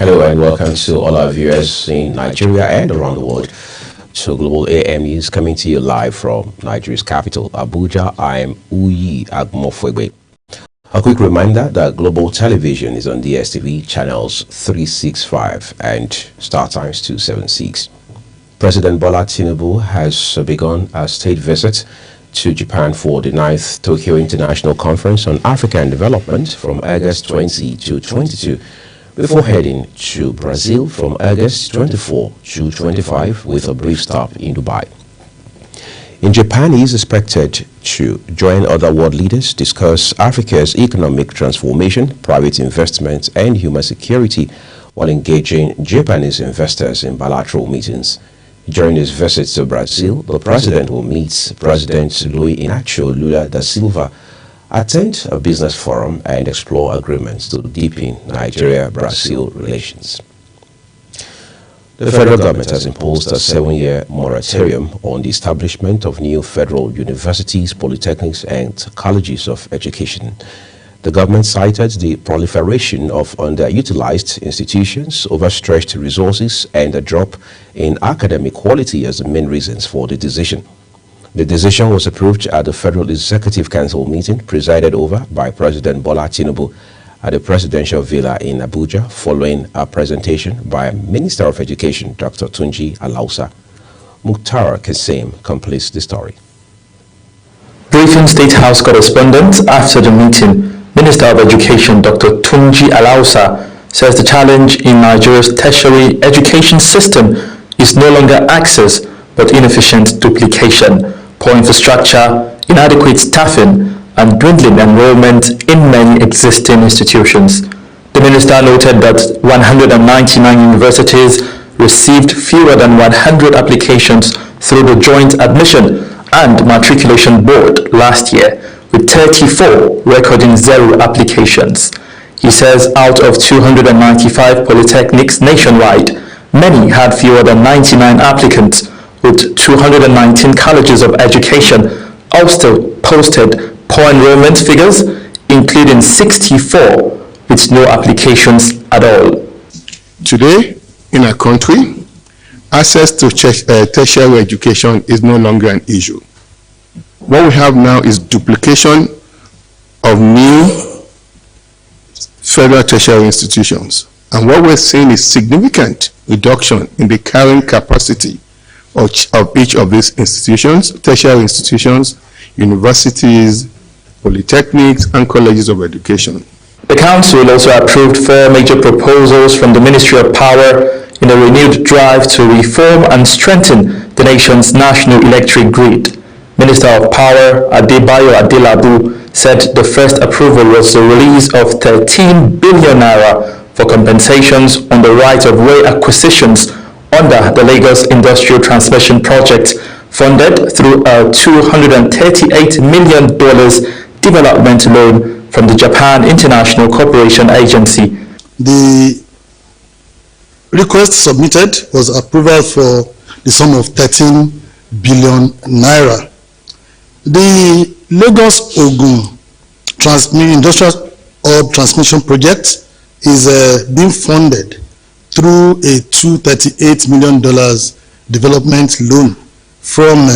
Hello and welcome to all our viewers in Nigeria and around the world to Global AM News, coming to you live from Nigeria's capital, Abuja. I'm Uyi Agmofwegbe. A quick reminder that Global Television is on DSTV channels 365 and Star Times 276. President Bola Tinubu has begun a state visit to Japan for the 9th Tokyo International Conference on Africa and Development from August 20 to 22, before heading to Brazil from August 24 to 25 with a brief stop in Dubai. In Japan, he is expected to join other world leaders, discuss Africa's economic transformation, private investment, and human security, while engaging Japanese investors in bilateral meetings. During his visit to Brazil, the president will meet President Luis Inacio Lula da Silva, attend a business forum, and explore agreements to deepen Nigeria-Brazil relations. The federal government has imposed a 7-year moratorium on the establishment of new federal universities, polytechnics, and colleges of education. The government cited the proliferation of underutilized institutions, overstretched resources, and a drop in academic quality as the main reasons for the decision. The decision was approved at the Federal Executive Council meeting presided over by President Bola Tinubu at the Presidential Villa in Abuja, following a presentation by Minister of Education, Dr. Tunji Alausa. Mukhtar Kassim completes the story. Briefing State House correspondents after the meeting, Minister of Education Dr. Tunji Alausa says the challenge in Nigeria's tertiary education system is no longer access but inefficient duplication, poor infrastructure, inadequate staffing, and dwindling enrollment in many existing institutions. The minister noted that 199 universities received fewer than 100 applications through the Joint Admission and Matriculation Board last year, with 34 recording 0 applications. He says out of 295 polytechnics nationwide, many had fewer than 99 applicants, with 219 colleges of education also posted poor enrollment figures, including 64 with no applications at all. Today, in our country, access to tertiary education is no longer an issue. What we have now is duplication of new federal tertiary institutions. And what we're seeing is significant reduction in the carrying capacity of each of these institutions, tertiary institutions, universities, polytechnics, and colleges of education. The Council also approved 4 major proposals from the Ministry of Power in a renewed drive to reform and strengthen the nation's national electric grid. Minister of Power Adebayo Adelabu said the first approval was the release of 13 billion naira for compensations on the right-of-way acquisitions under the Lagos Industrial Transmission Project, funded through a $238 million development loan from the Japan International Cooperation Agency. The request submitted was approval for the sum of 13 billion naira. The Lagos Ogun Industrial Hub Transmission Project is being funded through a $238 million development loan from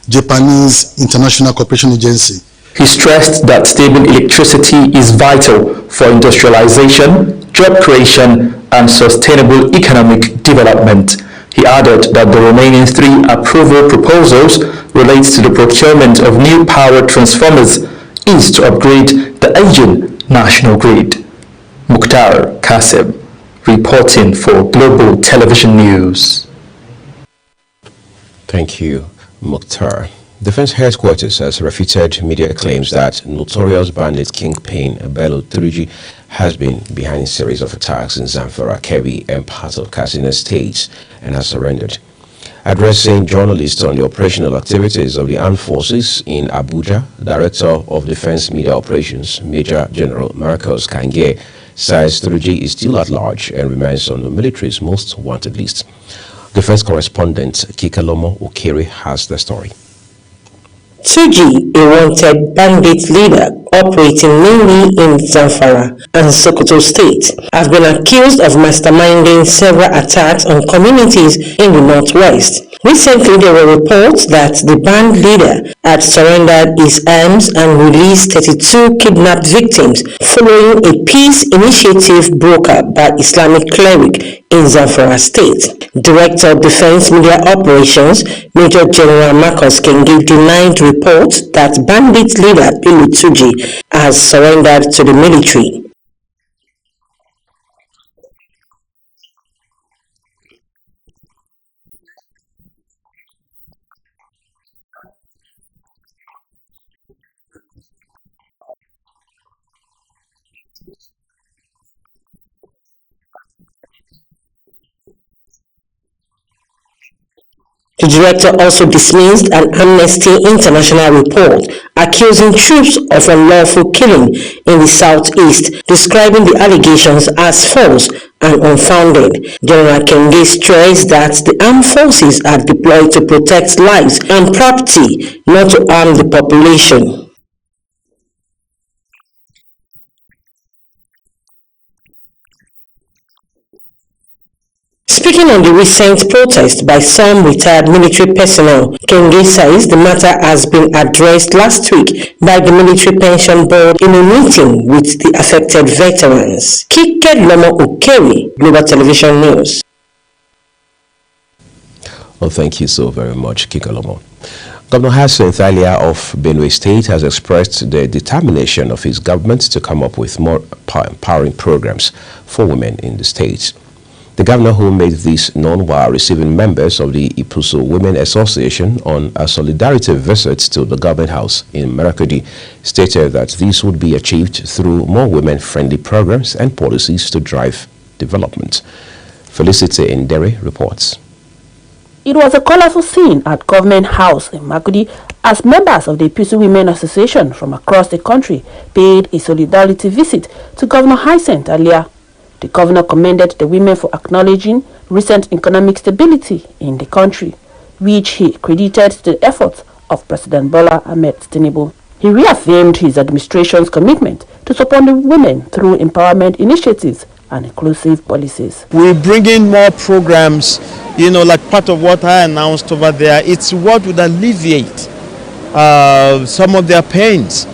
Japanese International Cooperation Agency. He stressed that stable electricity is vital for industrialization, job creation, and sustainable economic development. He added that the remaining 3 approval proposals relates to the procurement of new power transformers is to upgrade the aging national grid. Mukhtar Kassim, reporting for Global Television News. Thank you, Mukhtar. Defense Headquarters has refuted media claims that notorious bandit kingpin Bello Turji has been behind a series of attacks in Zamfara, Kebbi, and parts of Katsina states and has surrendered. Addressing journalists on the operational activities of the armed forces in Abuja, Director of Defense Media Operations, Major General Marcos Kange, says Turji is still at large and remains on the military's most wanted list. Defense correspondent Kikalomo Okere has the story. Turji, a wanted bandit leader operating mainly in Zamfara and Sokoto states, have been accused of masterminding several attacks on communities in the northwest. Recently, there were reports that the band leader had surrendered his arms and released 32 kidnapped victims following a peace initiative brokered by Islamic cleric in Zamfara State. Director of Defense Media Operations, Major General Marcus Kenge, denied reports that bandit leader Billy Tuji has surrendered to the military. The director also dismissed an Amnesty International report accusing troops of unlawful killing in the southeast, describing the allegations as false and unfounded. General Kenge stressed that the armed forces are deployed to protect lives and property, not to harm the population. Speaking on the recent protest by some retired military personnel, Kenge says the matter has been addressed last week by the Military Pension Board in a meeting with the affected veterans. Kike Lomo Ukeri, Global Television News. Well, thank you so very much, Kike Lomo. Governor Hassan Thalia of Benue State has expressed the determination of his government to come up with more empowering programs for women in the state. The governor, who made this known while receiving members of the Ipuso Women Association on a solidarity visit to the government house in Marakudi, stated that this would be achieved through more women-friendly programs and policies to drive development. Felicity Ndere reports. It was a colorful scene at Government House in Makurdi as members of the Ipuso Women Association from across the country paid a solidarity visit to Governor Hassan Thalia. The governor commended the women for acknowledging recent economic stability in the country, which he credited to the efforts of President Bola Ahmed Tinubu. He reaffirmed his administration's commitment to support the women through empowerment initiatives and inclusive policies. We bring in more programs, like part of what I announced over there. It's what would alleviate some of their pains,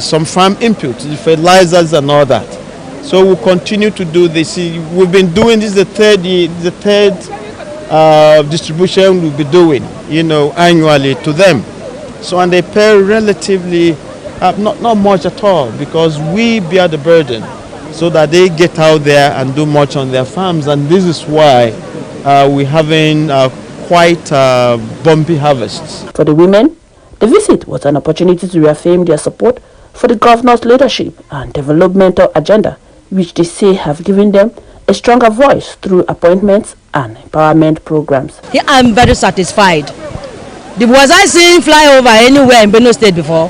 some farm inputs, the fertilizers and all that. So we'll continue to do this. We've been doing this the third distribution we'll be doing, annually to them. So, and they pay relatively, not much at all, because we bear the burden so that they get out there and do much on their farms. And this is why we're having quite bumpy harvests. For the women, the visit was an opportunity to reaffirm their support for the governor's leadership and developmental agenda, which they say have given them a stronger voice through appointments and empowerment programs. I'm very satisfied. Was I seeing flyover anywhere in Benue State before?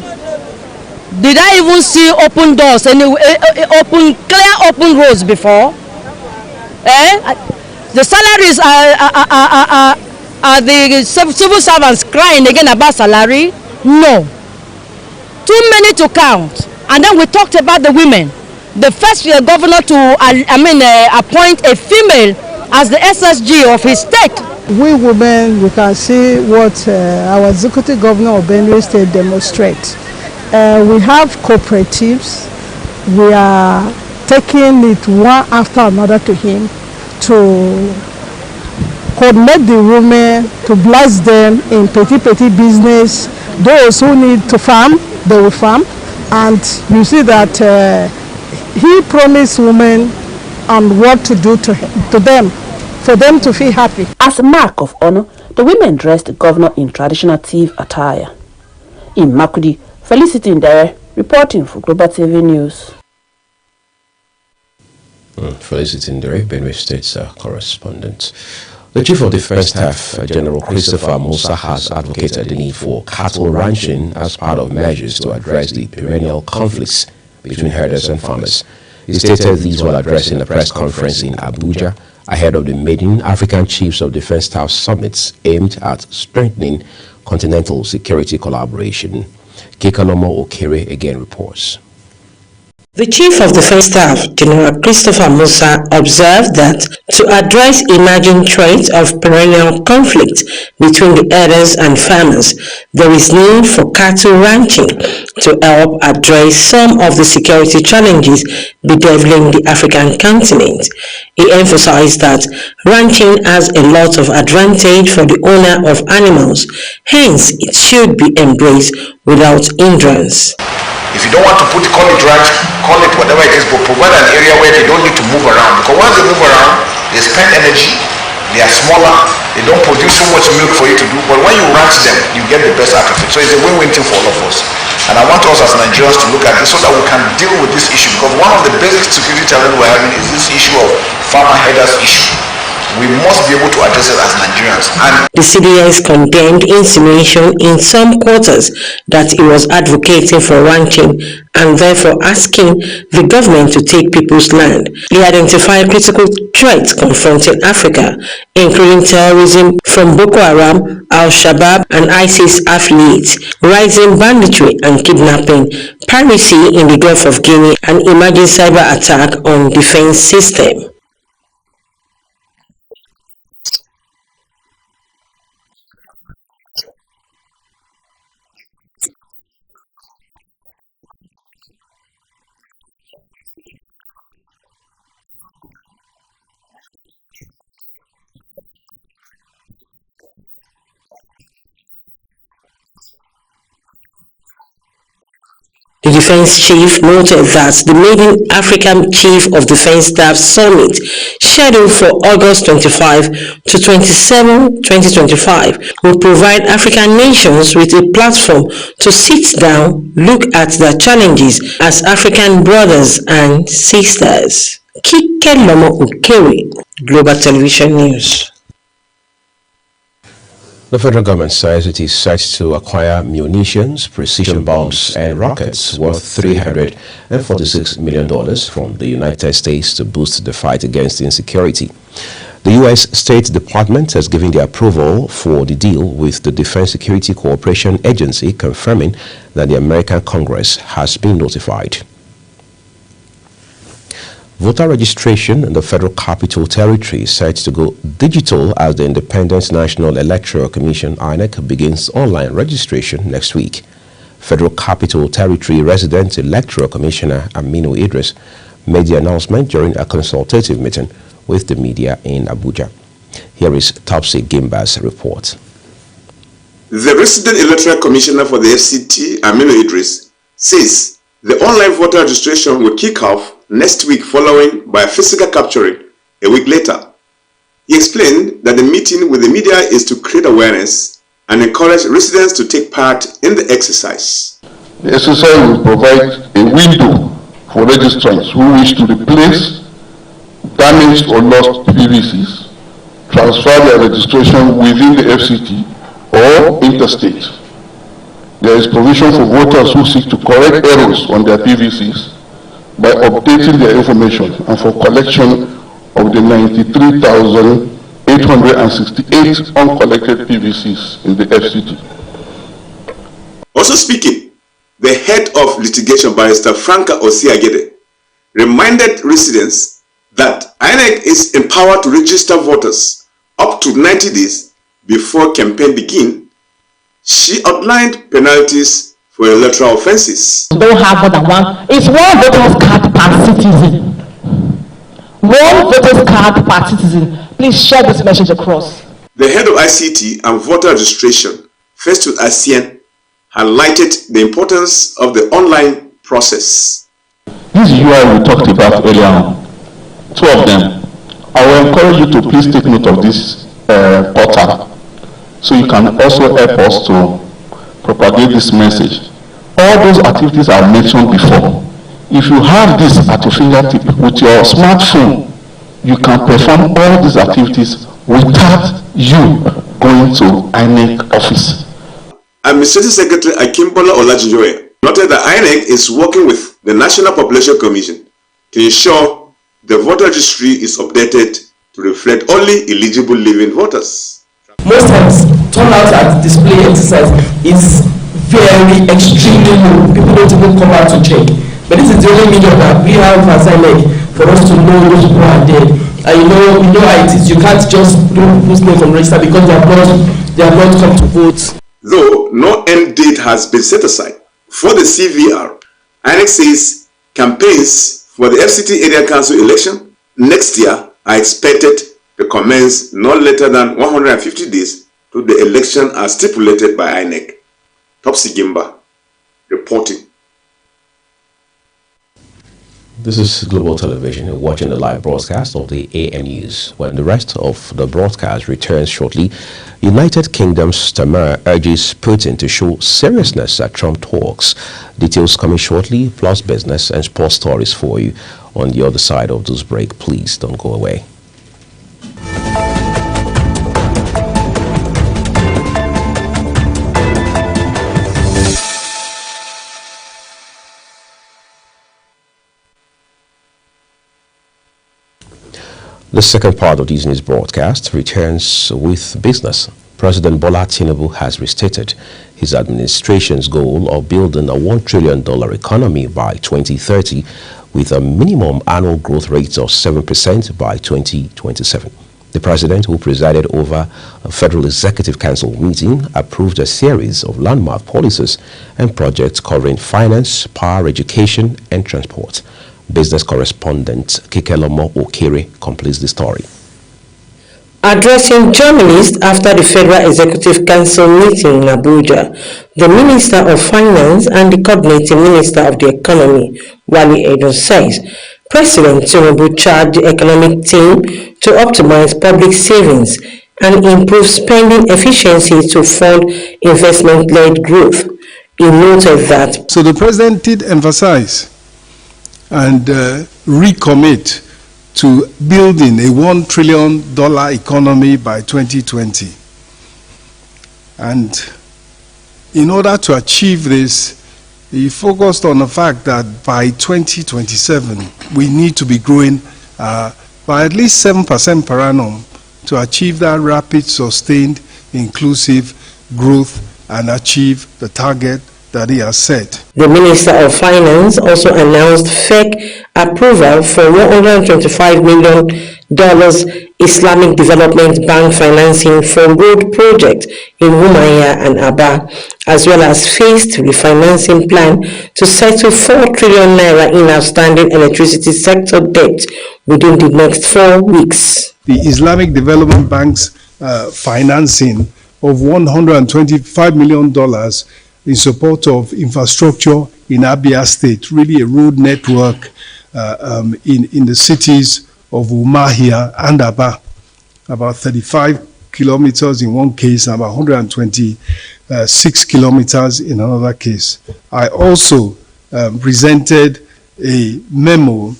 Did I even see open doors, clear open roads before? The salaries are the civil servants crying again about salary? No. Too many to count. And then we talked about the women. The first governor to appoint a female as the SSG of his state. We women, we can see what our executive governor of Benue State demonstrates. We have cooperatives. We are taking it one after another to him to coordinate the women, to bless them in petty business. Those who need to farm, they will farm. And you see that he promised women on what to do to them, for them to feel happy. As a mark of honor, the women dressed the governor in traditional Tiv attire. In Makurdi, Felicity Ndere reporting for Global TV News. Felicity Ndere, Benue State's correspondent. The Chief of Defense Staff, General Christopher Musa, has advocated the need for cattle ranching as part of measures to address the perennial conflicts between herders and farmers. He stated these while addressing a press conference in Abuja ahead of the maiden African Chiefs of Defense Staff summits aimed at strengthening continental security collaboration. Kekanomo Okere again reports. The Chief of Defense Staff, General Christopher Musa, observed that to address emerging threats of perennial conflict between the herders and farmers, there is need for cattle ranching to help address some of the security challenges bedeviling the African continent. He emphasized that ranching has a lot of advantage for the owner of animals, hence it should be embraced without hindrance. If you don't want to call it ranch, call it whatever it is, but provide an area where they don't need to move around. Because once they move around, they spend energy, they are smaller, they don't produce so much milk for you to do. But when you ranch them, you get the best out of it. So it's a win-win thing for all of us. And I want us as Nigerians to look at this so that we can deal with this issue. Because one of the basic security challenges we're having is this issue of farmer herders issue. We must be able to address it as Nigerians. And the CDS condemned insinuation in some quarters that he was advocating for ranching and therefore asking the government to take people's land. He identified critical threats confronting Africa, including terrorism from Boko Haram, Al-Shabaab and ISIS affiliates, rising banditry and kidnapping, piracy in the Gulf of Guinea and emerging cyber attack on defense system. The defense chief noted that the maiden African Chief of Defense Staff Summit, scheduled for August 25 to 27, 2025, will provide African nations with a platform to sit down, look at their challenges as African brothers and sisters. Kekanomo Okere, Global Television News. The federal government says it is set to acquire munitions, precision bombs and rockets worth $346 million from the United States to boost the fight against insecurity. The U.S. State Department has given the approval for the deal with the Defense Security Cooperation Agency, confirming that the American Congress has been notified. Voter registration in the Federal Capital Territory is set to go digital as the Independent National Electoral Commission (INEC) begins online registration next week. Federal Capital Territory Resident Electoral Commissioner Aminu Idris made the announcement during a consultative meeting with the media in Abuja. Here is Topsy Gimba's report. The Resident Electoral Commissioner for the FCT, Aminu Idris, says the online voter registration will kick off next week, following by physical capturing a week later. He explained that the meeting with the media is to create awareness and encourage residents to take part in the exercise. The exercise will provide a window for registrants who wish to replace damaged or lost PVCs, transfer their registration within the FCT or interstate. There is provision for voters who seek to correct errors on their PVCs by updating their information and for collection of the 93,868 uncollected PVCs in the FCT. Also speaking, the head of litigation, Barrister Franca Osiagede, reminded residents that INEC is empowered to register voters up to 90 days before campaign begins. She outlined penalties for electoral offenses. Don't have more than one. It's one voter's card per citizen. One voter's card per citizen. Please share this message across. The head of ICT and voter registration, Festus Asien, highlighted the importance of the online process. This UI we talked about earlier on, two of them. I will encourage you to please take note of this portal, so you can also help us to propagate this message. All those activities I mentioned before, if you have this at your fingertip with your smartphone, you can perform all these activities without you going to INEC office. Administrative Secretary Akimbola Olajinjoye noted that INEC is working with the National Population Commission to ensure the voter registry is updated to reflect only eligible living voters. Most times, turnout at display exercise is very extremely low. People don't even come out to check. But this is the only medium that we have as INEC for us to know those people are there. And you know how it is. You can't just do people's name from register because they have not come to vote. Though no end date has been set aside for the CVR, INEC says campaigns for the FCT Area Council election next year are expected to commence not later than 150 days to the election as stipulated by INEC. Topsy Gimba reporting. This is Global Television. You're watching the live broadcast of the AM News. When the rest of the broadcast returns shortly, United Kingdom's Starmer urges Putin to show seriousness at Trump talks. Details coming shortly, plus business and sports stories for you on the other side of this break. Please don't go away. The second part of this news broadcast returns with business. President Bola Tinubu has restated his administration's goal of building a $1 trillion economy by 2030 with a minimum annual growth rate of 7% by 2027. The president, who presided over a Federal Executive Council meeting, approved a series of landmark policies and projects covering finance, power, education, and transport. Business correspondent Kikelomo Okere completes the story. Addressing journalists after the Federal Executive Council meeting in Abuja, the Minister of Finance and the Coordinating Minister of the Economy, Wale Edun, says President Tinubu charged the economic team to optimize public savings and improve spending efficiency to fund investment-led growth. He noted that. So the President did emphasize and recommit to building a $1 trillion economy by 2020. And in order to achieve this, he focused on the fact that by 2027, we need to be growing by at least 7% per annum to achieve that rapid, sustained, inclusive growth and achieve the target that he has set. The Minister of Finance also announced FEC approval for $125 million Islamic Development Bank financing for road projects in Umuahia and Aba, as well as phased refinancing plan to settle 4 trillion naira in outstanding electricity sector debt within the next 4 weeks. The Islamic Development Bank's financing of $125 million in support of infrastructure in Abia State, really a road network in the cities of Umuahia and Aba, about 35 kilometers in one case and about 126 kilometers in another case. I also presented a memo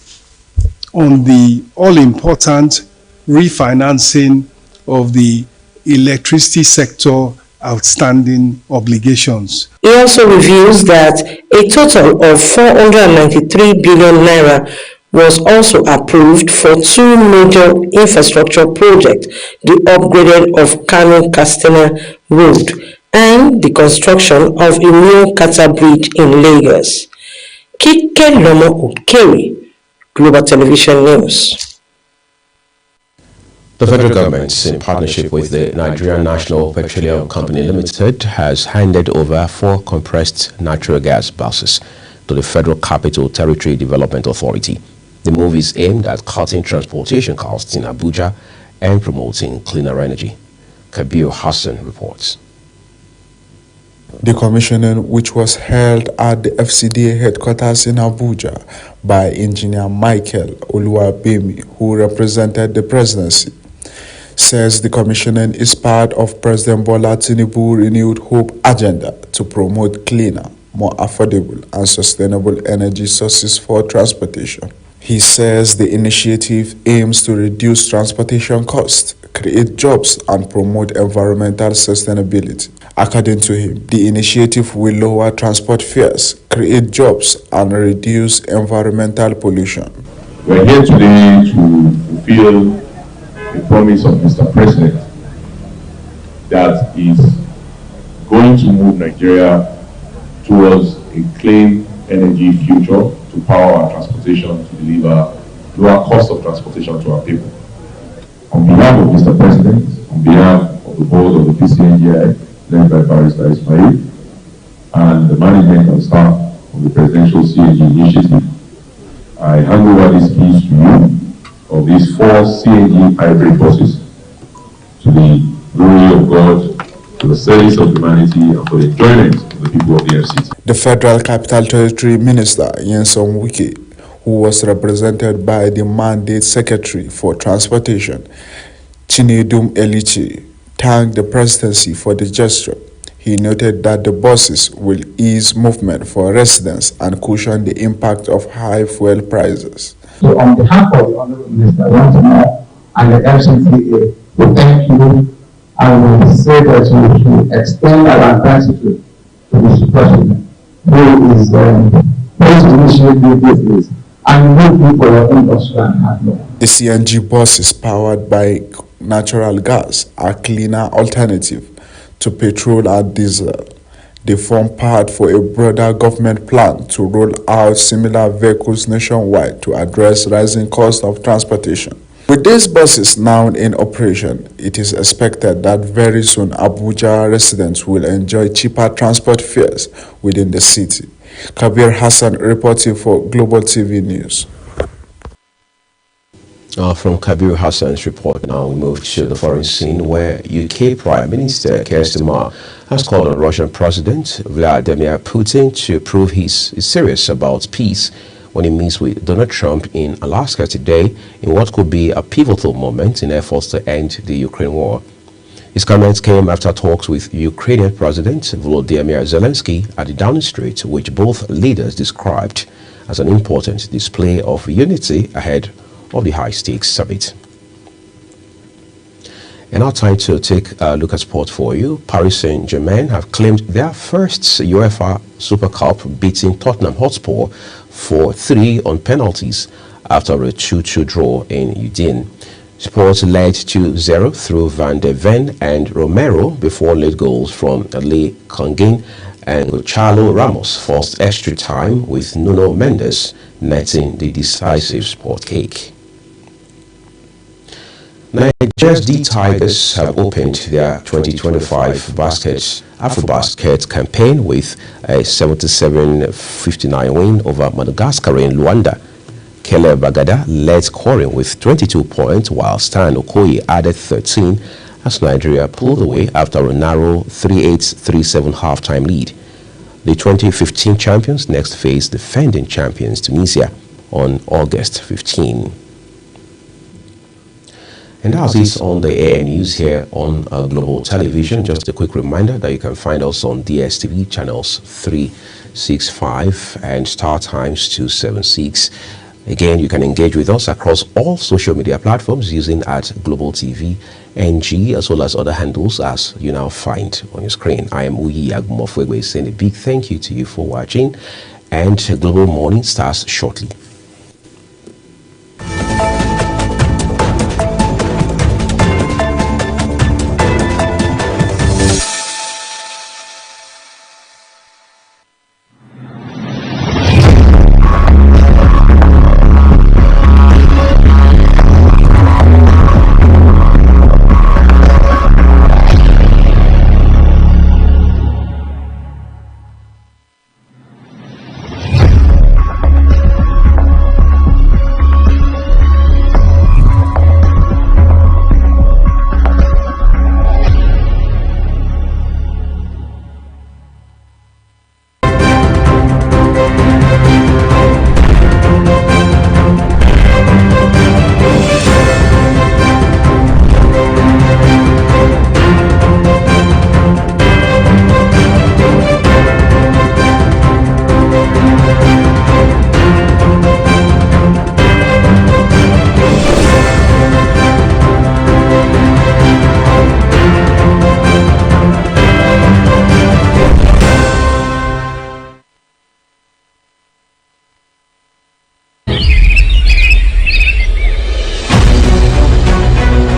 on the all-important refinancing of the electricity sector outstanding obligations. He also reveals that a total of 493 billion naira was also approved for 2 major infrastructure projects, the upgrading of Kano-Kastina Road and the construction of a new Kata Bridge in Lagos. Kikelomo Okere, Global Television News. The federal government, in partnership with the Nigerian National Petroleum Company Limited, has handed over 4 compressed natural gas buses to the Federal Capital Territory Development Authority. The move is aimed at cutting transportation costs in Abuja and promoting cleaner energy. Kabir Hassan reports. The commissioning, which was held at the FCDA headquarters in Abuja by Engineer Michael Oluwabemi, who represented the presidency, says the commissioning is part of President Bola Tinubu's renewed hope agenda to promote cleaner, more affordable and sustainable energy sources for transportation. He says the initiative aims to reduce transportation costs, create jobs and promote environmental sustainability. According to him, the initiative will lower transport fares, create jobs and reduce environmental pollution. We're here today to fulfill the promise of Mr. President that is going to move Nigeria towards a clean energy future to power our transportation to deliver lower cost of transportation to our people. On behalf of Mr. President, on behalf of the board of the PCNGI, led by Barrister Ismail, and the management and staff of the Presidential CNG Initiative, I hand over these keys to you of these 4 CNG hybrid buses to the glory of God, to the service of humanity, and for the enjoyment of the people of the FCT. The Federal Capital Territory Minister, Nyesom Wike, who was represented by the Mandate Secretary for Transportation, Chinedum Elichi, thanked the presidency for the gesture. He noted that the buses will ease movement for residents and cushion the impact of high fuel prices. So on behalf of the Honorable Minister, I want to know, and the FCTA, we thank you, and we say that we should extend our gratitude to Mr. President, who is most initiative with this, and new people of industry and hardware. The CNG buses powered by natural gas are cleaner alternative to petrol and diesel. They form part for a broader government plan to roll out similar vehicles nationwide to address rising costs of transportation. With these buses now in operation, it is expected that very soon Abuja residents will enjoy cheaper transport fares within the city. Kabir Hassan reporting for Global TV News. From Kabir Hassan's report, now we move to the foreign scene where UK Prime Minister Keir Starmer has called on Russian President Vladimir Putin to prove he's serious about peace when he meets with Donald Trump in Alaska today in what could be a pivotal moment in efforts to end the Ukraine war. His comments came after talks with Ukrainian President Volodymyr Zelensky at the Downing Street, which both leaders described as an important display of unity ahead of the high-stakes summit. And now time to take a look at sport for you. Paris Saint-Germain have claimed their first UEFA Super Cup, beating Tottenham Hotspur 4-3 on penalties after a 2-2 draw in Udine. Spurs led 2-0 through Van de Ven and Romero before late goals from Lee Kangin and Gonçalo Ramos forced extra time, with Nuno Mendes netting the decisive sport cake. Nigeria's D Tigers have opened their 2025 AfroBasket campaign with a 77-59 win over Madagascar in Luanda. Kele Bagada led scoring with 22 points, while Stan Okoye added 13 as Nigeria pulled away after a narrow 38-37 halftime lead. The 2015 champions next face defending champions Tunisia on August 15. And that's it on the AM News here on Global Television. Just a quick reminder that you can find us on DSTV channels 365 and Star Times 276. Again, you can engage with us across all social media platforms using @GlobalTV_NG, as well as other handles as you now find on your screen. I am Uyi Agumofwegwe saying a big thank you to you for watching, and Global Morning starts shortly.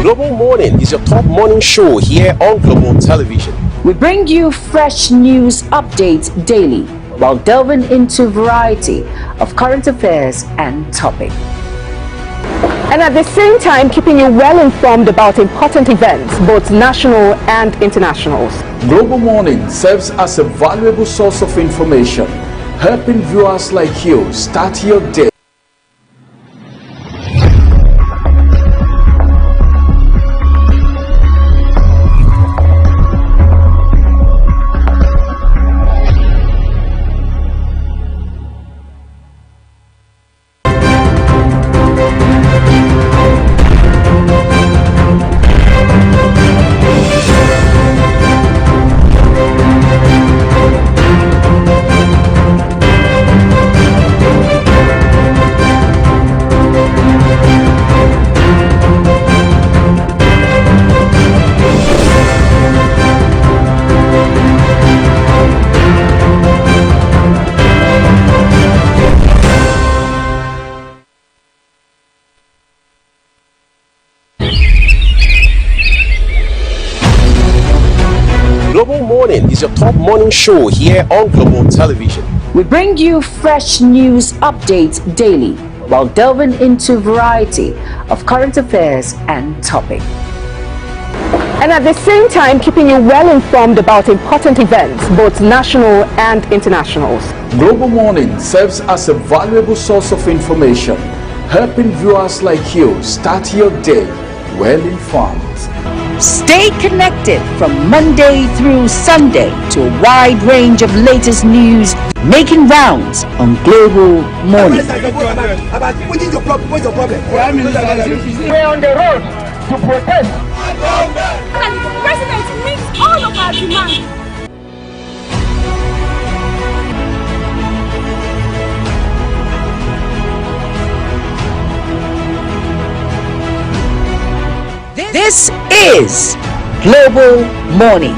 Global Morning is your top morning show here on Global Television. We bring you fresh news updates daily. while delving into a variety of current affairs and topics. And at the same time, keeping you well informed about important events, both national and internationals. Global Morning serves as a valuable source of information, helping viewers like you start your day. Global Morning is your top morning show here on Global Television. We bring you fresh news updates daily while delving into a variety of current affairs and topics. And at the same time, keeping you well informed about important events, both national and internationals. Global Morning serves as a valuable source of information, helping viewers like you start your day well informed. Stay connected from Monday through Sunday to a wide range of latest news making rounds on Global Morning. What is your problem? We're on the road to protest. And the president meets all of our demands. This is Global Morning.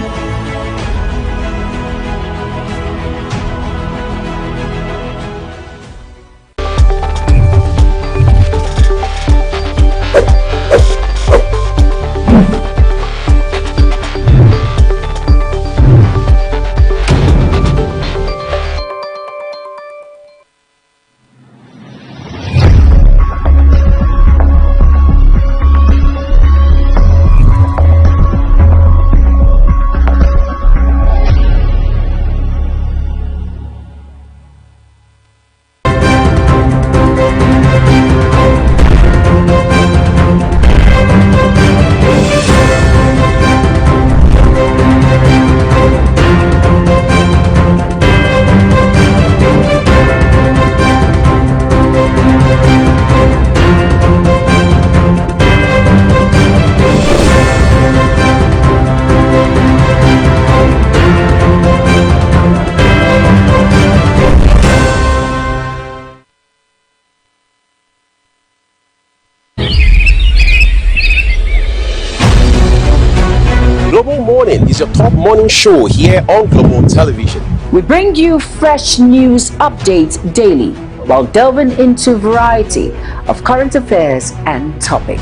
Global Morning is your top morning show here on Global Television. We bring you fresh news updates daily while delving into a variety of current affairs and topics.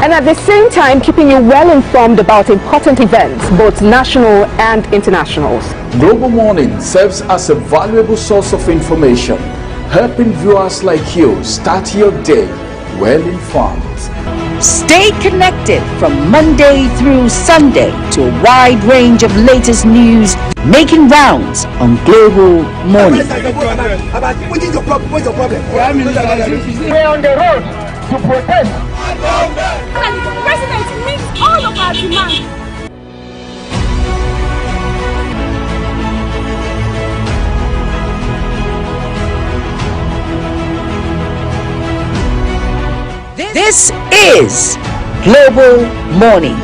And at the same time, keeping you well informed about important events, both national and internationals. Global Morning serves as a valuable source of information, helping viewers like you start your day well informed. Stay connected from Monday through Sunday to a wide range of latest news making rounds on Global Morning. What is your problem? We're on the road to protest. And the president meets all of our demands. This is Global Morning.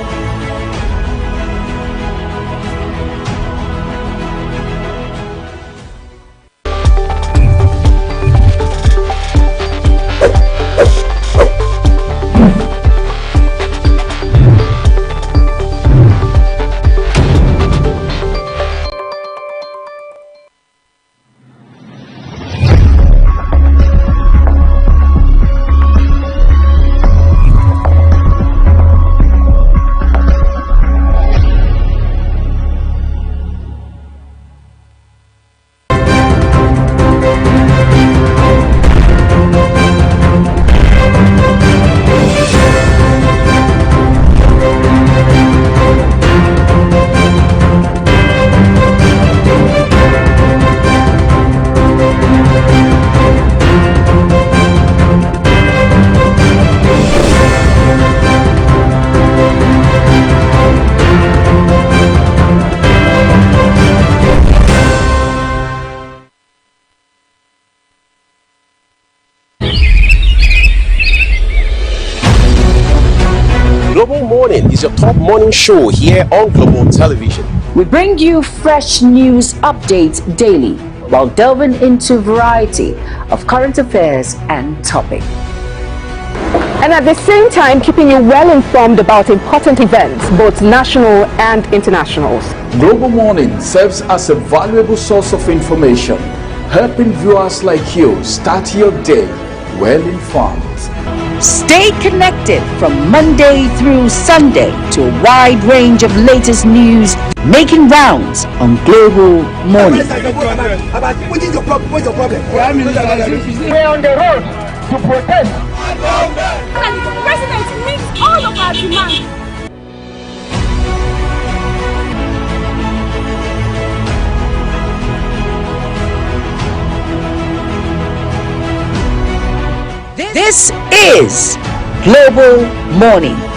Global Morning is your top morning show here on Global Television. We bring you fresh news updates daily while delving into a variety of current affairs and topics. And at the same time, keeping you well informed about important events, both national and internationals. Global Morning serves as a valuable source of information, helping viewers like you start your day well informed. Stay connected from Monday through Sunday to a wide range of latest news making rounds on Global Morning. What is your problem? What's your problem? We're on the road to protest. And the president meets all of our demands. This is Global Morning.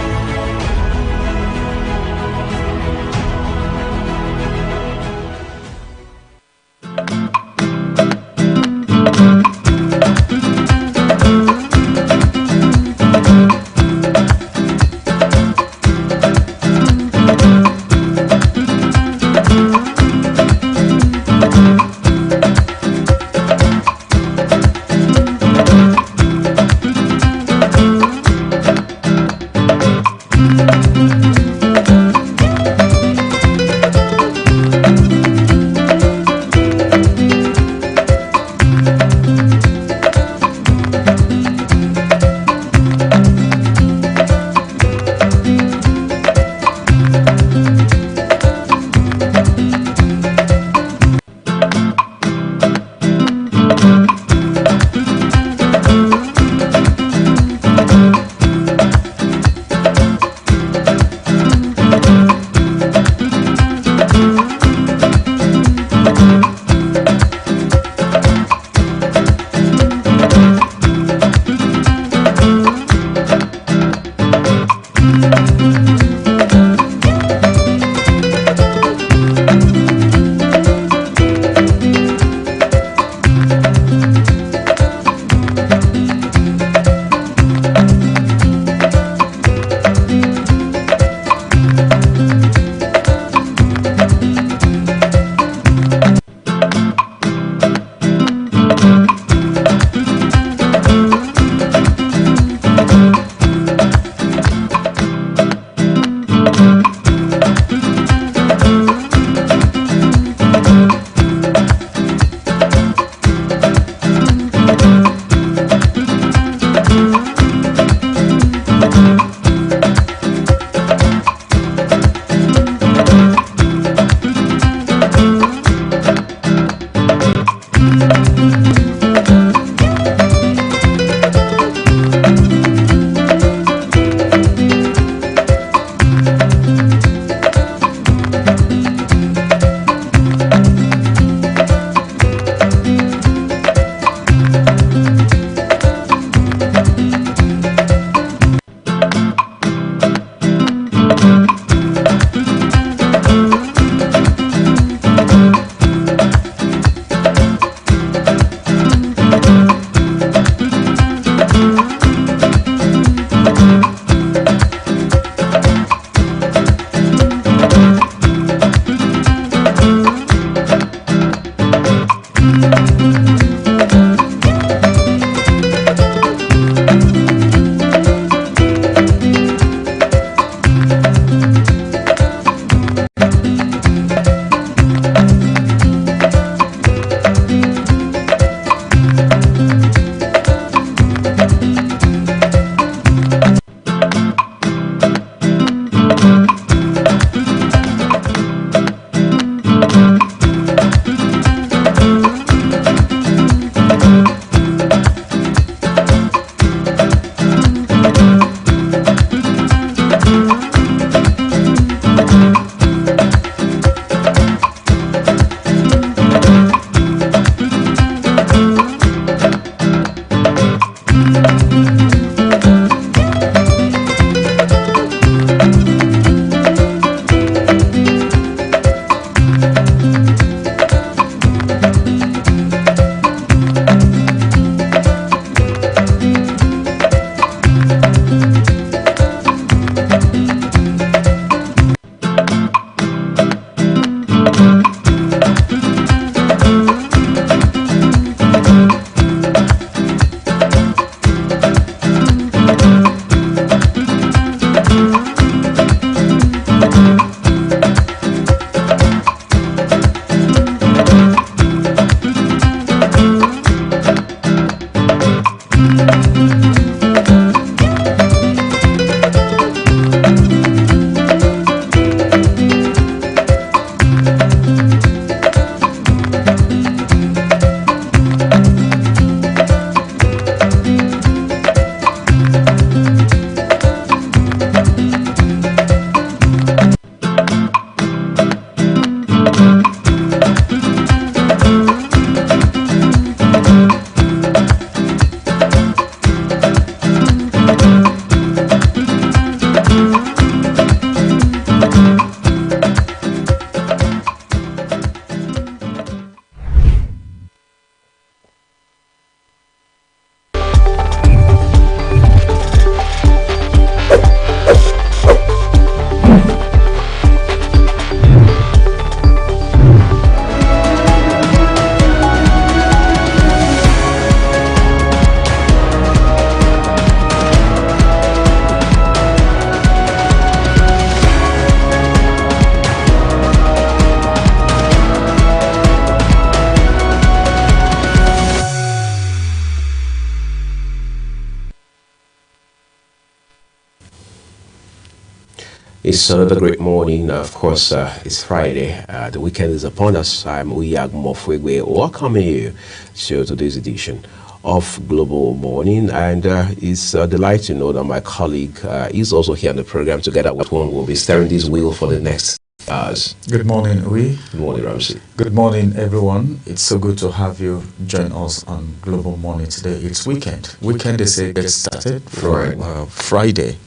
It's another great morning. Of course, it's Friday. The weekend is upon us. I'm Uyi Agumofwegwe, welcoming you to today's edition of Global Morning. And it's a delight to know that my colleague is also here on the program, together with whom we'll be steering this wheel for the next hours. Good morning, Uyi. Good morning, Ramsey. Good morning, everyone. It's so good to have you join us on Global Morning today. It's weekend. Weekend, they say, gets started from Friday.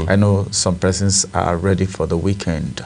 I know some persons are ready for the weekend,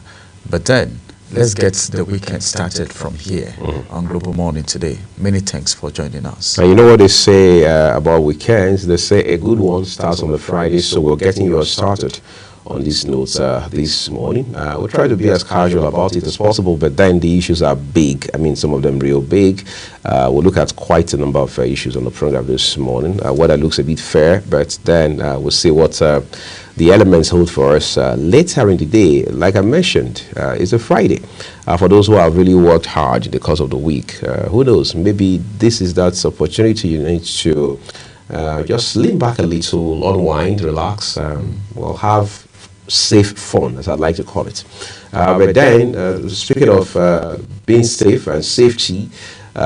but then let's get the weekend started from here on Global Morning today. Many thanks for joining us. And you know what they say about weekends? They say a good one starts on the Friday, so we're getting you started on these notes this morning. We'll try to be as casual about it as possible, but then the issues are big. I mean, some of them real big. We'll look at quite a number of issues on the program this morning. Weather looks a bit fair, but then we'll see what the elements hold for us later in the day. Like I mentioned, it's a Friday. For those who have really worked hard in the course of the week, who knows, maybe this is that opportunity you need to just lean back a little, unwind, relax, well, have safe fun, as I'd like to call it. But then, speaking of being safe and safety,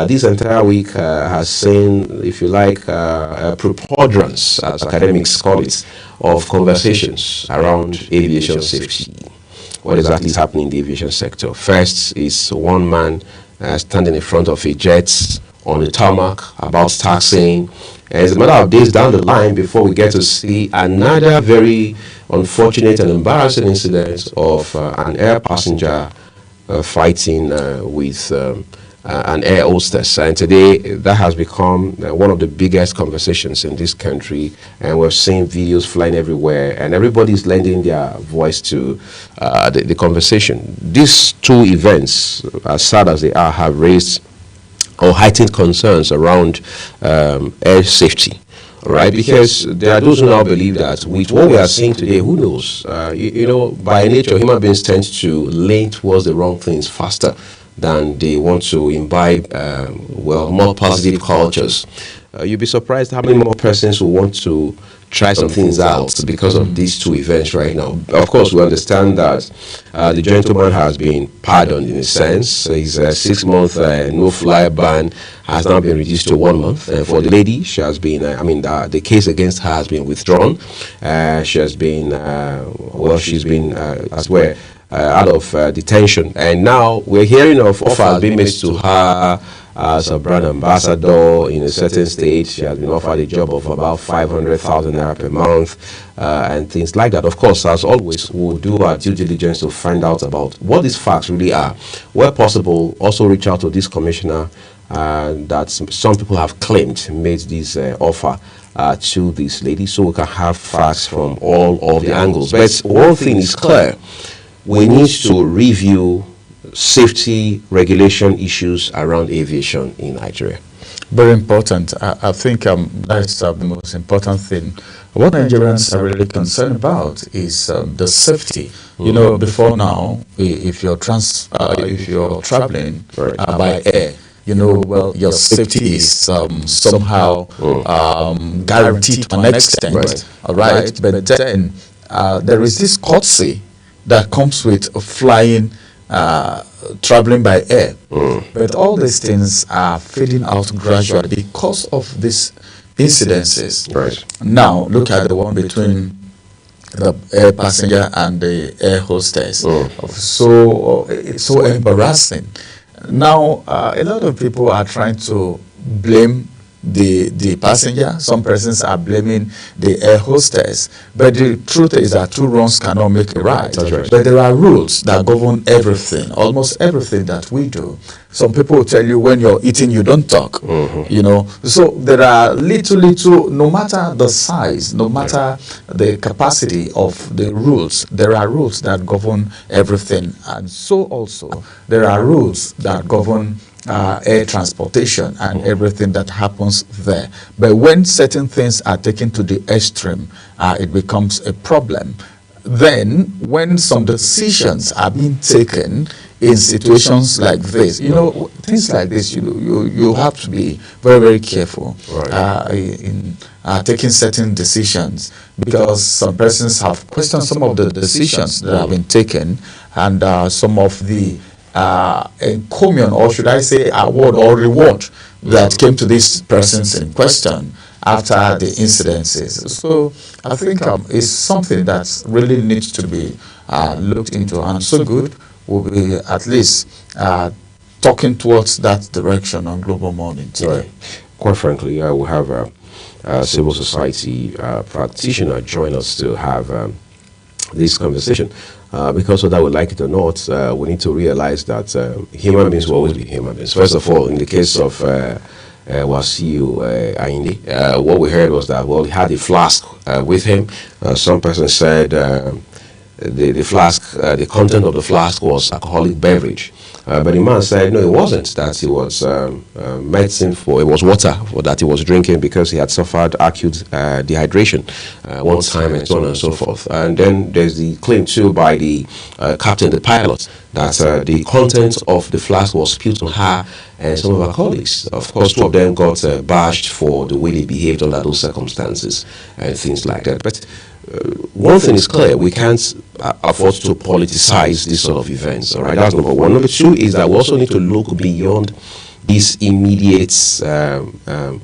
this entire week has seen, if you like, a preponderance, as academics call it, of conversations around aviation safety. What exactly is happening in the aviation sector? First is one man standing in front of a jet on the tarmac about taxiing. And it's a matter of days down the line before we get to see another very unfortunate and embarrassing incident of an air passenger fighting with an air hostess. And today that has become one of the biggest conversations in this country, and we're seeing videos flying everywhere, and everybody's lending their voice to the conversation. These two events, as sad as they are, have raised or heightened concerns around air safety, right? Because there are those who now believe that with what we are seeing today, who knows? You know, by nature, human beings tend to lean towards the wrong things faster than they want to imbibe, well, more positive cultures. You'll be surprised how many more persons will want to try some things out because of these two events right now. Of course, we understand that the gentleman has been pardoned in a sense. His 6-month no-fly ban has now been reduced to 1 month. For the lady, she has been, the case against her has been withdrawn. She has been, she's been as well out of detention. And now we're hearing of offers being made to her as a brand ambassador in a certain state. She has been offered a job of about 500,000 naira per month and things like that. Of course, as always, we'll do our due diligence to find out about what these facts really are. Where possible, also reach out to this commissioner that some people have claimed made this offer to this lady, so we can have facts from all of the angles. But one thing is clear: we need to review safety regulation issues around aviation in Nigeria. Very important. I think that's the most important thing. What Nigerians are really concerned about is the safety. You know, before now, if you're traveling by air, you know, well, your safety is somehow guaranteed to an extent, all right? But then there is this courtesy that comes with flying, traveling by air. But all these things are fading out gradually because of these incidences. Right. Now, look at the one between the air passenger and the air hostess. So it's so embarrassing. Now, a lot of people are trying to blame the passenger. Some persons are blaming the air hostess, but the truth is that two wrongs cannot make a right. That's right. But there are rules that govern everything, almost everything that we do. Some people will tell you when you're eating you don't talk, you know. So there are little, no matter the size, no matter the capacity of the rules, there are rules that govern everything. And so also there are rules that govern air transportation and everything that happens there. But when certain things are taken to the extreme, it becomes a problem. Then when some decisions are being taken, in situations like this. You know, things like this, you have to be very, very careful in taking certain decisions, because some persons have questioned some of the decisions that have been taken, and some of the encomium, or should I say award or reward, that came to these persons in question after the incidences. So I think it's something that really needs to be looked into, and so good will be at least talking towards that direction on Global Morning today. Right. Quite frankly, I will have a civil society practitioner join us to have this conversation. Because of that, we like it or not, we need to realize that human beings will always be human beings. First of all, in the case of Wasiu Ayinde, what we heard was that, well, he had a flask with him. Some person said the flask, the content of the flask was alcoholic beverage. But the man said, no, it wasn't, that it was medicine it was water for that he was drinking because he had suffered acute dehydration one time, and so on and so forth. And then there's the claim too by the captain, the pilot, that the content of the flask was spilled on her and some of her colleagues. Of course, two of them got bashed for the way they behaved under those circumstances and things like that. But one thing is clear, we can't afford to politicize these sort of events. All right, that's number one. Number two is that we also need to look beyond these immediate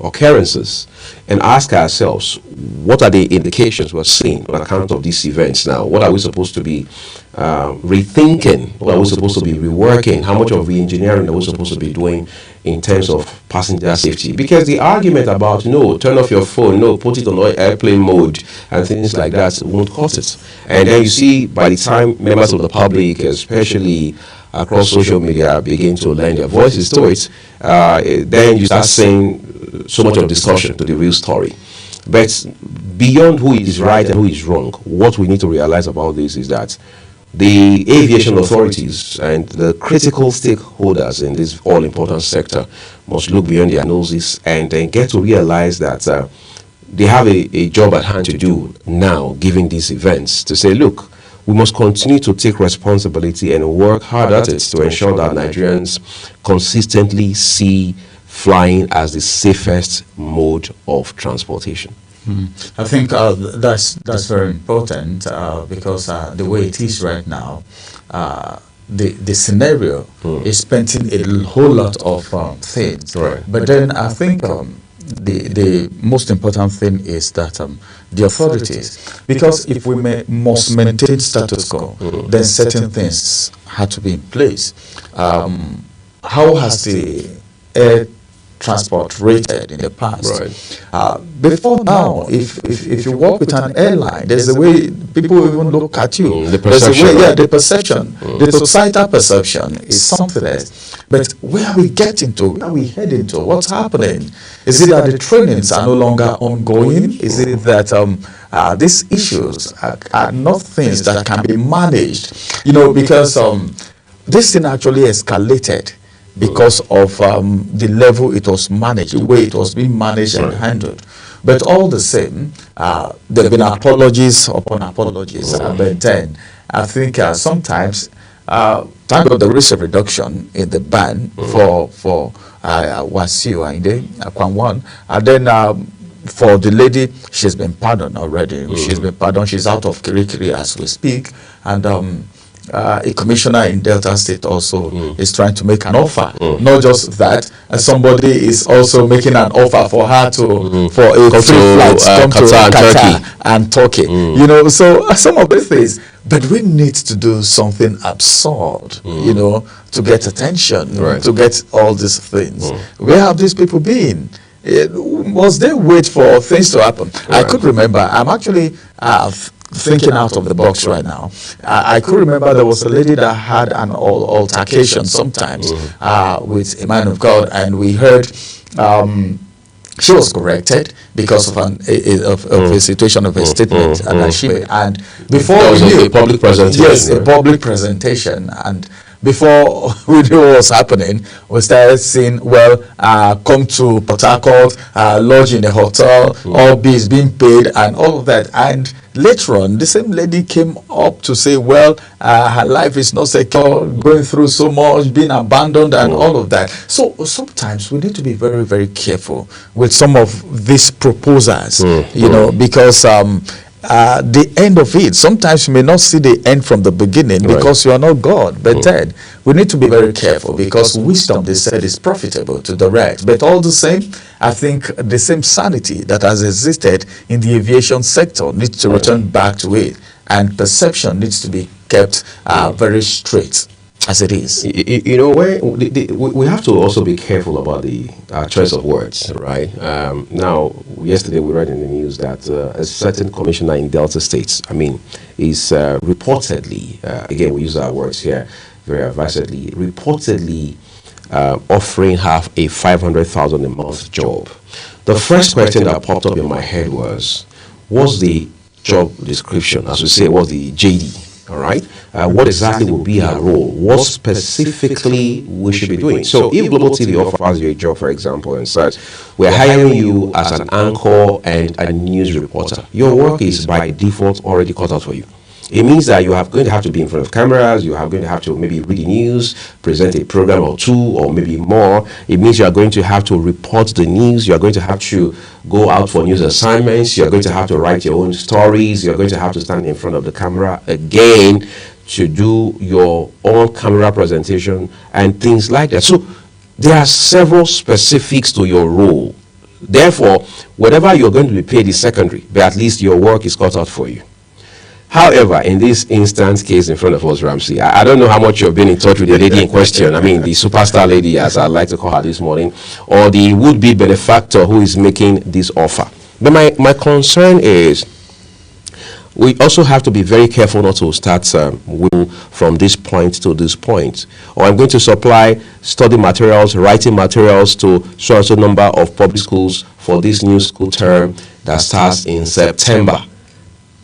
occurrences and ask ourselves, what are the indications we're seeing on account of these events now? What are we supposed to be rethinking? What are we supposed to be reworking? How much of re-engineering are we supposed to be doing in terms of passenger safety? Because the argument about, no, turn off your phone, no, put it on airplane mode and things like that won't cut it. And then you see, by the time members of the public, especially across social media, begin to lend their voices to it, then you start saying so much of discussion to the real story. But beyond who is right and who is wrong, what we need to realize about this is that the aviation authorities and the critical stakeholders in this all-important sector must look beyond their noses and then get to realize that they have a job at hand to do now, given these events, to say, look, we must continue to take responsibility and work hard at it to ensure that Nigerians consistently see flying as the safest mode of transportation. I think that's very important, because the way it is right now, the scenario is painting a whole lot of things. Right. But then I think the most important thing is that the authorities, because if we must maintain status quo, then certain things have to be in place. How has the air transport rated in the past? Right. Before now, if you work with an airline, there's a way people even look at you. The perception. There's a way, the perception, the societal perception is something else. But where are we getting to? Where are we heading to? What's happening? Is it that the trainings are no longer ongoing? Is it that these issues are not things that can be managed? You know, because this thing actually escalated because of the level it was managed, the way it was being managed and handled. But all the same, there have been apologies upon apologies. But then, I think sometimes, thank God there is a reduction in the ban for Wasiu Ayinde, Akwan, and then for the lady, she's been pardoned already. She's been pardoned. She's out of Kirikiri as we speak, and a commissioner in Delta State also is trying to make an offer. Not just that, somebody is also making an offer for her to for a free flight to come to Qatar and Turkey. You know, so some of these things. But we need to do something absurd, you know, to get attention, to get all these things. Where have these people been? Was they wait for things to happen? I could remember. I'm actually thinking out of the box right now. I could remember there was a lady that had an altercation sometimes with a man of God, and we heard she was corrected because of a situation of a statement and she made. And before there was we knew, a public presentation. Yes, a public presentation. And before we knew what was happening, we started seeing, well, come to Port Harcourt, lodge in a hotel, all bills being paid, and all of that. And later on, the same lady came up to say, well, her life is not secure, going through so much, being abandoned and all of that. So sometimes we need to be very, very careful with some of these proposals, you know, because the end of it, sometimes you may not see the end from the beginning because you are not God, but then we need to be very careful because wisdom, they said, is profitable to direct. But all the same, I think the same sanity that has existed in the aviation sector needs to return back to it, and perception needs to be kept very straight as it is. You know, we have to also be careful about the choice of words, right? Now, yesterday we read in the news that a certain commissioner in Delta State, is reportedly, again we use our words here very advisedly, reportedly offering half a 500,000 a month job. The first question that popped up in my head was, what's the job description? As we say, what's the JD? All right. What exactly will be our role? What specifically we should be doing? So if Global TV offers you a job, for example, and says, we're hiring you as an anchor and a news reporter, your work is by default already cut out for you. It means that you are going to have to be in front of cameras, you are going to have to maybe read the news, present a program or two or maybe more. It means you are going to have to report the news, you are going to have to go out for news assignments, you are going to have to write your own stories, you are going to have to stand in front of the camera again to do your own camera presentation and things like that. So there are several specifics to your role. Therefore, whatever you're going to be paid is secondary, but at least your work is cut out for you. However, in this instance case in front of us, Ramsey, I don't know how much you've been in touch with the lady in question. The superstar lady, as I like to call her this morning, or the would-be benefactor who is making this offer. But my concern is we also have to be very careful not to start from this point to this point. Or I'm going to supply study materials, writing materials to so-and-so number of public schools for this new school term that starts in September.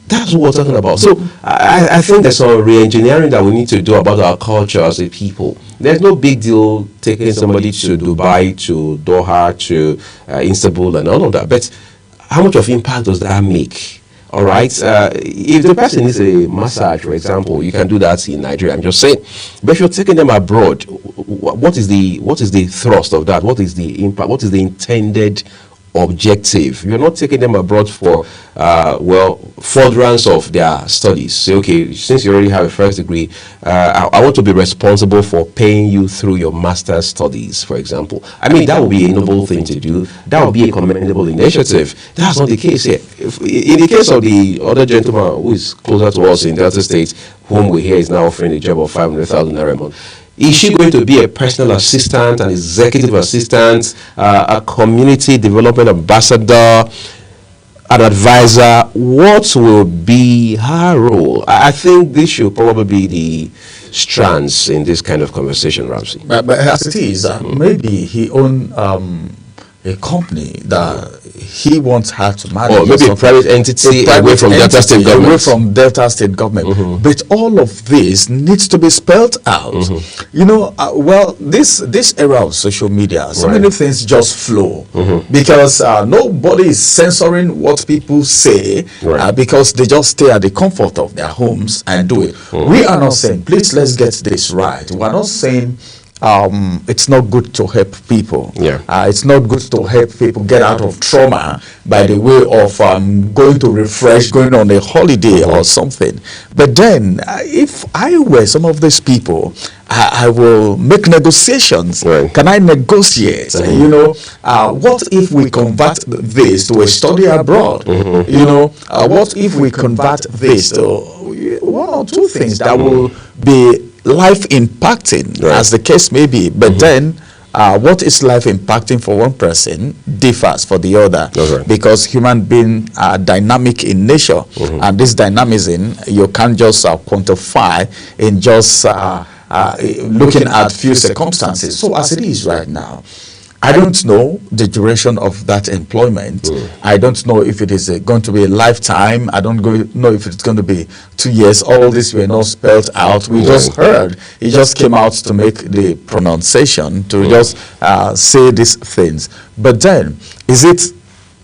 That's what we're talking about. So I think there's some re-engineering that we need to do about our culture as a people. There's no big deal taking somebody to Dubai, to Doha, to Istanbul and all of that. But how much of impact does that make? All right. If the person needs a massage, for example, you can do that in Nigeria. I'm just saying. But if you're taking them abroad, what is the thrust of that? What is the impact? What is the intended objective? You're not taking them abroad for furtherance of their studies. Say, okay, since you already have a first degree, I want to be responsible for paying you through your master's studies, for example. That would be a noble thing to do. That would be a commendable initiative. That's not the case here. In the case of the other gentleman who is closer to us in Delta State, whom we hear is now offering a job of 500,000 naira a month, is she going to be a personal assistant, an executive assistant, a community development ambassador, an advisor? What will be her role? I think this should probably be the strands in this kind of conversation, Ramsey. But as it is, maybe he owns a company that he wants her to manage, or maybe a private entity away from Delta State government. Away from Delta State government. But all of this needs to be spelled out. This era of social media, so many things just flow because nobody is censoring what people say because they just stay at the comfort of their homes and do it. We are not saying, please, let's get this right. We are not saying it's not good to help people. It's not good to help people get out of trauma by the way of going to refresh, going on a holiday or something. But then, if I were some of these people, I will make negotiations. Can I negotiate? What if we convert this to a study abroad? What if we convert this to one or two things that will be life impacting, as the case may be, but then what is life impacting for one person differs for the other, because human beings are dynamic in nature, and this dynamism you can't just quantify in just looking at few circumstances. So as it is right now, I don't know the duration of that employment. I don't know if it is going to be a lifetime. I don't know if it's going to be 2 years. All this were not spelled out. We just heard. He just came out to make the pronunciation, to just say these things. But then, is it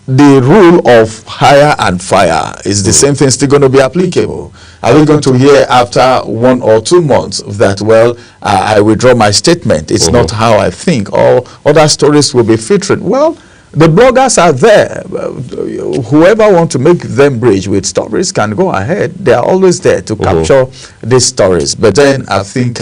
the rule of hire and fire is the same thing still going to be applicable? Are we going to hear after 1 or 2 months that, well, I withdraw my statement, it's not how I think, or other stories will be filtered? Well, the bloggers are there. Whoever wants to make them bridge with stories can go ahead. They are always there to capture these stories. But then I think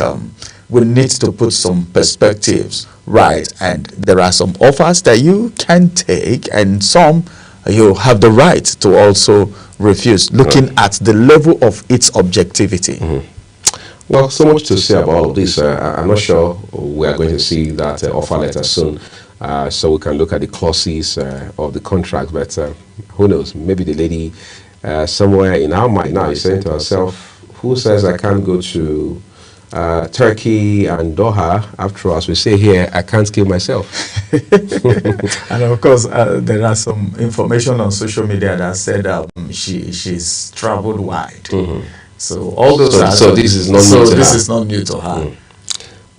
we need to put some perspectives right, and there are some offers that you can take and some you have the right to also refuse, looking at the level of its objectivity. Well, so much to say about this. I'm not sure we are going to see that offer letter soon, so we can look at the clauses of the contract, but who knows, maybe the lady somewhere in our mind now is saying to herself, who says I can't go to Turkey and Doha? After all, as we say here, I can't kill myself. And of course, there are some information on social media that said she's traveled wide. So all those. So this is not new to her. This is not new to her.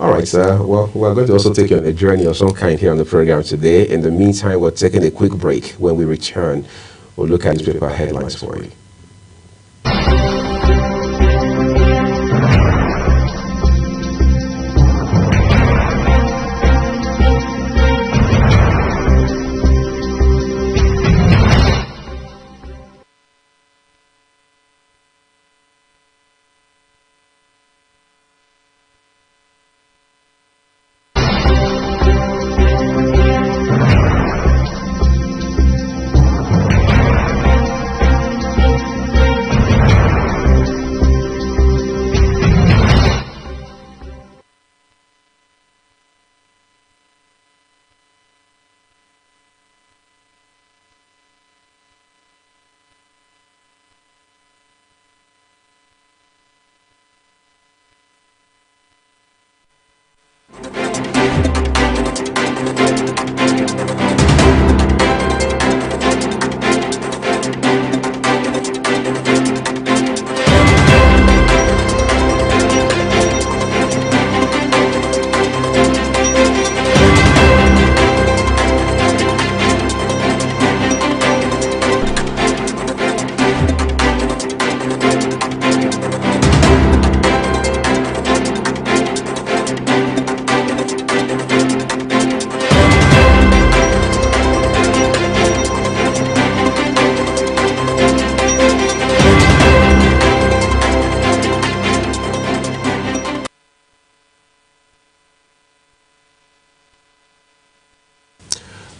All right, well, we're going to also take you on a journey of some kind here on the program today. In the meantime, we're taking a quick break. When we return, we'll look at newspaper headlines for you.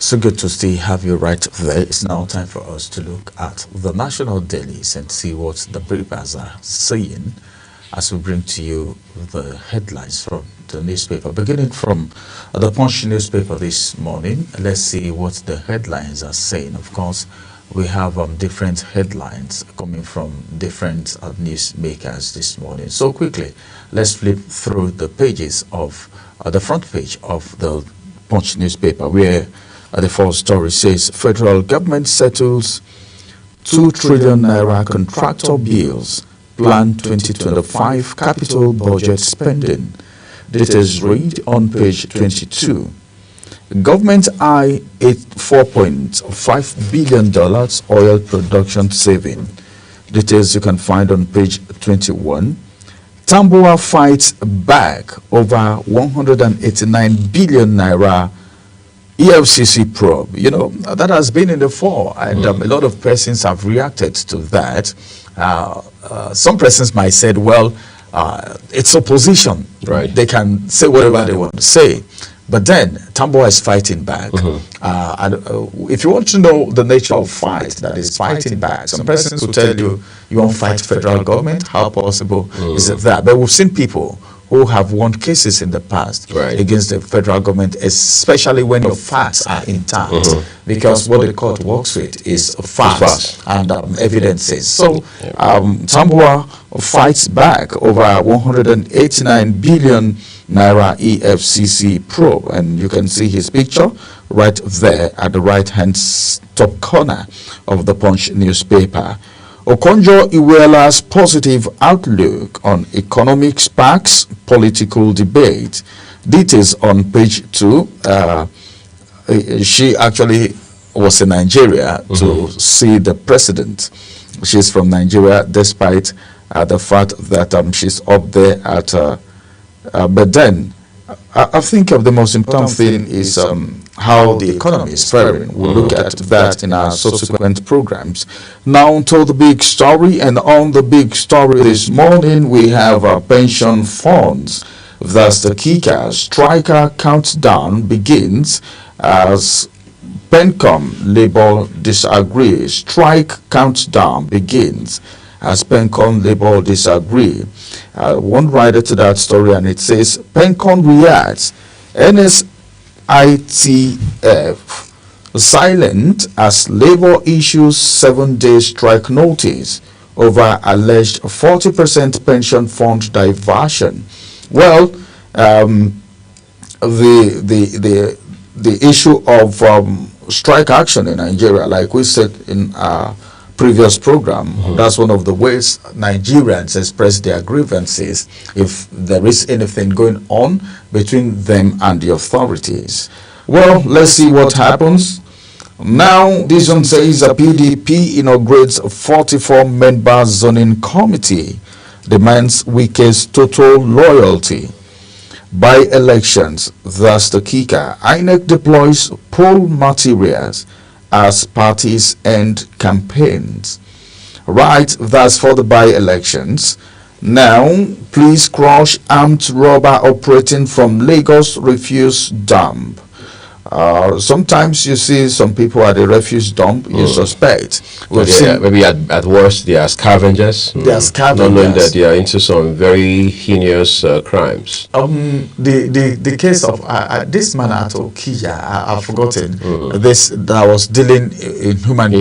So good to still have you right there. It's now time for us to look at the national dailies and see what the papers are saying as we bring to you the headlines from the newspaper. Beginning from the Punch newspaper this morning, let's see what the headlines are saying. Of course, we have different headlines coming from different newsmakers this morning. So quickly, let's flip through the pages of the front page of the Punch newspaper, where the first story says federal government settles 2 trillion naira contractor bills, plan 2025 capital budget spending. Details read on page 22. Government eye $4.5 billion oil production saving. Details you can find on page 21. Tambuwal fights back over 189 billion naira EFCC probe. You know, that has been in the fore, and a lot of persons have reacted to that. Some persons might say, well, it's opposition. Right. They can say whatever they want to say. But then Tambuwal is fighting back. And if you want to know the nature of fight that is fighting back, some persons will tell you, you won't fight federal government. How possible is it that? But we've seen people who have won cases in the past against the federal government, especially when your facts are intact, because what the court works with is facts and evidences. So Tambuwal fights back over 189 billion naira EFCC probe, and you can see his picture right there at the right hand top corner of the Punch newspaper. Okonjo-Iweala's positive outlook on economic sparks political debate. Details on page 2. She actually was in Nigeria to see the president. She's from Nigeria, despite the fact that she's up there at. But then, I think of the most important thing is how the economy is faring. We'll look at that in our subsequent programs. Now to the big story, and on the big story this morning, we have our pension funds. Thus, the Kika striker countdown begins as PENCOM Labour disagree. Strike countdown begins as PENCOM Labour disagree. One writer to that story, and it says PENCOM reacts. NSITF silent as Labour issues 7-day strike notice over alleged 40% pension fund diversion. Well, the issue of strike action in Nigeria, like we said in our previous program, that's one of the ways Nigerians express their grievances if there is anything going on between them and the authorities. Well, let's see what happens. Now, this one says a PDP inaugurates a 44-member zoning committee, demands Wike's total loyalty. By elections, thus the Kika, INEC deploys poll materials as parties end campaigns. Right, that's for the by-elections. Now, please crush armed robber operating from Lagos refuse dump. Sometimes you see some people at the refuse dump, you suspect. Maybe at worst they are scavengers. They are scavengers. Not knowing that they are into some very heinous crimes. The case of this man at Okija, I've forgotten, this that was dealing in human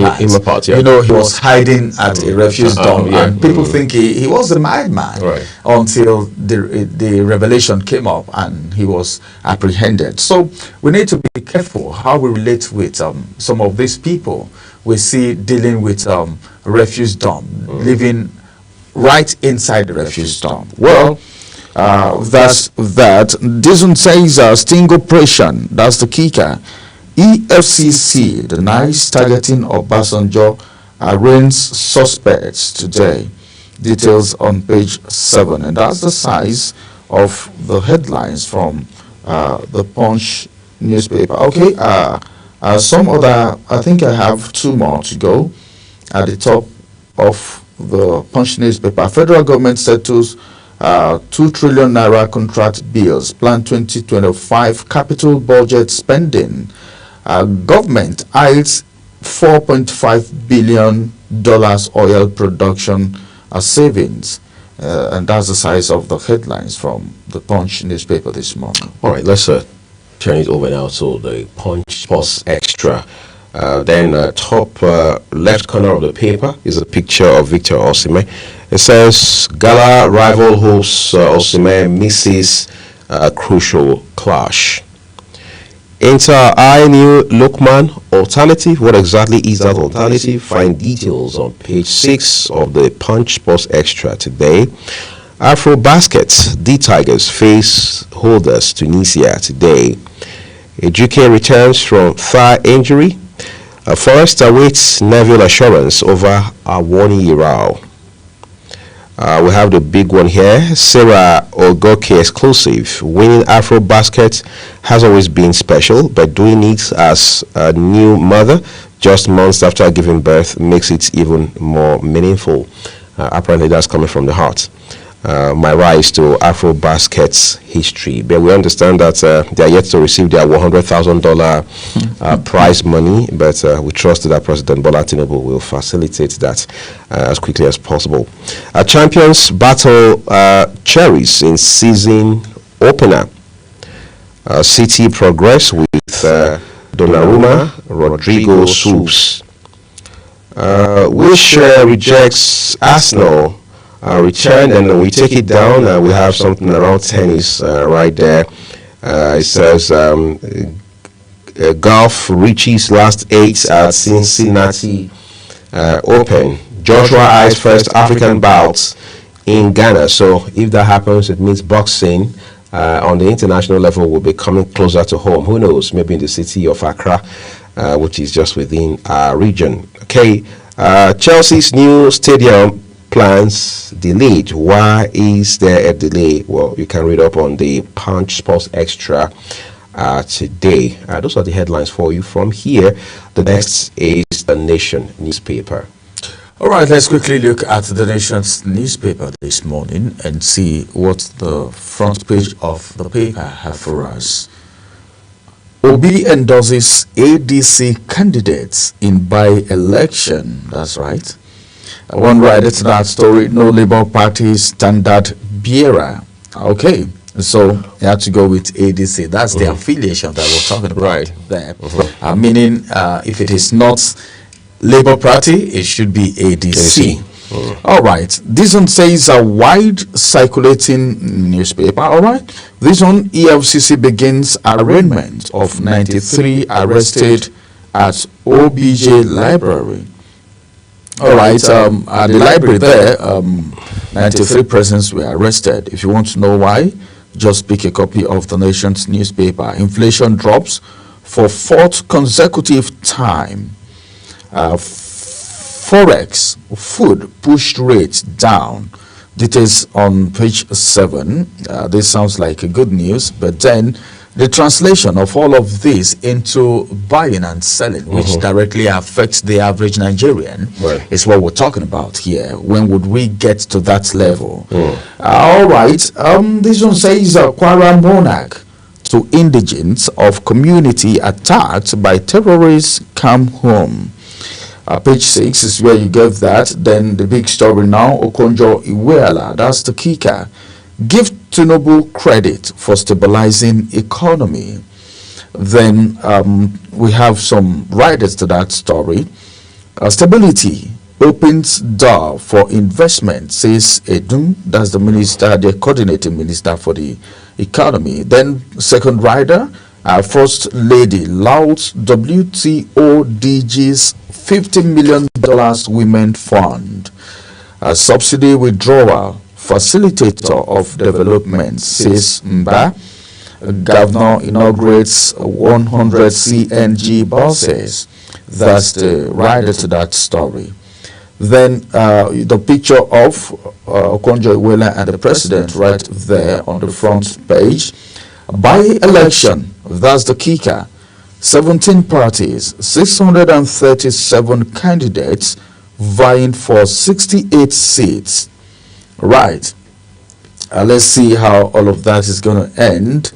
parts. Yeah. You know, he was hiding at a refuse dump, and people think he was a madman until the revelation came up and he was apprehended. So we need to be careful how we relate with some of these people we see dealing with refuse dump, living right inside the refuse dump. Well, that's that. This one says sting operation, that's the Kika. EFCC denies targeting Obasanjo, arraigns suspects today. Details on page 7, and that's the size of the headlines from the Punch newspaper. Okay, some other, I think I have 2 more to go. At the top of the Punch newspaper, federal government settles 2 trillion naira contract bills, plan 2025 capital budget spending. Government eyes $4.5 billion oil production savings. And that's the size of the headlines from the Punch newspaper this morning. All right, let's turn it over now to the Punch Sports Extra. Then top left corner of the paper is a picture of Victor Osimhen. It says Gala rival hosts Osimhen misses a crucial clash. Enter I New Lookman alternative. What exactly is that alternative? Find details on page 6 of the Punch Sports Extra today. Afro Baskets, the Tigers face holders Tunisia today. Ejuke returns from thigh injury. Forest awaits Neville assurance over a 1-year row. We have the big one here. Sarah Ogoke exclusive. Winning Afro Basket has always been special, but doing it as a new mother just months after giving birth makes it even more meaningful. Apparently that's coming from the heart. My rise to Afro Basket's history, but we understand that they are yet to receive their $100,000 prize money, but we trust that President Bola Tinubu will facilitate that as quickly as possible. Champions battle cherries in season opener. City progress with Donnarumma, Rodrigo swoops. Which rejects Arsenal. Return, and we take it down. We have something around tennis right there. It says golf reaches last 8 at Cincinnati Open. Joshua eyes first African bouts in Ghana. So if that happens, it means boxing on the international level will be coming closer to home. Who knows? Maybe in the city of Accra. which is just within our region. Okay, Chelsea's new stadium plans delayed. Why is there a delay? Well, you can read up on the Punch Sports Extra today. Those are the headlines for you from here. The next is the Nation newspaper. All right, let's quickly look at the Nation's newspaper this morning and see what the front page of the paper have for us. Obi endorses ADC candidates in by-election. That's right. One writer to that story, no Labour Party standard bearer. Okay, so you have to go with ADC. That's the affiliation that we're talking about there. Meaning, if it is not Labour Party, it should be ADC. All right, this one says a wide circulating newspaper. All right, this one, EFCC begins arraignment of 93 arrested at OBJ Library. All right, at the library there, 93 persons were arrested. If you want to know why, just pick a copy of the Nation's newspaper. Inflation drops for fourth consecutive time. Forex, food pushed rates down. Details on page 7. This sounds like a good news, but then the translation of all of this into buying and selling, which directly affects the average Nigerian, is what we're talking about here. When would we get to that level? All right. This one says Kwara monarch to indigents of community attacked by terrorists come home. Page 6 is where you get that. Then the big story now, Okonjo Iweala, that's the kicker. Give Tinubu credit for stabilizing economy. Then we have some writers to that story. Stability opens door for investment, says Edun. That's the minister, the coordinating minister for the economy. Then second rider, First Lady louds WTO DG's $50 million Women Fund. Subsidy withdrawal facilitator of development, says Mba. Governor inaugurates 100 CNG buses. That's the rider to that story. Then the picture of Okonjo Iweala and the president right there on the front page. By election, that's the kicker. 17 parties, 637 candidates vying for 68 seats. Right. Let's see how all of that is going to end.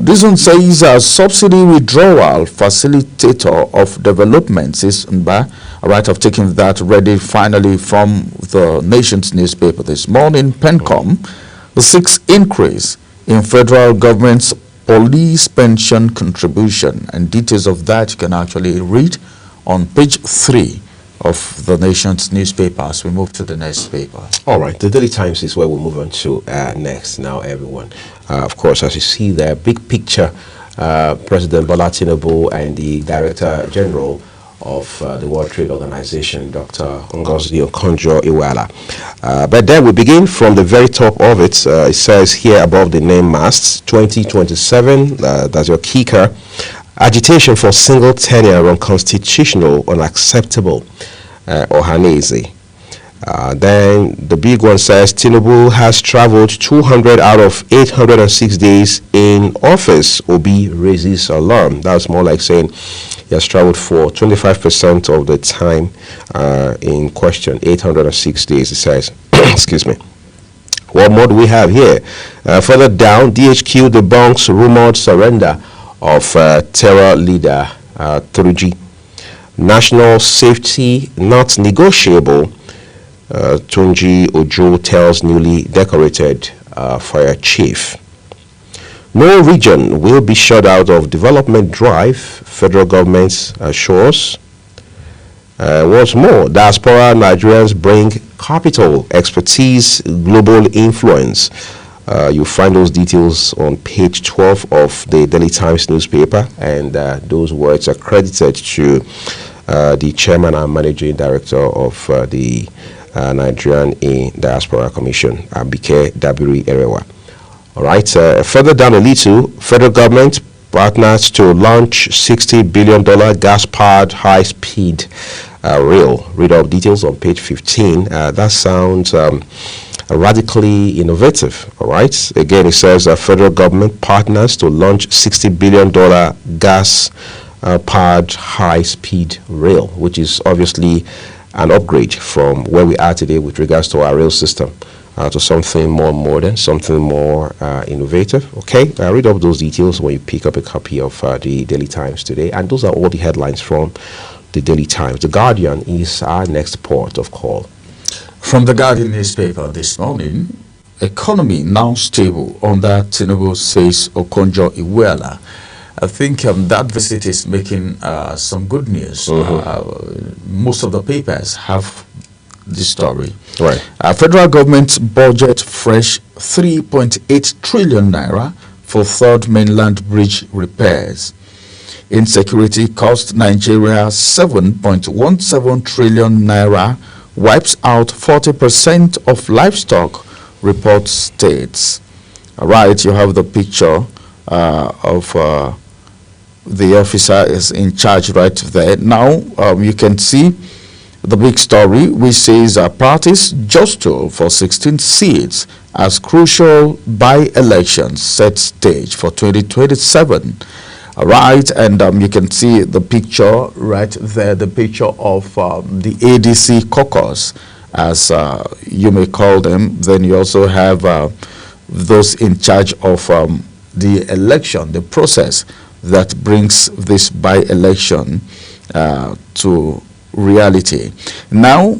This one says subsidy withdrawal facilitator of development, says Mba. All right, I've taken that ready finally from the Nation's newspaper this morning. PENCOM, the 6th increase in federal government's police pension contribution, and details of that you can actually read on page 3 of the Nation's newspaper as we move to the next paper. All right, the Daily Times is where we move on to next now, everyone. Of course, as you see there, big picture, President Bola Tinubu and the Director General of the World Trade Organization, Dr. Ngozi Okonjo-Iweala. But then we begin from the very top of it. It says here above the name masts, 2027, that's your kicker. Agitation for single tenure unconstitutional, unacceptable, Ohaneze. Then the big one says Tinubu has traveled 200 out of 806 days in office. Obi raises alarm. That's more like saying he has traveled for 25% of the time in question, 806 days, it says. Excuse me. What more do we have here? Further down, DHQ debunks rumored surrender of terror leader Turuji. National safety not negotiable. Tunji Ojo tells newly decorated fire chief. No region will be shut out of development drive, federal government assures. What's more, diaspora Nigerians bring capital, expertise, global influence. You'll find those details on page 12 of the Daily Times newspaper, and those words are credited to the chairman and managing director of the Nigerian Diaspora Commission, Abike Dabiri Erewa. All right, further down a little, federal government partners to launch $60 billion gas-powered high-speed rail. Read all details on page 15. That sounds radically innovative. All right. Again, it says federal government partners to launch $60 billion gas-powered high-speed rail, which is obviously an upgrade from where we are today with regards to our rail system. To something more modern, something more innovative. Okay, read up those details when you pick up a copy of the Daily Times today. And those are all the headlines from the Daily Times. The Guardian is our next port of call. From the Guardian newspaper this morning, economy now stable under Tinubu, says Okonjo-Iweala. I think that visit is making some good news. Most of the papers have this story. Right. Federal government budget fresh 3.8 trillion naira for third mainland bridge repairs. Insecurity cost Nigeria 7.17 trillion naira, wipes out 40% of livestock, report states. All right, you have the picture of the officer is in charge right there. Now you can see the big story, which says parties jostle for 16 seats as crucial by-elections set stage for 2027. All right, and you can see the picture right there, the picture of the ADC caucus, as you may call them. Then you also have those in charge of the election, the process that brings this by-election to reality. Now,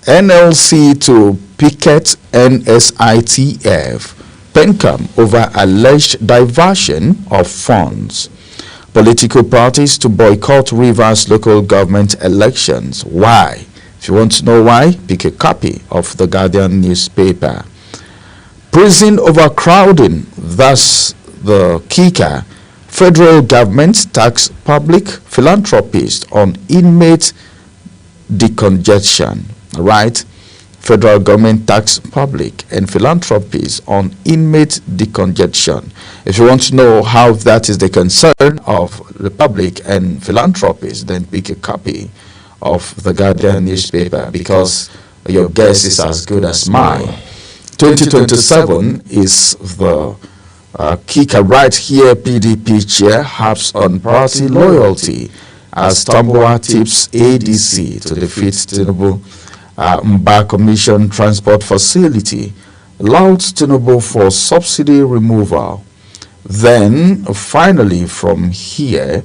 NLC to picket NSITF, PENCAM over alleged diversion of funds. Political parties to boycott Rivers local government elections. Why? If you want to know why, pick a copy of the Guardian newspaper. Prison overcrowding, thus the kicker. Federal government tax public philanthropists on inmate decongestion. Right? Federal government tax public and philanthropies on inmate decongestion. If you want to know how that is the concern of the public and philanthropies, then pick a copy of the Guardian newspaper, because your guess is as good as mine. 2027 is the kicker right here. PDP chair harps on party loyalty as Tambuwa tips ADC to defeat Tinubu. Mba Commission Transport Facility louds Tinubu for subsidy removal. Then, finally, from here,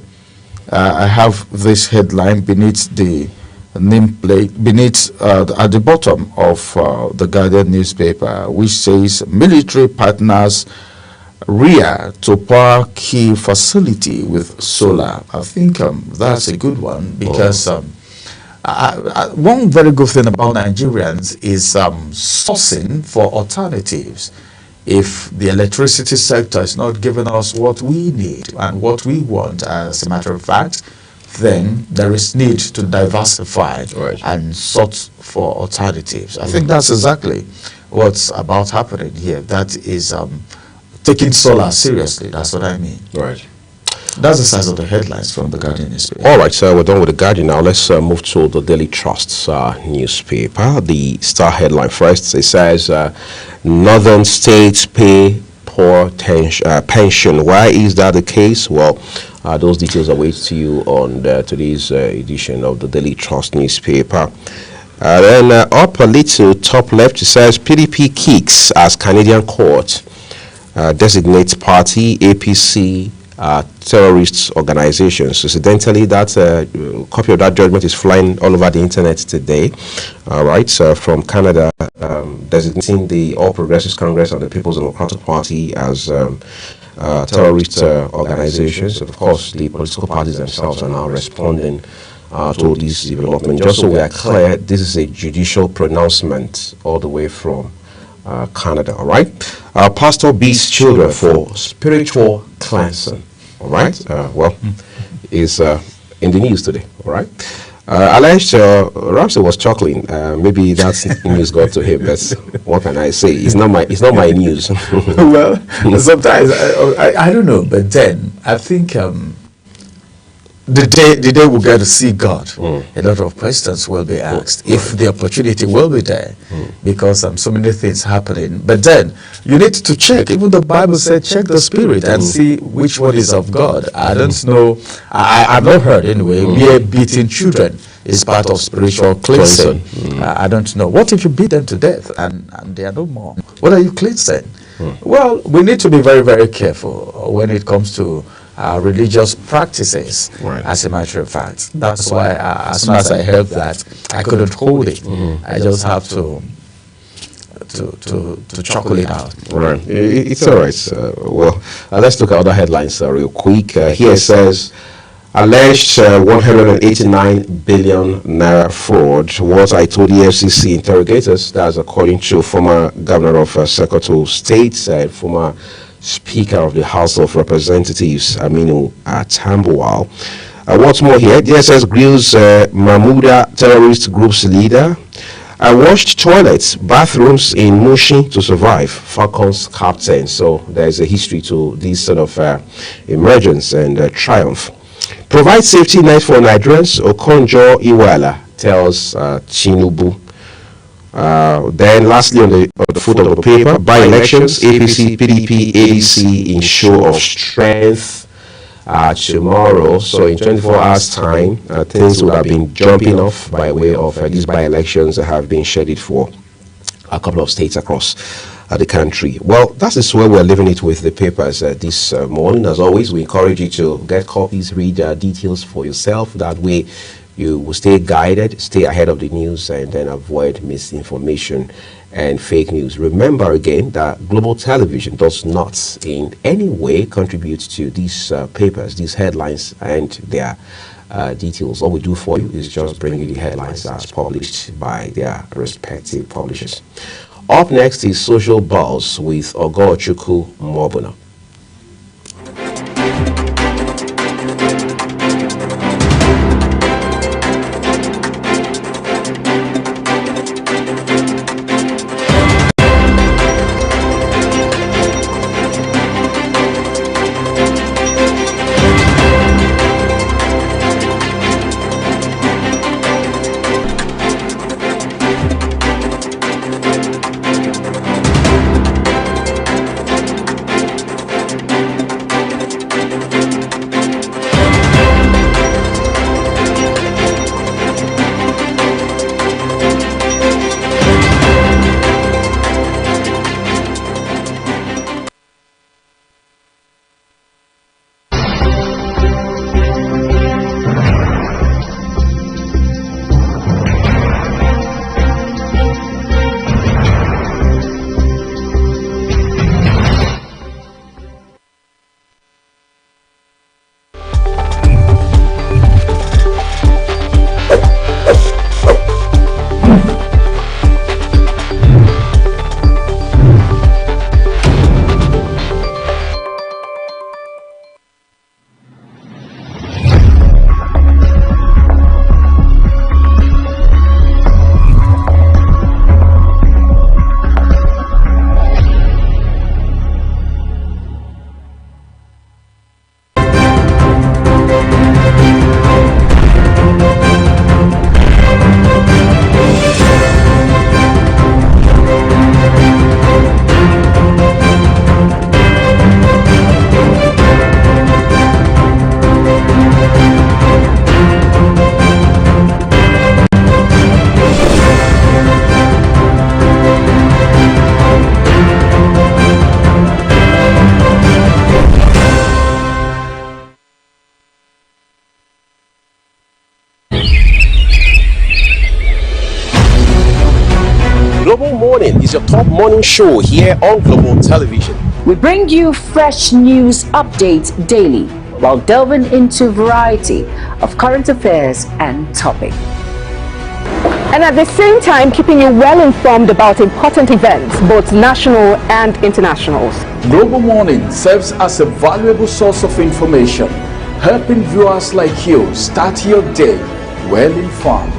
I have this headline beneath the nameplate, beneath at the bottom of the Guardian newspaper, which says military partners rear to power key facility with solar. I think that's a good one, because one very good thing about Nigerians is sourcing for alternatives. If the electricity sector is not giving us what we need and what we want, as a matter of fact, then there is need to diversify and sort for alternatives. I think that's exactly what's about happening here. That is taking solar seriously. That's what I mean. Right. That's the size of the headlines from the Guardian newspaper. All right, so we're done with the Guardian. Now let's move to the Daily Trust's newspaper. The star headline first. It says, Northern states pay poor pension. Why is that the case? Well, those details are waiting to you on today's edition of the Daily Trust newspaper. Then up a little, top left, it says PDP kicks as Canadian court designates party APC terrorist organizations. Incidentally, that copy of that judgment is flying all over the internet today. All right, so from Canada, designating the All Progressives Congress and the People's Democratic Party as terrorist organizations. Of course, the political parties themselves are now responding to this development. Just so we are clear, this is a judicial pronouncement all the way from Canada. All right, pastor beats children for spiritual cleansing. All right, well, is in the news today. All right, Alleged Ramsey was chuckling. Maybe that news got to him. That's what can I say? It's not my news. Well, sometimes I don't know, but then I think the day we get to see God, a lot of questions will be asked if the opportunity will be there, because so many things happening. But then you need to check. Even the Bible said, check the spirit and see which one is of God. I don't know. I've not heard anyway. Mere beating children is part of spiritual cleansing. I don't know. What if you beat them to death and they are no more? What are you cleansing? Well, we need to be very, very careful when it comes to religious practices, as a matter of fact. That's why as soon as I heard that, I couldn't hold it. I just have to chuckle it out. Right. It's all right. Well, let's look at other headlines real quick. Here it says, alleged 189 billion naira fraud. What I told the FCC interrogators, that's according to former governor of Sokoto State and former Speaker of the House of Representatives, Aminu Tambuwal. What's more here, DSS grills Mahmuda terrorist group's leader. Washed toilets, bathrooms in Mushin to survive, Falcons captain. So there's a history to this sort of emergence and triumph. Provide safety net for Nigerians, Okonjo Iweala tells Tinubu. Then lastly on the foot of the paper, by-elections, APC, PDP, ADC in show of strength tomorrow. So in 24 hours time, things would have been jumping off by way of these by-elections that have been scheduled for a couple of states across the country. Well, that is where we're leaving it with the papers this morning. As always, we encourage you to get copies, read details for yourself. That way you will stay guided, stay ahead of the news, and then avoid misinformation and fake news. Remember again that Global Television does not in any way contribute to these papers, these headlines, and their details. All we do for you is just bring you the headlines as published by their respective publishers. Up next is Social Buzz with Ogochukwu Mobuna. Global Morning is your top morning show here on Global Television. We bring you fresh news updates daily while delving into a variety of current affairs and topics. And at the same time, keeping you well informed about important events, both national and internationals. Global Morning serves as a valuable source of information, helping viewers like you start your day well-informed.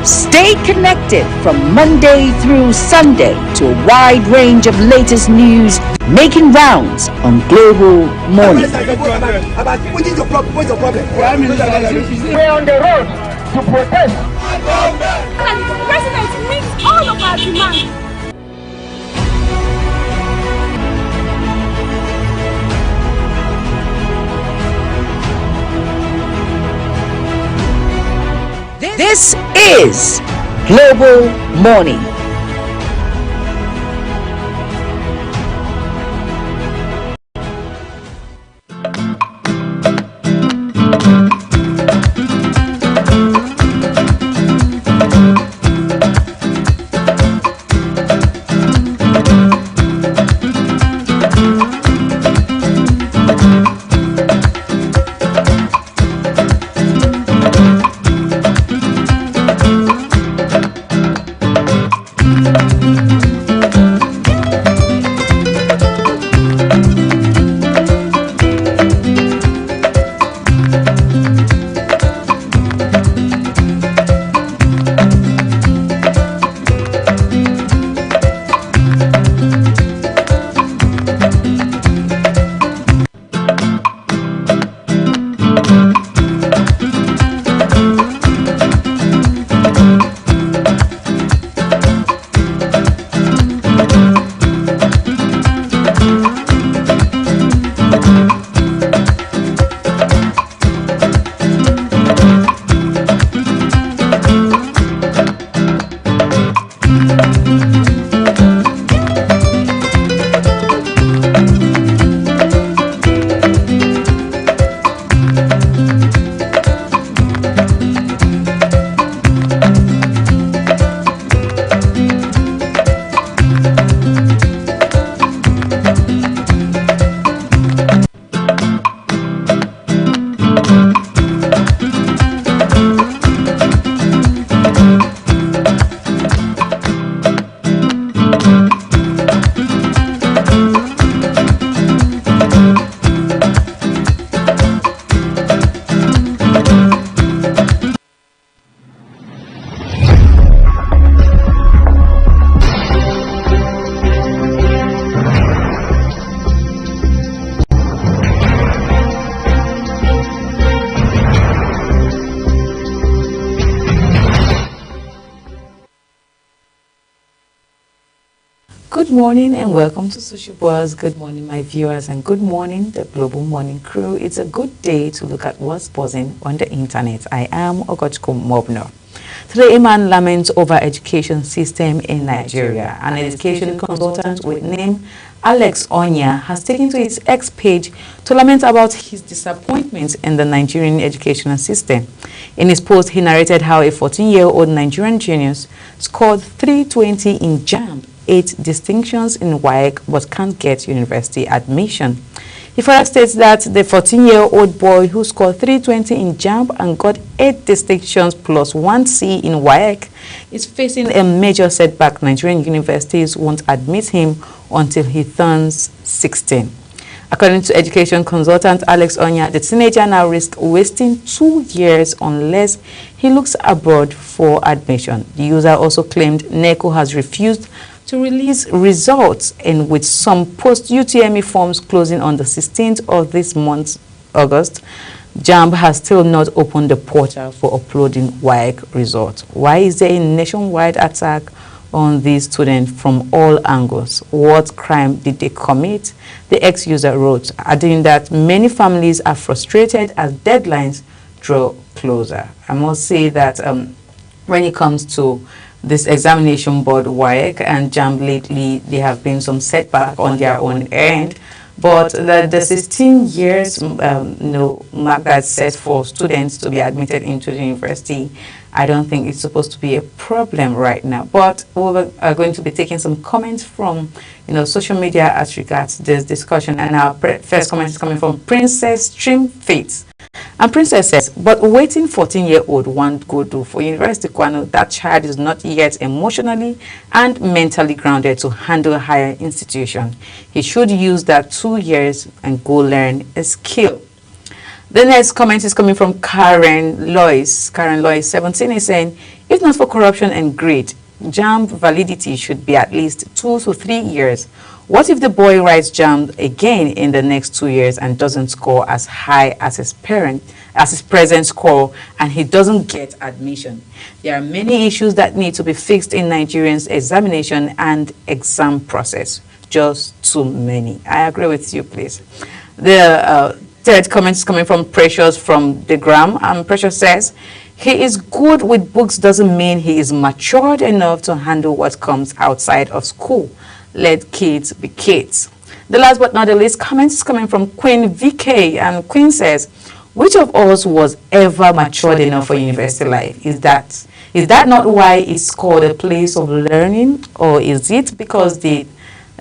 Stay connected from Monday through Sunday to a wide range of latest news making rounds on Global Morning. What is your problem? What's your problem? We're on the road to protest. And the president meets all of our demands. This is Global Morning. Good morning and welcome to Social Buzz. Good morning, my viewers, and good morning, the Global Morning crew. It's a good day to look at what's buzzing on the internet. I am Ogochukwu Mobno. Today, a man laments over education system in Nigeria. An education consultant with name Alex Onya has taken to his X page to lament about his disappointment in the Nigerian educational system. In his post, he narrated how a 14-year-old Nigerian genius scored 320 in JAMB, 8 distinctions in WAEC, but can't get university admission. He further states that the 14-year-old boy who scored 320 in JAMB and got 8 distinctions plus 1 C in WAEC is facing a major setback. Nigerian universities won't admit him until he turns 16. According to education consultant Alex Onya, the teenager now risks wasting 2 years unless he looks abroad for admission. The user also claimed NECO has refused to release results, and with some post-UTME forms closing on the 16th of this month, August, JAMB has still not opened the portal for uploading WAEC results. Why is there a nationwide attack on these students from all angles? What crime did they commit? The ex-user wrote, adding that many families are frustrated as deadlines draw closer. I must say that when it comes to this examination board, WAEC and JAMB lately, there have been some setback on their own end. But the 16 years mark that's set for students to be admitted into the university, I don't think it's supposed to be a problem right now. But we are going to be taking some comments from social media as regards this discussion. And our first comment is coming from Princess Stream Faith. And Princess says, but waiting 14-year-old won't go do for University Kwano, that child is not yet emotionally and mentally grounded to handle a higher institution. He should use that 2 years and go learn a skill. The next comment is coming from Karen Lois. Karen Lois, 17, is saying, if not for corruption and greed, JAMB validity should be at least 2 to 3 years. What if the boy writes JAMB again in the next 2 years and doesn't score as high as his present score, and he doesn't get admission? There are many issues that need to be fixed in Nigerians' examination and exam process. Just too many. I agree with you, please. The third comment is coming from Precious from the Gram, and Precious says, he is good with books doesn't mean he is matured enough to handle what comes outside of school. Let kids be kids. The last but not the least comment is coming from Queen VK, and Queen says, which of us was ever matured enough for university life? Is that not why it's called a place of learning, or is it because the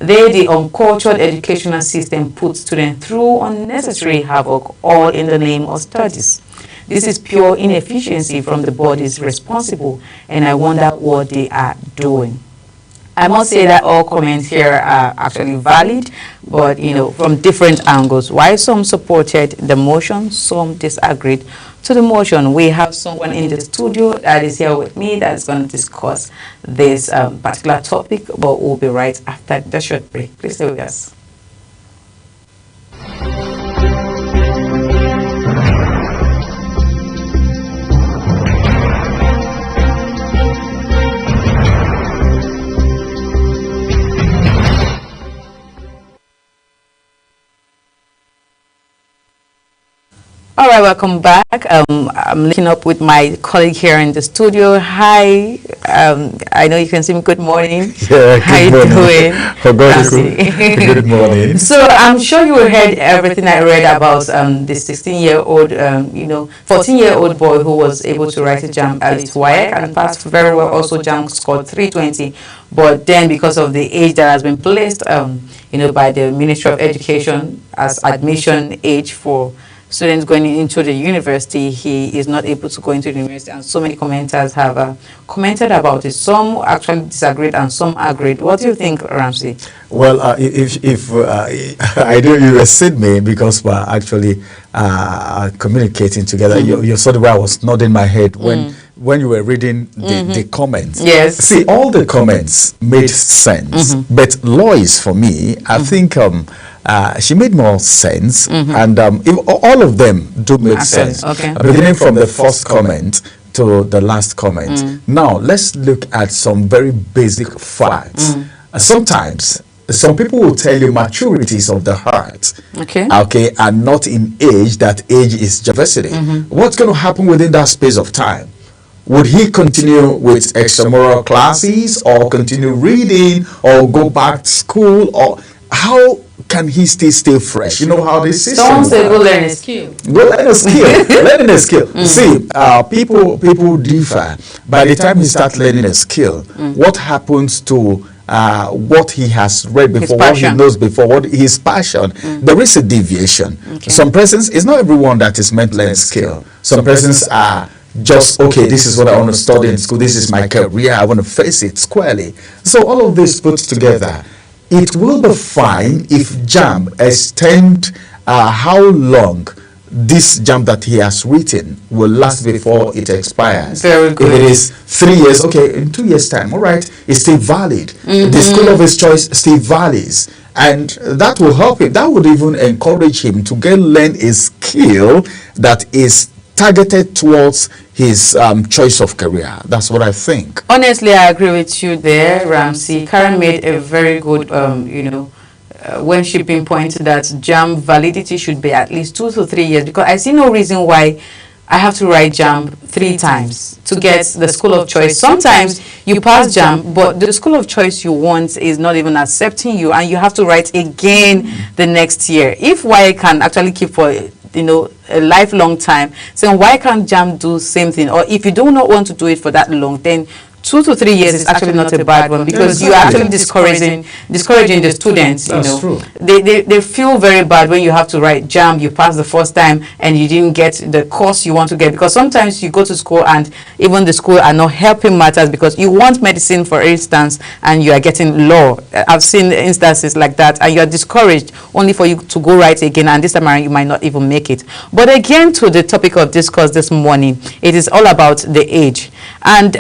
uncultured educational system puts students through unnecessary havoc, all in the name of studies? This is pure inefficiency from the bodies responsible, and I wonder what they are doing. I must say that all comments here are actually valid, but from different angles. Why some supported the motion, some disagreed to the motion. We have someone in the studio that is here with me that is going to discuss this particular topic, but we'll be right after the short break. Please stay with us. All right, welcome back. I'm linking up with my colleague here in the studio. Hi, I know you can see me. Good morning. Yeah, how you doing? Good morning. So I'm sure you heard everything I read about the 16-year-old, 14-year-old boy who was able to write a JAMB at his WAEC and passed very well. Also, JAMB scored 320, but then because of the age that has been placed, by the Ministry of Education as admission age for students going into the university, he is not able to go into the university, and so many commenters have commented about it. Some actually disagreed and some agreed. What do you think, Ramsey? Well, if I know you exceed me because we're actually communicating together. You saw the way I was nodding my head when you were reading the comments. Yes. See, all the comments made sense, but Lois, for me, I think she made more sense, and if all of them do make sense. Okay. Beginning from the first comment to the last comment. Now, let's look at some very basic facts. Sometimes, some people will tell you maturities of the heart, and not in age, that age is diversity. What's going to happen within that space of time? Would he continue with extramural classes, or continue reading, or go back to school, or how can he still stay fresh? You know how this system Someone said go learn a skill. Go learn a skill. Learning a skill. See, people differ. By the time he starts learning a skill, what happens to what he has read before, what he knows before, what his passion, there is a deviation. Some persons, it's not everyone that is meant to learn a skill. Some persons are just, okay, this is what I want to study in school, this is my career, I want to face it squarely. So all of this put together, it will be fine if JAMB extend how long this JAMB that he has written will last before it expires. Very good. If it is 3 years, okay, in 2 years' time, all right, it's still valid. The school of his choice still values. And that will help him. That would even encourage him to learn a skill that is targeted towards his choice of career. That's what I think. Honestly, I agree with you there, Ramsey. Karen made a very good, when she pinpointed that JAMB validity should be at least 2 to 3 years, because I see no reason why I have to write JAMB 3 times to get the school of choice. Sometimes you pass JAMB, but the school of choice you want is not even accepting you, and you have to write again the next year. If I can actually keep for a lifelong time, so why can't JAMB do same thing? Or if you do not want to do it for that long, then 2 to 3 years is actually not a bad one, because you're actually discouraging the students. That's true. They feel very bad when you have to write JAMB, you pass the first time and you didn't get the course you want to get, because sometimes you go to school and even the school are not helping matters, because you want medicine, for instance, and you are getting law. I've seen instances like that, and you're discouraged only for you to go right again, and this time around you might not even make it. But again, to the topic of discourse this morning, it is all about the age. And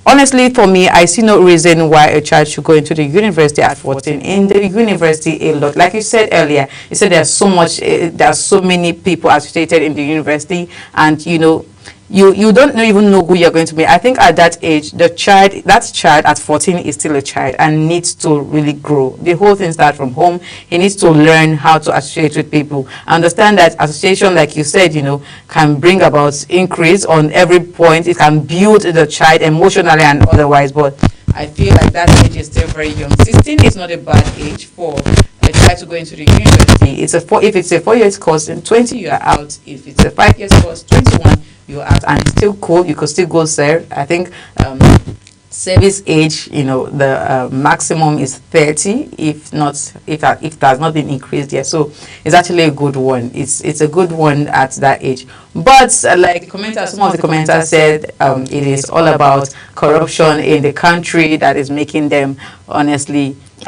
honestly, for me, I see no reason why a child should go into the university at 14. In the university, a lot, like you said earlier, you said there's so much, there are so many people associated in the university, and you know, you don't even know who you're going to be. I think at that age, that child at 14 is still a child and needs to really grow. The whole thing starts from home. He needs to learn how to associate with people. Understand that association, like you said, you know, can bring about increase on every point. It can build the child emotionally and otherwise. But I feel like that age is still very young. 16 is not a bad age for a child to go into the university. If it's a 4 years course, in 20 you are out. If it's a 5 years course, 21 you're out, and it's still cool. You could still go serve. I think service age, you know, the maximum is 30, if it has not been increased yet. So it's actually a good one. It's a good one at that age. But like some of the commenters said, it is all about corruption in the country that is making them honestly make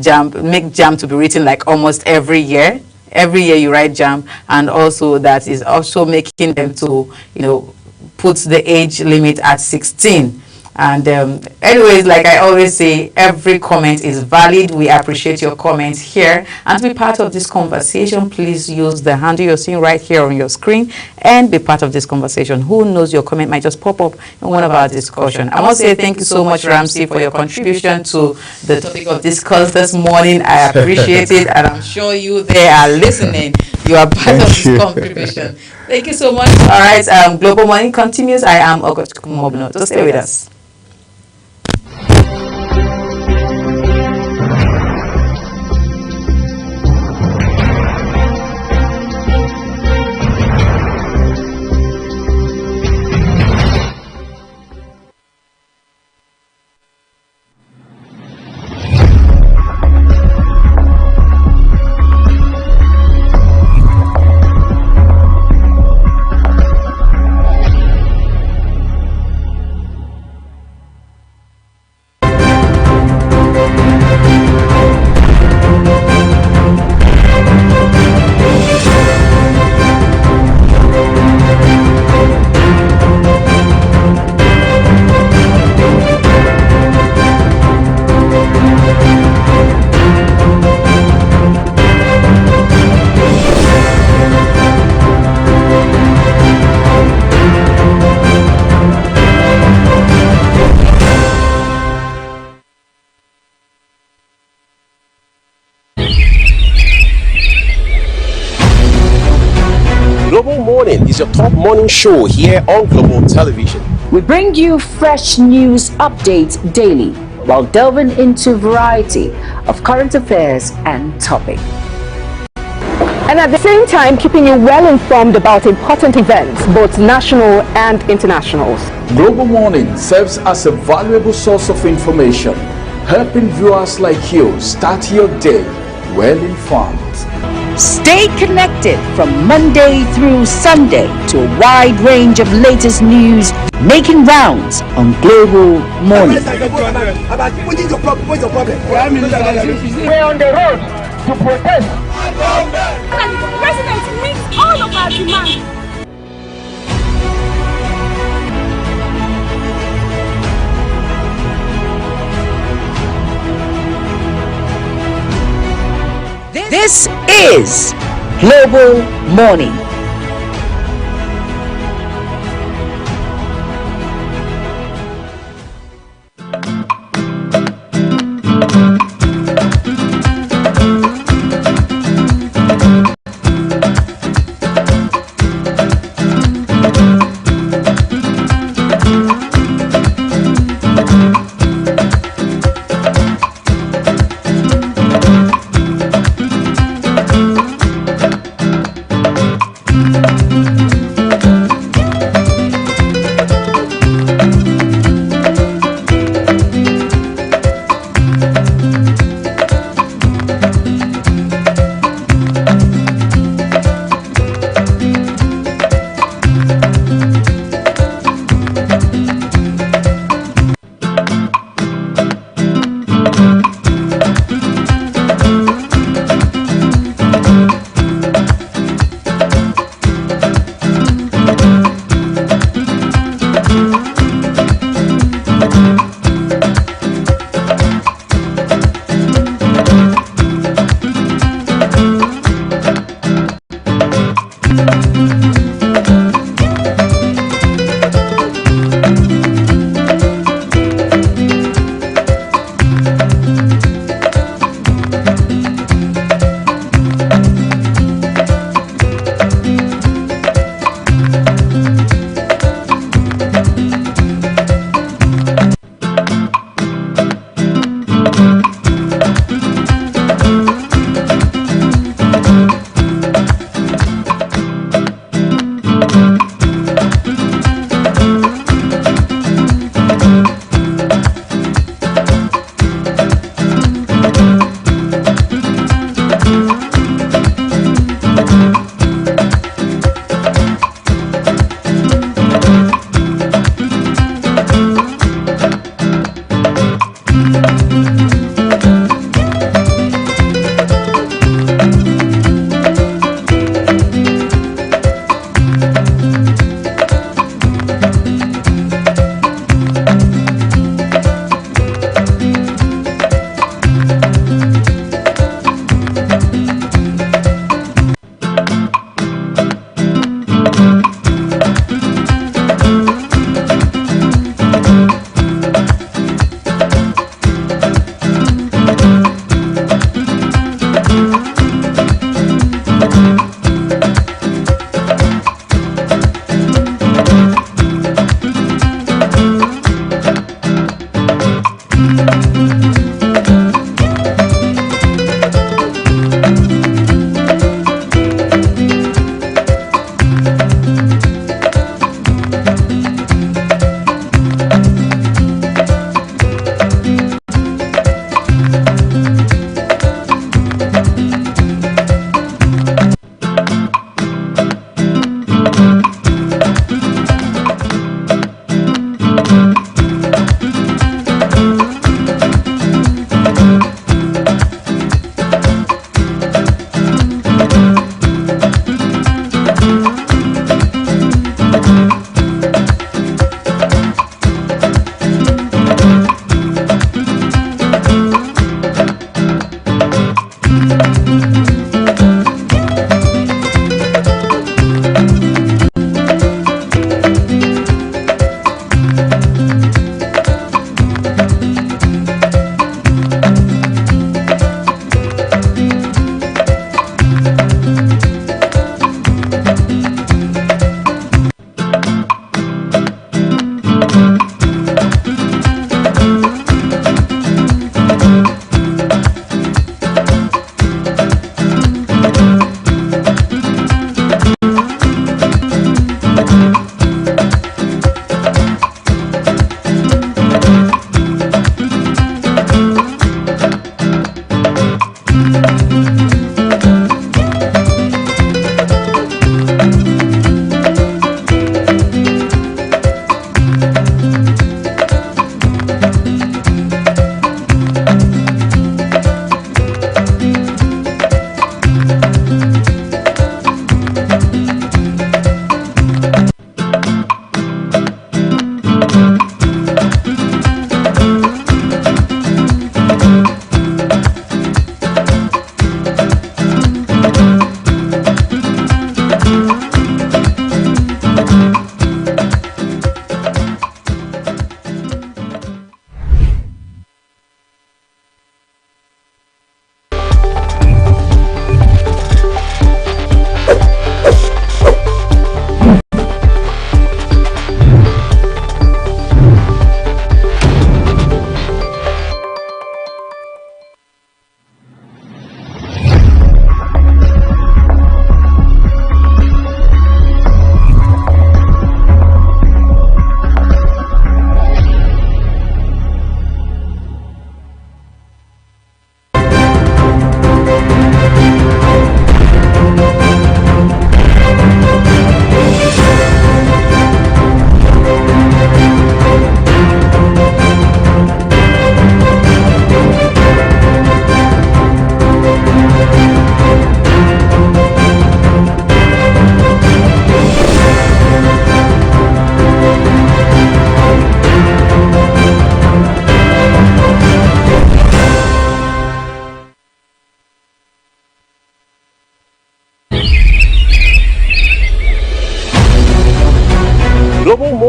JAMB to be written like almost every year. Every year you write JAMB, and also that is also making them to, you know, put the age limit at 16. And anyways, like I always say, every comment is valid. We appreciate your comments here. And to be part of this conversation, please use the handle you're seeing right here on your screen and be part of this conversation. Who knows, your comment might just pop up in one of our discussion. I must say thank you so much, Ramsey, for your contribution to the topic of discourse this morning. I appreciate it, and I'm sure you there are listening. You are part of this contribution. Thank you so much. All right, Global Morning continues. I am Ogochukwu Mobno. So stay with us. Global Morning is your top morning show here on Global Television. We bring you fresh news updates daily while delving into a variety of current affairs and topics. And at the same time, keeping you well informed about important events, both national and international. Global Morning serves as a valuable source of information, helping viewers like you start your day well informed. Stay connected from Monday through Sunday to a wide range of latest news making rounds on Global Morning. We're on the road to protest. The president meets all of our demands. This is Global Morning.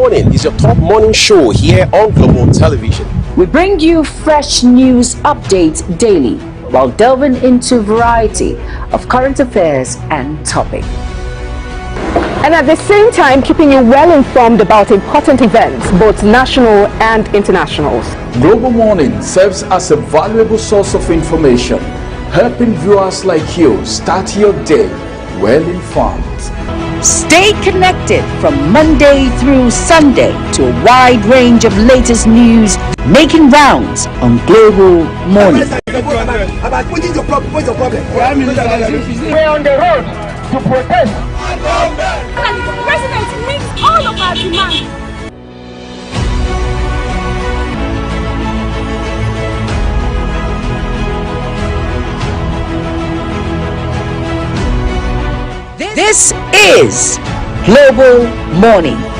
Morning is your top morning show here on Global Television. We bring you fresh news updates daily while delving into a variety of current affairs and topics. And at the same time, keeping you well informed about important events, both national and internationals. Global Morning serves as a valuable source of information, helping viewers like you start your day well informed. Stay connected from Monday through Sunday to a wide range of latest news making rounds on Global Morning. What is your problem? What's your problem? We're on the road to protest. And the president meets all of our demands. This is Global Morning.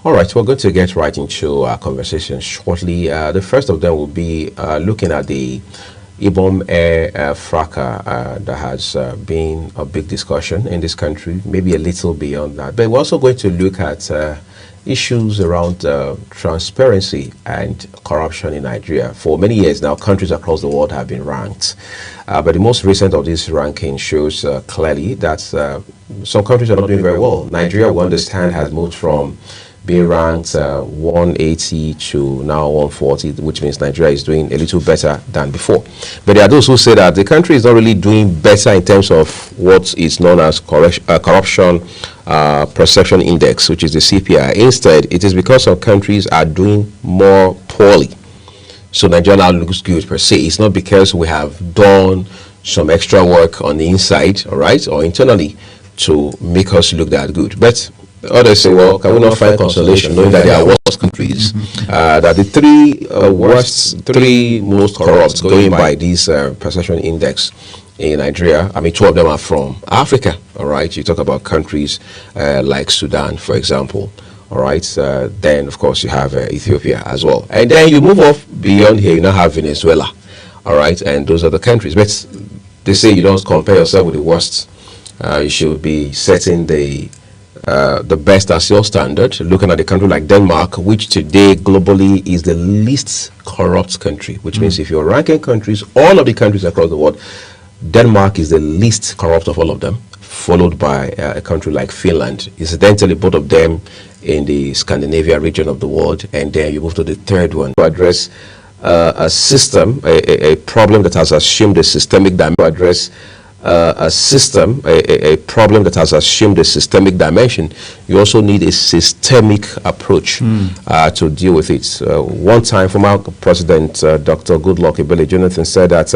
All right, we're going to get right into our conversation shortly. The first of them will be looking at the Ibom Air fracas that has been a big discussion in this country, maybe a little beyond that. But we're also going to look at issues around transparency and corruption in Nigeria. For many years now, countries across the world have been ranked. But the most recent of this ranking shows clearly that some countries are not doing very well. Nigeria, we understand, has moved from being ranked 180 to now 140, which means Nigeria is doing a little better than before. But there are those who say that the country is not really doing better in terms of what is known as corruption perception index, which is the CPI. Instead, it is because some countries are doing more poorly. So Nigeria now looks good per se. It's not because we have done some extra work on the inside, all right, or internally to make us look that good. But others say, well, can we not find consolation knowing that there are worse countries? That the three most corrupt, going by this perception index in Nigeria, I mean, 2 of them are from Africa, all right? You talk about countries like Sudan, for example, all right? Then, of course, you have Ethiopia as well. And then you move off beyond here, you now have Venezuela, all right? And those are the countries. But they say you don't compare yourself with the worst. You should be setting the best as your standard, looking at a country like Denmark, which today globally is the least corrupt country, which means if you're ranking countries, all of the countries across the world, Denmark is the least corrupt of all of them, followed by a country like Finland. Incidentally, both of them in the Scandinavia region of the world, and then you move to the third one to address a system, a problem that has assumed a systemic dimension, a problem that has assumed a systemic dimension. You also need a systemic approach to deal with it. One time, former President Dr. Goodluck Ebele Jonathan said that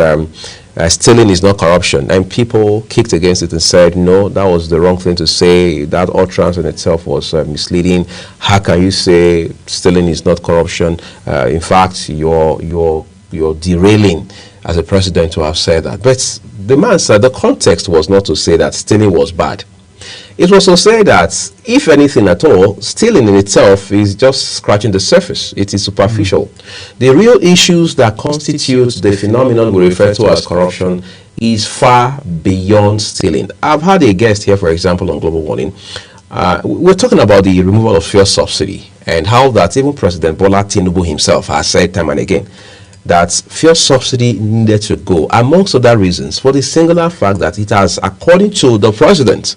stealing is not corruption, and people kicked against it and said, no, that was the wrong thing to say. That utterance in itself was misleading. How can you say stealing is not corruption? In fact, you're derailing as a president to have said that. But the man said the context was not to say that stealing was bad. It was to say that, if anything at all, stealing in itself is just scratching the surface. It is superficial. The real issues that constitute the phenomenon we refer to as corruption is far beyond stealing. I've had a guest here, for example, on Global Warning. We're talking about the removal of fuel subsidy and how that even President Bola Tinubu himself has said time and again that fuel subsidy needed to go, amongst other reasons, for the singular fact that it has, according to the president,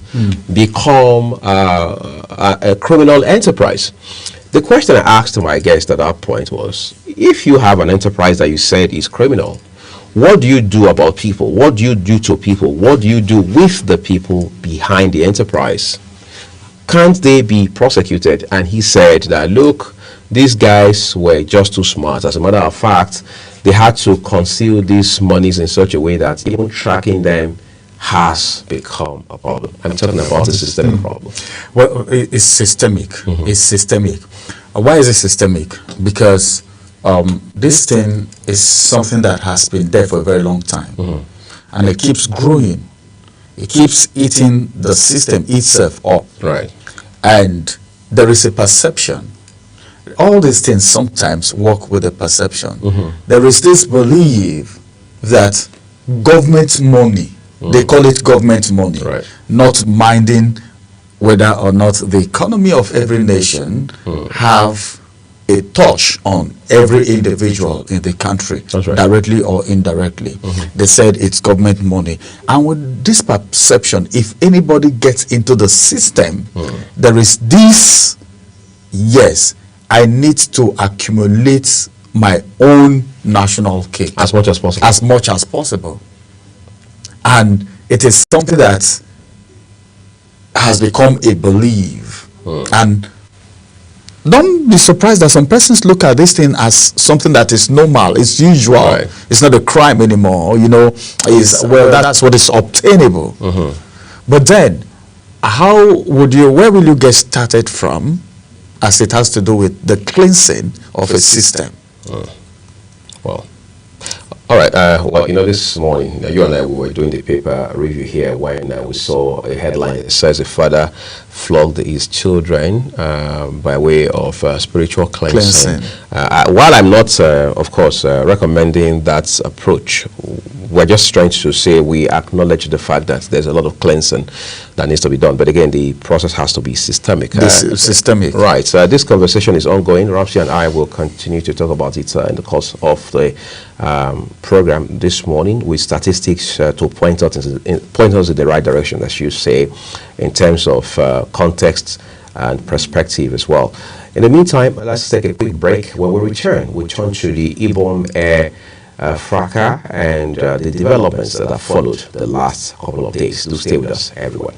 become a criminal enterprise. The question I asked my guest at that point was, if you have an enterprise that you said is criminal, what do you do about people? What do you do to people? What do you do with the people behind the enterprise? Can't they be prosecuted? And he said that, look, these guys were just too smart. As a matter of fact, they had to conceal these monies in such a way that even tracking them has become a problem. I'm talking about a systemic problem. Well, it's systemic. It's systemic. Why is it systemic? Because this thing is something that has been there for a very long time. And it keeps growing. It keeps eating the system itself up. Right. And there is a perception. All these things sometimes work with a perception. There is this belief that government money, they call it government money, not minding whether or not the economy of every nation have a touch on every individual in the country, directly or indirectly. They said it's government money. And with this perception, if anybody gets into the system, there is this, yes, I need to accumulate my own national cake. As much as possible. As much as possible. And it is something that has become a belief. And don't be surprised that some persons look at this thing as something that is normal, it's usual. It's not a crime anymore, you know. Well, that's what is obtainable. But then, where will you get started from, as it has to do with the cleansing of a system? Well, All right. Well, this morning, you and I we were doing the paper review here when we saw a headline that says a father flogged his children by way of spiritual cleansing. While I'm not, of course, recommending that approach, we're just trying to say we acknowledge the fact that there's a lot of cleansing that needs to be done. But again, the process has to be systemic. Systemic. Right. This conversation is ongoing. Rapsy and I will continue to talk about it in the course of the program this morning with statistics to point us in the right direction, as you say, in terms of context and perspective as well. In the meantime, let's take a quick break. When we return, we'll turn to the Ibom Air fracas and the developments that have followed the last couple of days. Do stay with us, everyone.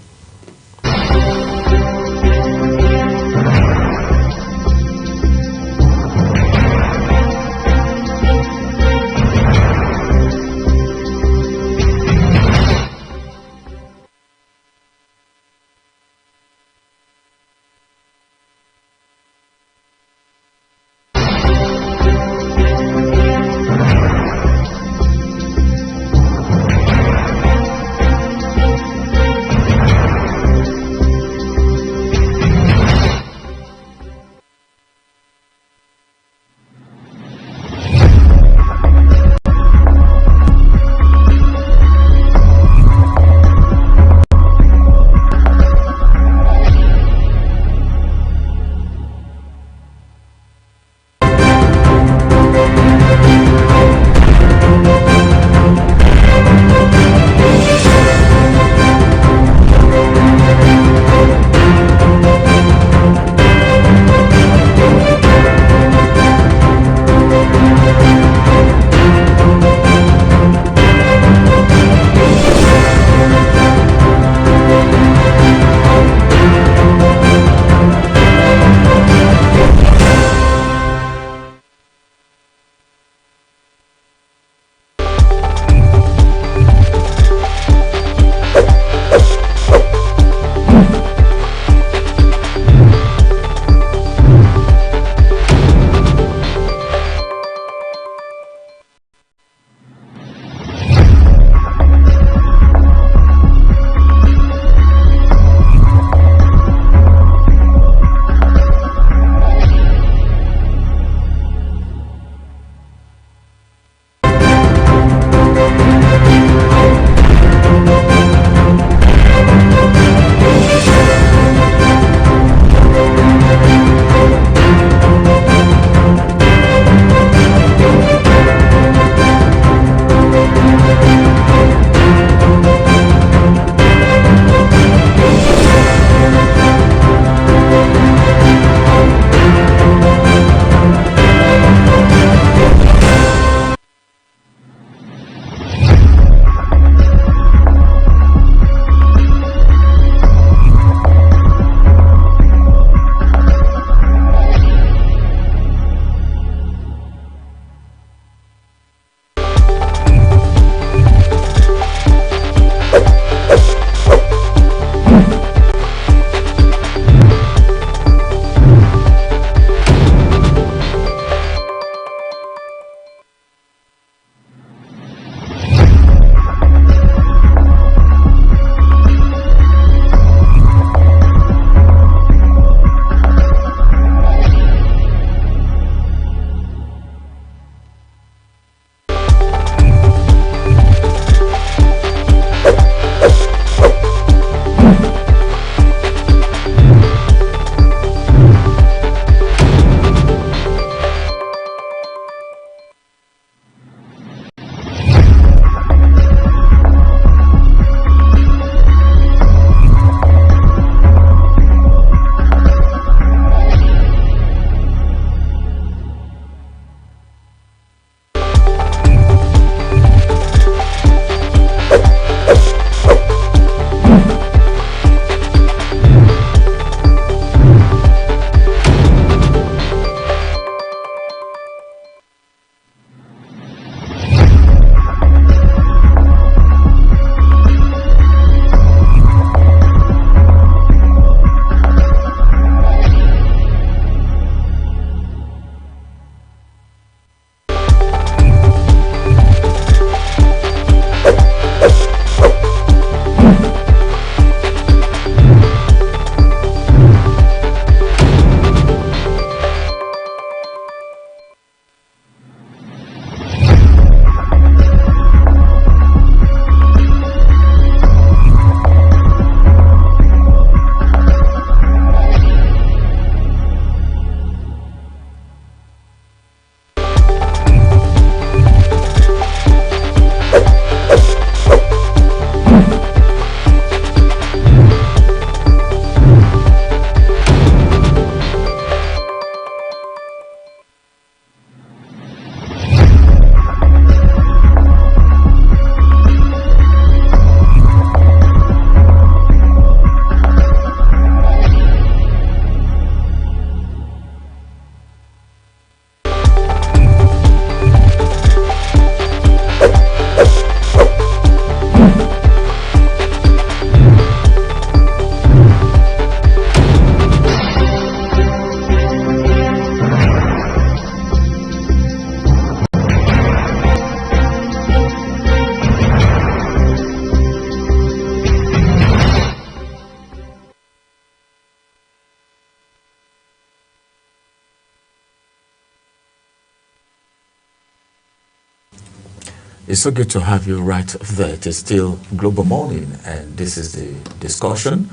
It's so good to have you right there. It is still Global Morning, and this is the discussion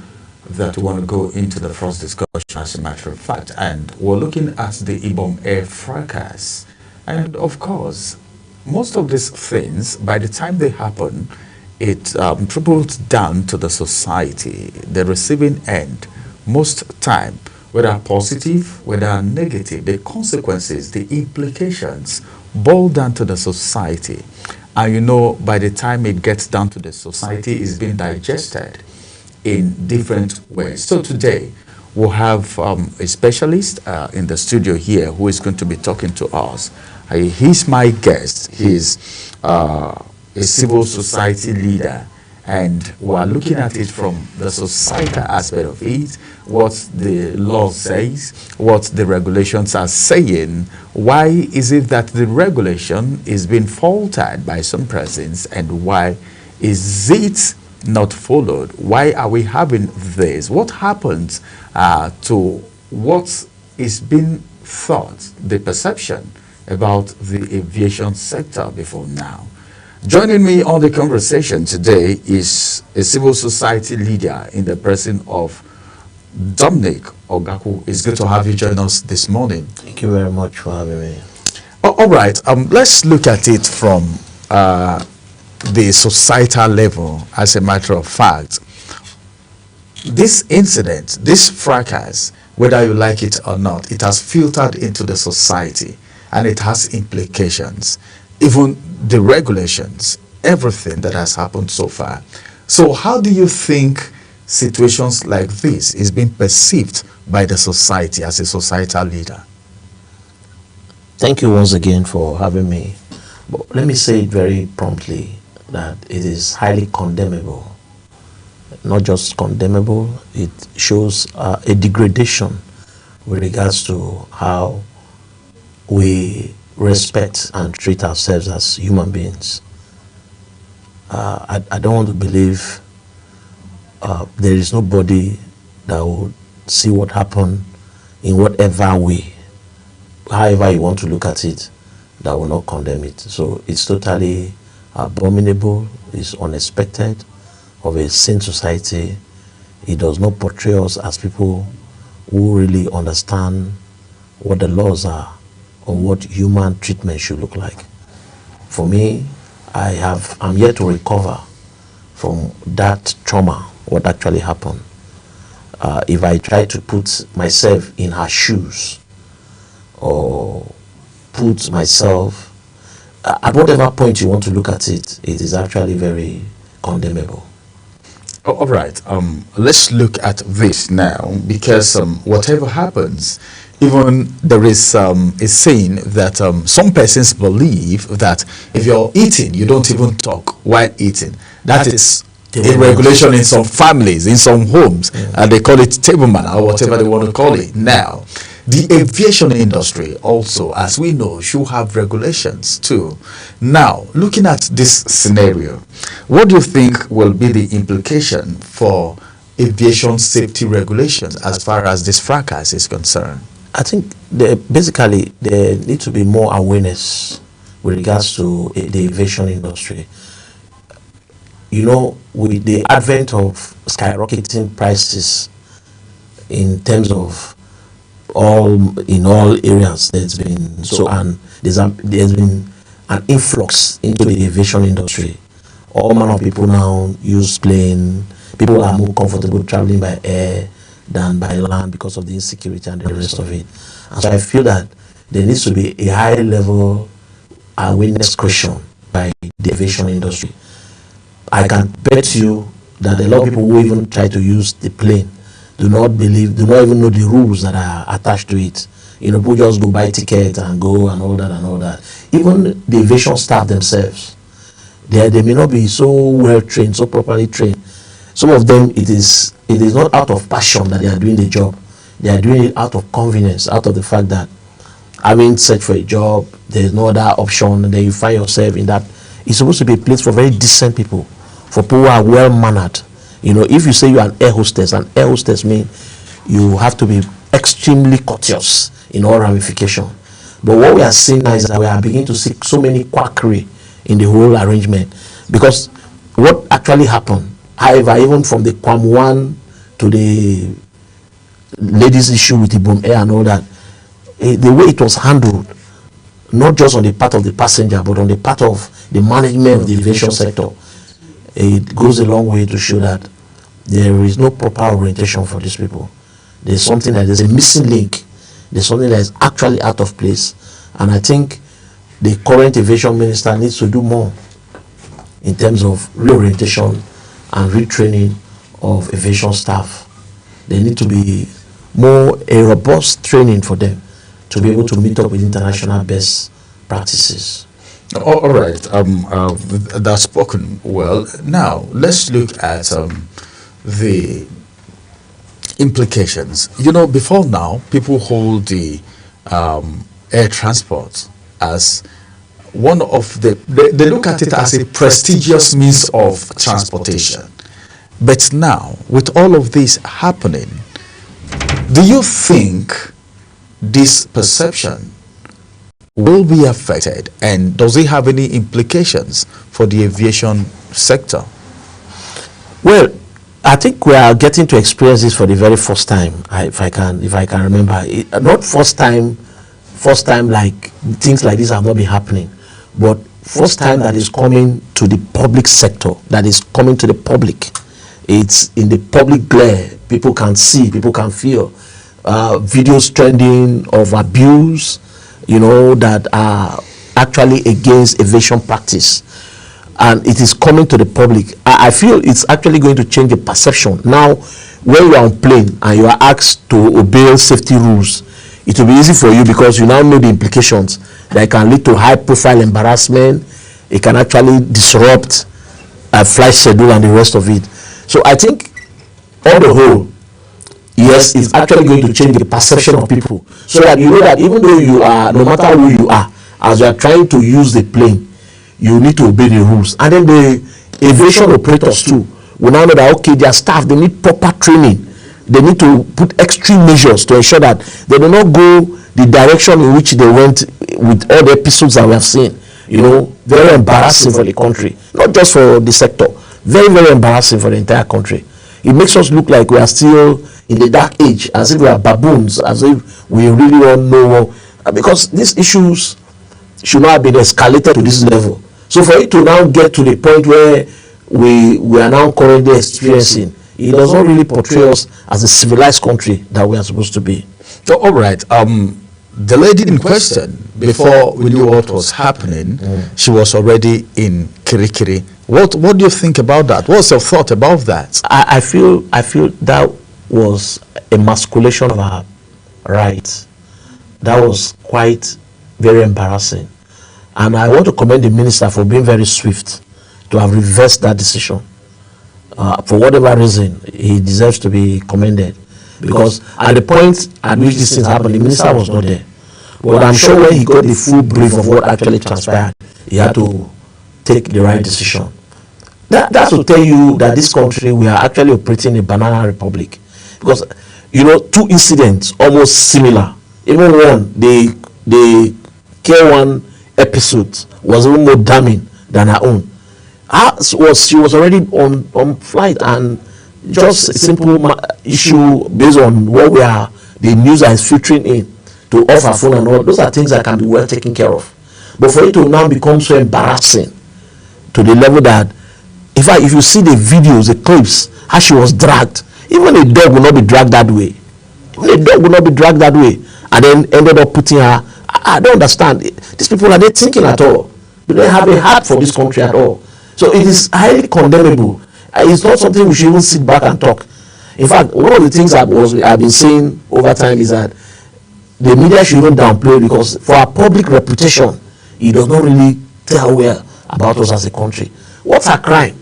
that we want to go into the first discussion, as a matter of fact. And we're looking at the Ibom Air fracas. And of course, most of these things, by the time they happen, it trickles down to the society, the receiving end. Most time, whether positive, whether negative, the consequences, the implications boil down to the society. And you know, by the time it gets down to the society, it's been digested in different ways. So today, we'll have a specialist in the studio here who is going to be talking to us. He's my guest. He's a civil society leader, and we're looking at it from the societal aspect of it, what the law says, what the regulations are saying. Why is it that the regulation is being faltered by some persons, and why is it not followed? Why are we having this? What happens to what is being thought, the perception about the aviation sector before now? Joining me on the conversation today is a civil society leader in the person of Dominic Ogaku. It's good to have you join us this morning. Thank you very much for having me. All right, let's look at it from the societal level. As a matter of fact, this incident, this fracas, whether you like it or not, it has filtered into the society, and it has implications. Even the regulations, everything that has happened so far. So how do you think situations like this is being perceived by the society as a societal leader? Thank you once again for having me. But let me say it very promptly that it is highly condemnable. Not just condemnable, it shows a degradation with regards to how we respect and treat ourselves as human beings. I don't want to believe there is nobody that will see what happened in whatever way, however you want to look at it, that will not condemn it. So it's totally abominable, it's unexpected of a sane society. It does not portray us as people who really understand what the laws are or what human treatment should look like. For me, I'm yet to recover from that trauma, what actually happened. If I try to put myself in her shoes, or put myself at whatever point you want to look at it, it is actually very condemnable. All right, let's look at this now, because whatever happens, even there is a saying that some persons believe that if you're eating, you don't even talk while eating. That is a regulation in some families, in some homes, and they call it table manner or whatever they want to call it. Now, the aviation industry also, as we know, should have regulations too. Now, looking at this scenario, what do you think will be the implication for aviation safety regulations as far as this fracas is concerned? I think basically there needs to be more awareness with regards to the aviation industry. You know, with the advent of skyrocketing prices in terms of in all areas, there's been there's been an influx into the aviation industry. All manner of people now use plane. People are more comfortable traveling by air than by land because of the insecurity and the rest of it. And so I feel that there needs to be a high level awareness question by the aviation industry. I can bet you that a lot of people who even try to use the plane do not even know the rules that are attached to it. You know, people just go buy tickets and go and all that. Even the aviation staff themselves, they may not be so well trained, so properly trained. Some of them, it is not out of passion that they are doing the job. They are doing it out of convenience, out of the fact that having searched for a job, there is no other option, and then you find yourself in that. It's supposed to be a place for very decent people, for people who are well mannered. You know, if you say you're an air hostess means you have to be extremely courteous in all ramifications. But what we are seeing now is that we are beginning to see so many quackery in the whole arrangement. Because what actually happened, however, even from the Kwam 1 to the ladies issue with the Boom Air and all that, the way it was handled, not just on the part of the passenger, but on the part of the management of the aviation sector, it goes a long way to show that there is no proper orientation for these people. There's something that there's a missing link. There's something that is actually out of place. And I think the current aviation minister needs to do more in terms of reorientation and retraining of aviation staff. There need to be more a robust training for them to be able to meet up with international best practices. All right, that's spoken well. Now, let's look at the implications. You know, before now, people hold the air transport as one of they look at it as a prestigious means of transportation. But now, with all of this happening, do you think this perception will be affected, and does it have any implications for the aviation sector? Well, I think we are getting to experience this for the very first time, if I can remember. Not first time like things like this have not been happening, but first time that is coming to the public sector, that is coming to the public. It's in the public glare. People can see, people can feel videos trending of abuse, you know, that are actually against aviation practice. And it is coming to the public. I feel it's actually going to change the perception. Now, when you are on plane and you are asked to obey safety rules, it will be easy for you because you now know the implications that can lead to high profile embarrassment. It can actually disrupt a flight schedule and the rest of it. So I think on the whole, yes, it's actually going to change the perception of people, so that you know that even though you are, no matter who you are, as you are trying to use the plane, you need to obey the rules. And then the aviation operators too will now know that, okay, their staff, they need proper training. They need to put extreme measures to ensure that they do not go the direction in which they went with all the episodes that we have seen. You know, very embarrassing for the country, not just for the sector, very, very embarrassing for the entire country. It makes us look like we are still in the dark age, as if we are baboons, as if we really don't know, because these issues should not have been escalated to this level. So for it to now get to the point where we are now currently experiencing, it does not really portray us as a civilized country that we are supposed to be. So, all right, the lady in question, before we knew what was happening, she was already in Kirikiri. What do you think about that? What's your thought about that? I feel that was emasculation of her rights. That was quite very embarrassing. And I want to commend the minister for being very swift to have reversed that decision. For whatever reason, he deserves to be commended. Because at the point at which these things happened, the minister was not there. But I'm sure when he got the full brief of what actually transpired, he had to take the right decision. That's to tell you that this country, we are actually operating a banana republic. Because, you know, two incidents almost similar. Even one, the K1 episode was even more damning than her own. She was already on flight, and just a simple issue based on what the news that is filtering in to off her phone and all. Those are things that can be well taken care of. But for it to now become so embarrassing to the level that, in fact, if you see the videos, the clips, how she was dragged, even a dog will not be dragged that way. Even a dog will not be dragged that way. And then ended up putting her. I don't understand. These people, are they thinking at all? Do they have a heart for this country at all? So it is highly condemnable. It's not something we should even sit back and talk. In fact, one of the things I've been saying over time is that the media should even downplay, because for our public reputation, it does not really tell well about us as a country. What's her crime?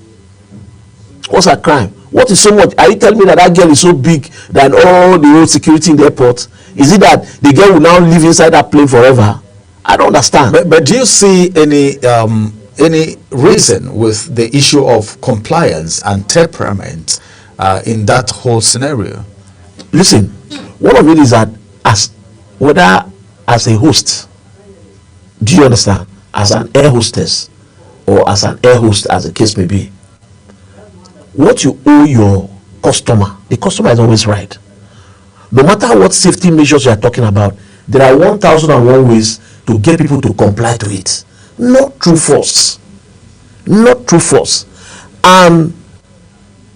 What's her crime? What is so much? Are you telling me that girl is so big than all the old security in the airport? Is it that the girl will now live inside that plane forever? I don't understand. But do you see any reason with the issue of compliance and temperament in that whole scenario? Listen, one of it is that whether as a host, do you understand? As an air hostess, or as an air host, as the case may be, what you owe your customer, the customer is always right. No matter what safety measures you are talking about, there are 1,001 ways to get people to comply to it. Not through force. Not through force. And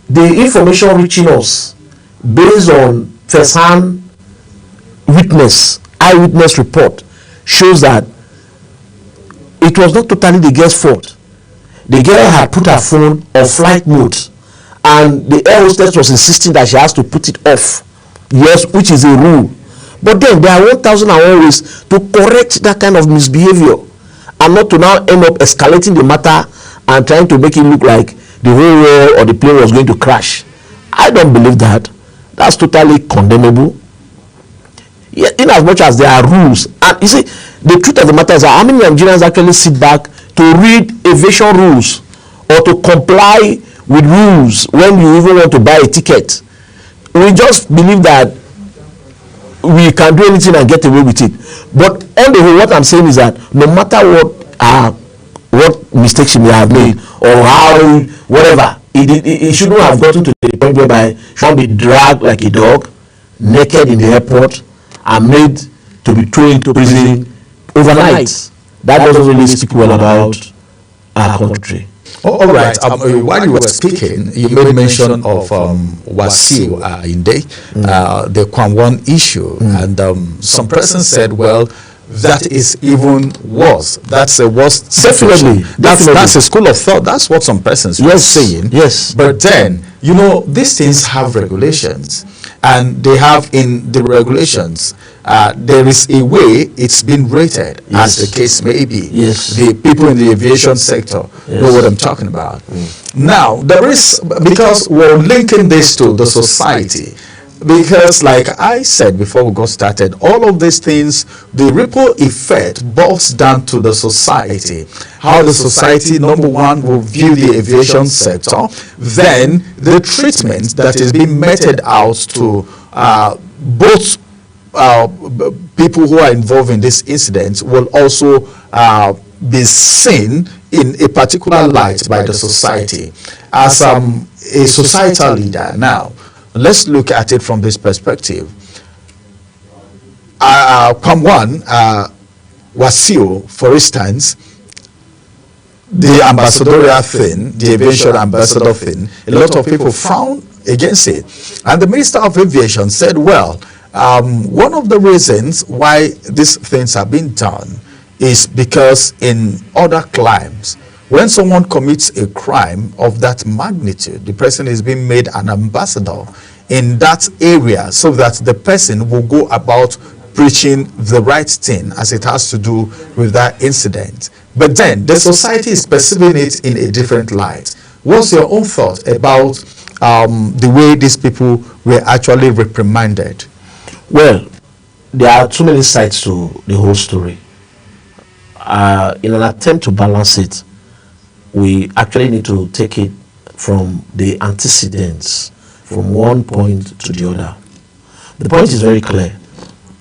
the information reaching us based on first-hand eyewitness report shows that it was not totally the girl's fault. The girl had put her phone on flight mode, and the air hostess was insisting that she has to put it off. Yes, which is a rule. But then there are 1,001 ways to correct that kind of misbehavior, and not to now end up escalating the matter and trying to make it look like the whole world or the plane was going to crash. I don't believe that. That's totally condemnable. Yeah, in as much as there are rules, and you see, the truth of the matter is that how many Nigerians actually sit back to read aviation rules or to comply with rules when you even want to buy a ticket? We just believe that we can do anything and get away with it. But on the whole, what I'm saying is that no matter what mistakes she may have made or how whatever, it shouldn't have gotten to the point whereby she should be dragged like a dog, naked in the airport, and made to be thrown into prison overnight. That doesn't really speak well about our country. All right. While you were speaking, you made mention of Wasiu Ayinde, the Kwam issue, and some person said, well, that is even worse. That's a worse. Definitely. That's a school of thought. That's what some persons were saying. Yes. But then, you know, these things have regulations, and they have in the regulations, there is a way it's been rated, as the case may be. Yes. The people in the aviation sector know what I'm talking about. Now, there is, because we're linking this to the society, because like I said before we got started, all of these things, the ripple effect boils down to the society. How the society, number one, will view the aviation sector, then the treatment that is being meted out to both people who are involved in this incident will also be seen in a particular light by the society. As a societal leader now, let's look at it from this perspective. Wasiu, for instance, the ambassadorial thing, the aviation ambassador thing, a lot of people frown against it. And the Minister of Aviation said, well, one of the reasons why these things have been done is because in other climes, when someone commits a crime of that magnitude, the person is being made an ambassador in that area so that the person will go about preaching the right thing as it has to do with that incident. But then the society is perceiving it in a different light. What's your own thought about the way these people were actually reprimanded? Well, there are too many sides to the whole story. In an attempt to balance it, we actually need to take it from the antecedents, from one point to the other. The point is very clear.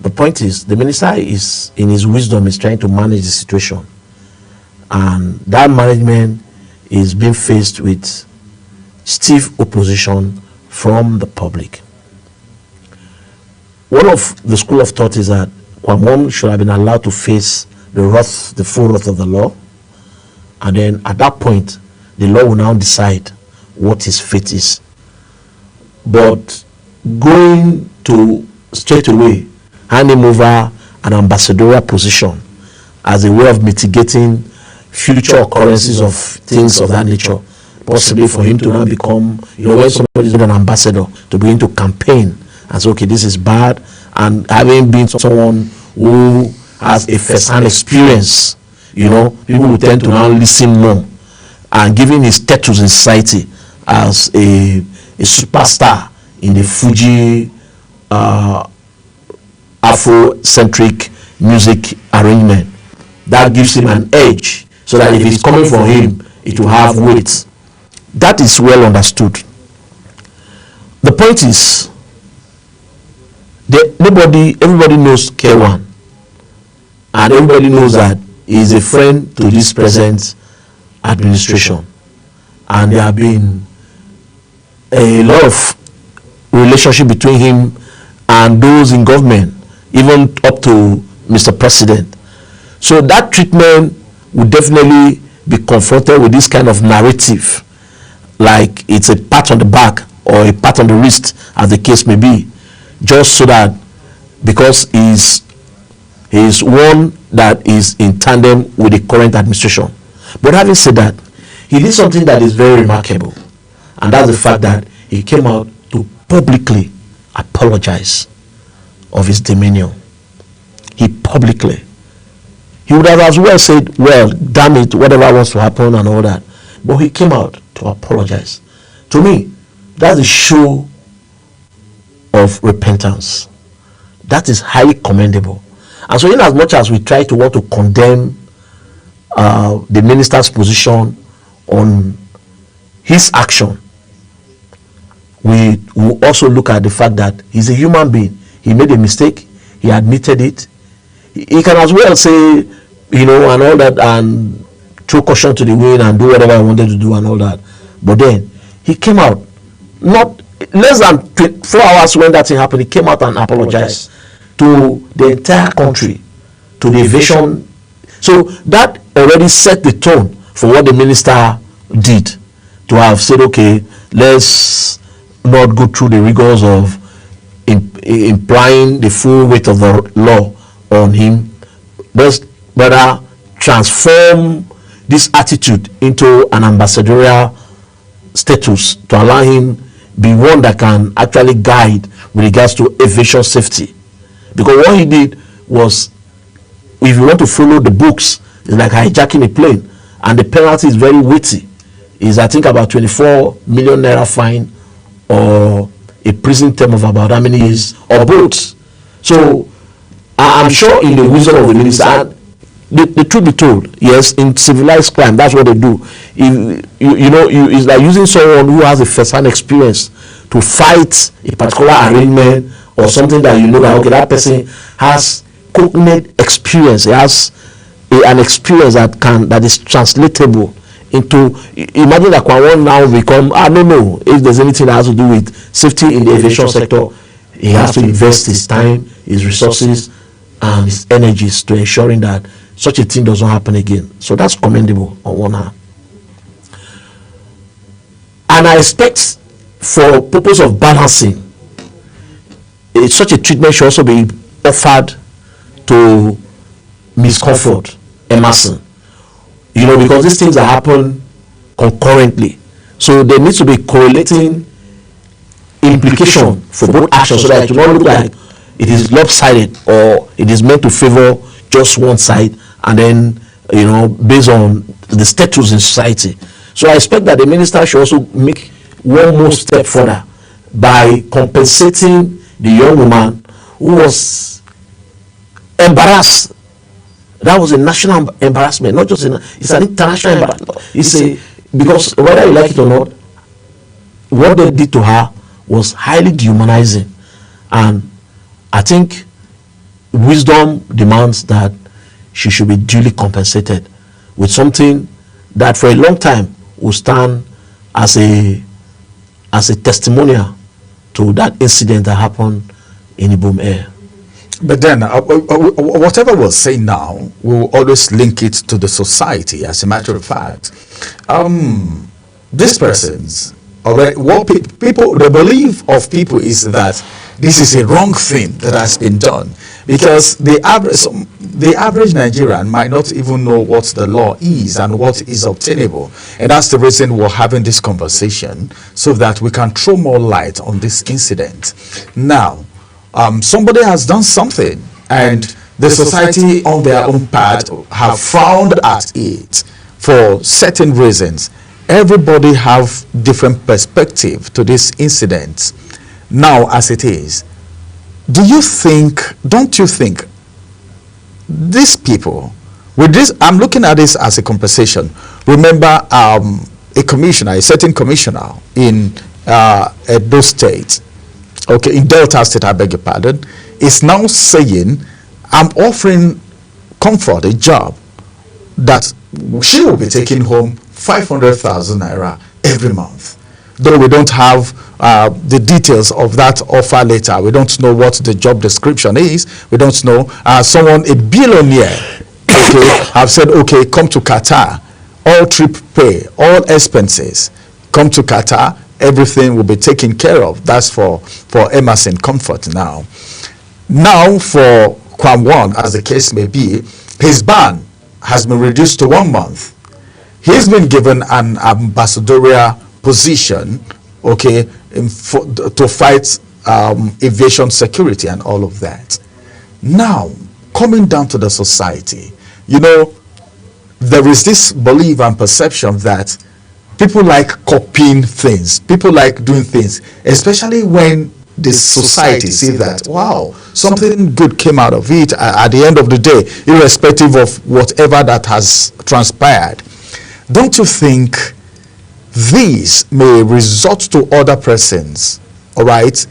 The point is, the minister is, in his wisdom, is trying to manage the situation. And that management is being faced with stiff opposition from the public. One of the school of thought is that Kwam should have been allowed to face the full wrath of the law, and then at that point, the law will now decide what his fate is. But going to straight away hand him over an ambassadorial position as a way of mitigating future occurrences of things of that nature, possibly for him to now become, when somebody is an ambassador, to begin to campaign and say, okay, this is bad, and having been someone who has a first-hand experience, people will tend to now listen more, and giving his status in society as a superstar in the Fuji Afro-centric music arrangement, that gives him an edge, so that if it's coming from him, it will have weight. That is well understood. The point is, everybody knows K1, and everybody knows that he is a friend to this present administration, and there have been a lot of relationship between him and those in government, even up to Mr. President. So that treatment would definitely be confronted with this kind of narrative, like it's a pat on the back or a pat on the wrist, as the case may be, just so that because he's one that is in tandem with the current administration. But having said that, he did something that is very remarkable, and that's the fact that he came out to publicly apologize of his demeanor. He would have as well said, well, damn it, whatever wants to happen and all that. But he came out to apologize. To me, that's a show of repentance. That is highly commendable. And so in as much as we try to want to condemn the minister's position on his action, we will also look at the fact that he's a human being. He made a mistake. He admitted it. He can as well say, and all that, and throw caution to the wind and do whatever he wanted to do and all that. But then he came out, not less than 4 hours when that thing happened, he came out and apologized to the entire country, to the aviation. So that already set the tone for what the minister did, to have said, okay, let's not go through the rigors of implying the full weight of the law on him. Let's rather transform this attitude into an ambassadorial status to allow him be one that can actually guide with regards to aviation safety. Because what he did was, if you want to follow the books, it's like hijacking a plane, and the penalty is very weighty. It's, I think, about 24 million naira fine, or a prison term of about how many years, or both. So I'm sure in the wisdom of the minister, the truth be told, yes, in civilized crime, that's what they do. It's like using someone who has a first-hand experience to fight a particular arrangement or something that that, okay, that person has cognate experience. He has an experience that is translatable into. Imagine that one now become, I don't know if there's anything that has to do with safety in the aviation sector. He has to invest his time, his resources, and his energies to ensuring that such a thing doesn't happen again. So that's commendable on one hand. And I expect, for purpose of balancing, such a treatment should also be offered to Ms. Comfort Emerson, because these things that happen concurrently. So there needs to be correlating implication for both actions, so that it will not look like it is lopsided or it is meant to favor just one side, and then based on the status in society. So I expect that the minister should also make one more step further by compensating the young woman who was embarrassed. That was a national embarrassment, not just it's an international embarrassment. Because whether you like it or not, what they did to her was highly dehumanizing, and I think wisdom demands that she should be duly compensated with something that for a long time will stand as a testimonial to that incident that happened in Ibom Air. But then, whatever we'll say now, we'll always link it to the society. As a matter of fact, these persons, what people, the belief of people is that this is a wrong thing that has been done, because the average Nigerian might not even know what the law is and what is obtainable, and that's the reason we're having this conversation, so that we can throw more light on this incident. Now, somebody has done something, and the society on their own part have frowned at it for certain reasons. Everybody have different perspective to this incident. Now, as it is, don't you think these people, with this, I'm looking at this as a compensation. Remember, a certain commissioner in Edo State, okay, in Delta State, I beg your pardon, is now saying, I'm offering Comfort a job that she will be taking home 500,000 naira every month. Though we don't have the details of that offer letter, we don't know what the job description is, we don't know. Someone, a billionaire, okay, have said, okay, come to Qatar, all trip pay, all expenses, come to Qatar, everything will be taken care of. That's for Emerson Comfort now. Now for Kwam1, as the case may be, his ban has been reduced to 1 month. He's been given an ambassadorial position, okay, to fight aviation security and all of that. Now, coming down to the society, you know, there is this belief and perception that people like copying things, people like doing things, especially when the society see that, wow, something good came out of it at the end of the day, irrespective of whatever that has transpired. Don't you think these may result to other persons, all right,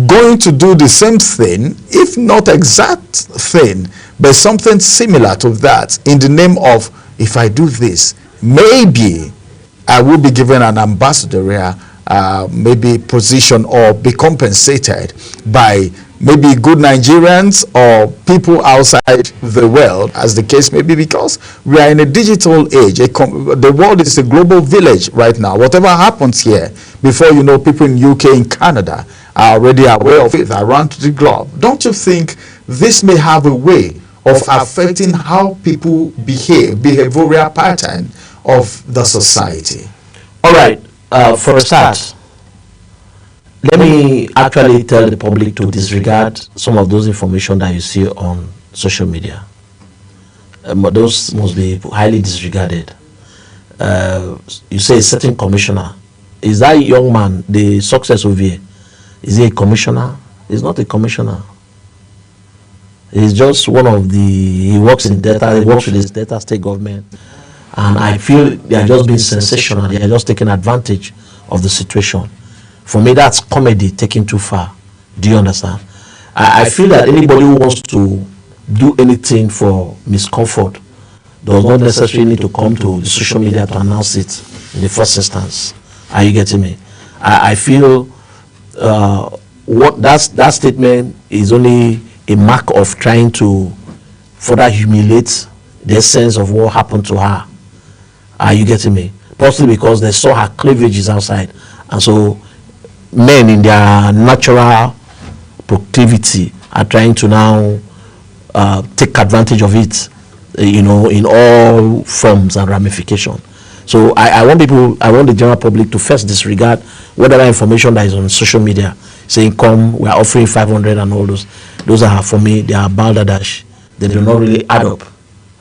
going to do the same thing, if not exact thing, but something similar to that, in the name of, if I do this, maybe I will be given an ambassadorial maybe position or be compensated by maybe good Nigerians or people outside the world, as the case may be, because we are in a digital age. The world is a global village right now. Whatever happens here, before you know, people in UK, in Canada are already aware of it around the globe. Don't you think this may have a way of affecting how people behave, behavioral pattern of the society? All right, for a start, let me actually tell the public to disregard some of those information that you see on social media. Those must be highly disregarded. You say a certain commissioner. Is that young man, the success of here, is he a commissioner? He's not a commissioner. He's just one of the, he works in Delta, he works with his Delta state government. And I feel they are just being sensational. They are just taking advantage of the situation. For me, that's comedy taken too far. Do you understand? I feel that anybody who wants to do anything for Miss Comfort does not necessarily need to come to the social media to announce it in the first instance. Are you getting me? I feel what that statement is only a mark of trying to further humiliate the essence of what happened to her. Are you getting me? Possibly because they saw her cleavages outside, and so men in their natural proclivity are trying to now take advantage of it, you know, in all forms and ramifications. So I want the general public to first disregard whatever information that is on social media saying, come, we are offering 500 and all those. Those are, for me, they are balderdash. They do not really add up.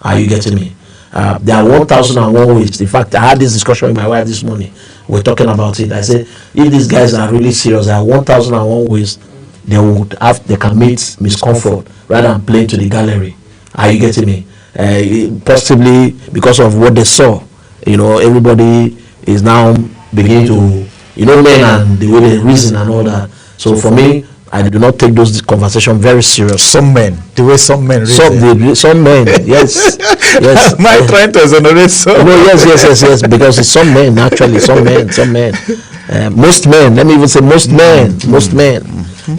Are you getting me? There are 1,001 ways. In fact, I had this discussion with my wife this morning. We're talking about it. I said, if these guys are really serious, there are 1,001 ways they can meet Miss Comfort rather than play to the gallery. Are you getting me? Possibly because of what they saw. You know, everybody is now beginning to, you know, men and the way they reason and all that. So for me, I do not take those conversations very serious. Some men, the way some men reason. Some men, yes. Yes. Am I trying to exonerate some? No, yes, because it's some men, actually, some men. Most men, let me even say most men.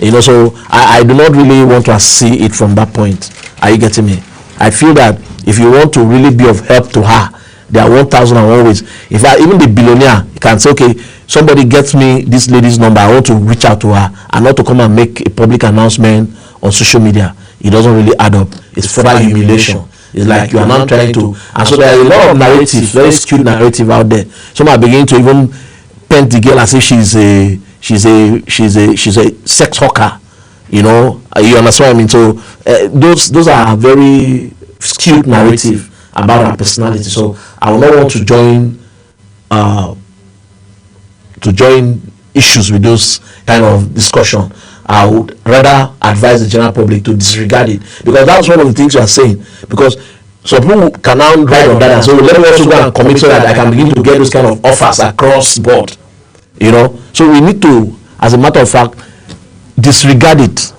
You know, so I do not really want to see it from that point. Are you getting me? I feel that if you want to really be of help to her, there are 1,001 ways. In fact, even the billionaire can say, okay, somebody gets me this lady's number, I want to reach out to her, and not to come and make a public announcement on social media. It doesn't really add up. It's further humiliation. It's like you are now trying to, and so there are a lot of narratives, very skewed narrative out there. Some are beginning to even paint the girl as if she's a sex hawker. You know, you understand what I mean? So those are very skewed narrative about her personality. So I would not want to join issues with those kind of discussion. I would rather advise the general public to disregard it, because that's one of the things you are saying. Because some people can now write on that and say, so let me also go and commit so that I can begin to get those kind of offers across board. You know, so we need to, as a matter of fact, disregard it.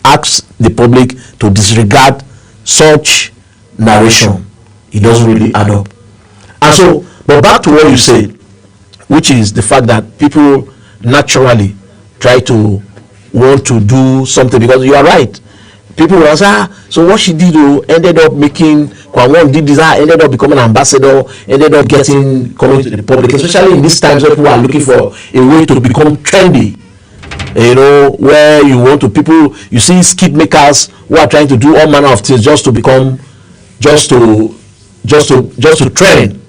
Ask the public to disregard such narration. It doesn't really add up. And so, But back to what you said, which is the fact that people naturally try to want to do something, because you are right. People will say, so what she did ended up making, Kwangwon did this, ended up becoming an ambassador, ended up coming to the public, especially in these times where people are looking for a way to become trendy. You know, where you want to, people, you see skit makers who are trying to do all manner of things just to become, just to trend,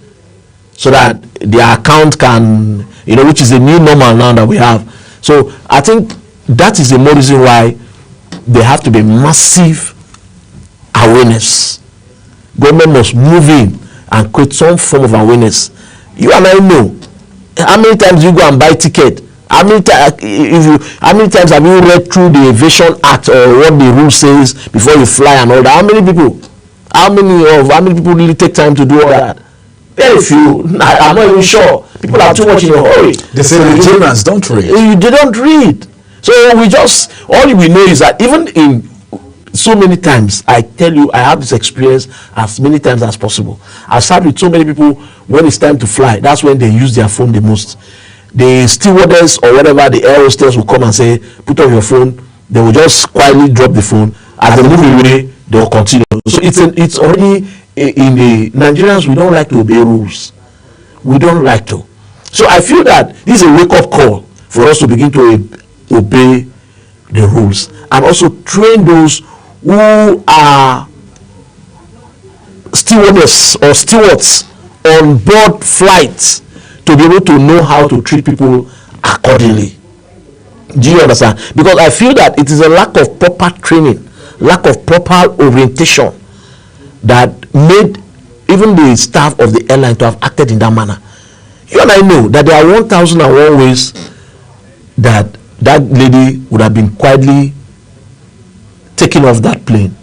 so that their account can, you know, which is a new normal now that we have. So I think that is the more reason why there have to be massive awareness. Government must move in and create some form of awareness. You and I know how many times you go and buy ticket. How many times have you read through the Aviation Act or what the rule says before you fly and all that? How many people really take time to do all that? Very few. I'm not even sure. People are too much in a hurry. They say Nigerians don't read. They don't read. So all we know is that even in so many times, I tell you, I have this experience as many times as possible. I've sat with so many people when it's time to fly. That's when they use their phone the most. The stewardess or whatever, the air hostess will come and say, put on your phone. They will just quietly drop the phone. As they move away, they will continue. So it's already in the Nigerians, we don't like to obey rules. We don't like to. So I feel that this is a wake-up call for us to begin to obey the rules and also train those who are stewardess or stewards on board flights to be able to know how to treat people accordingly. Do you understand? Because I feel that it is a lack of proper training, lack of proper orientation that made even the staff of the airline to have acted in that manner. You and I know that there are 1,001 ways that lady would have been quietly taken off that plane.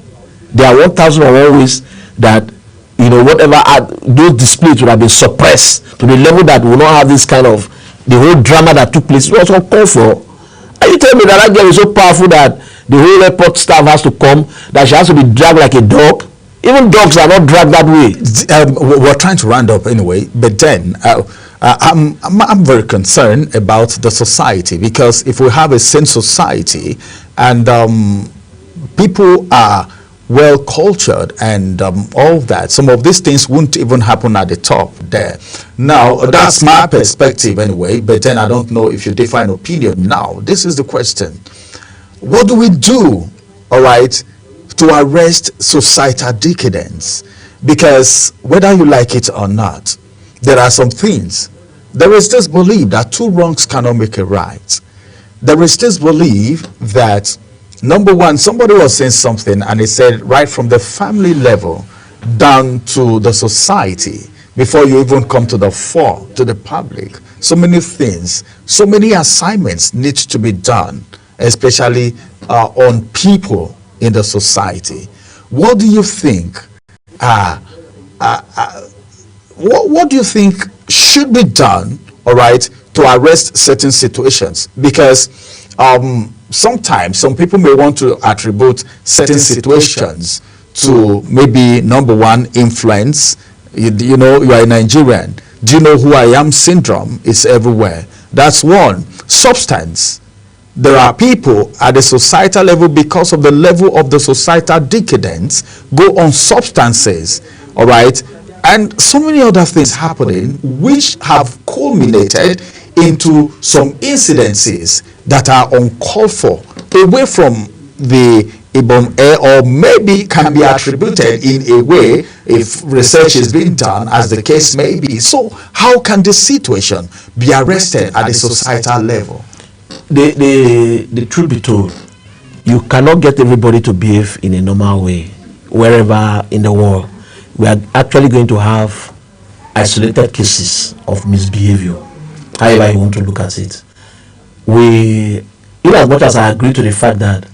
There are 1,001 ways that, you know, whatever those displays would have been suppressed to the level that we will not have this kind of, the whole drama that took place. It was uncalled for. Are you telling me that girl is so powerful that the whole airport staff has to come, that she has to be dragged like a dog? Even dogs are not dragged that way. We're trying to round up anyway, but then I'm very concerned about the society, because if we have a sane society and people are well cultured and all that, some of these things won't even happen at the top there. Now, that's my perspective anyway, but then I don't know if you differ in opinion. Now, this is the question. What do we do, all right, to arrest societal decadence? Because whether you like it or not, there are some things. There is this belief that two wrongs cannot make a right. There is this belief that, number one, somebody was saying something and he said right from the family level down to the society, before you even come to the fore, to the public, so many things, so many assignments need to be done, especially on people in the society. What do you think? What do you think should be done, all right, to arrest certain situations? Because sometimes some people may want to attribute certain situations to maybe, number one, influence. You know, you are a Nigerian. Do you know who I am syndrome is everywhere. That's one. Substance. There are people at the societal level, because of the level of the societal decadence, go on substances, all right, and so many other things happening which have culminated into some incidences that are uncalled for, away from the Ibom Air, or maybe can be attributed in a way if research is being done, as the case may be. So how can this situation be arrested at the societal level? The truth be told, you cannot get everybody to behave in a normal way wherever in the world. We are actually going to have isolated cases of misbehavior, however you want to look at it. In as much as I agree to the fact that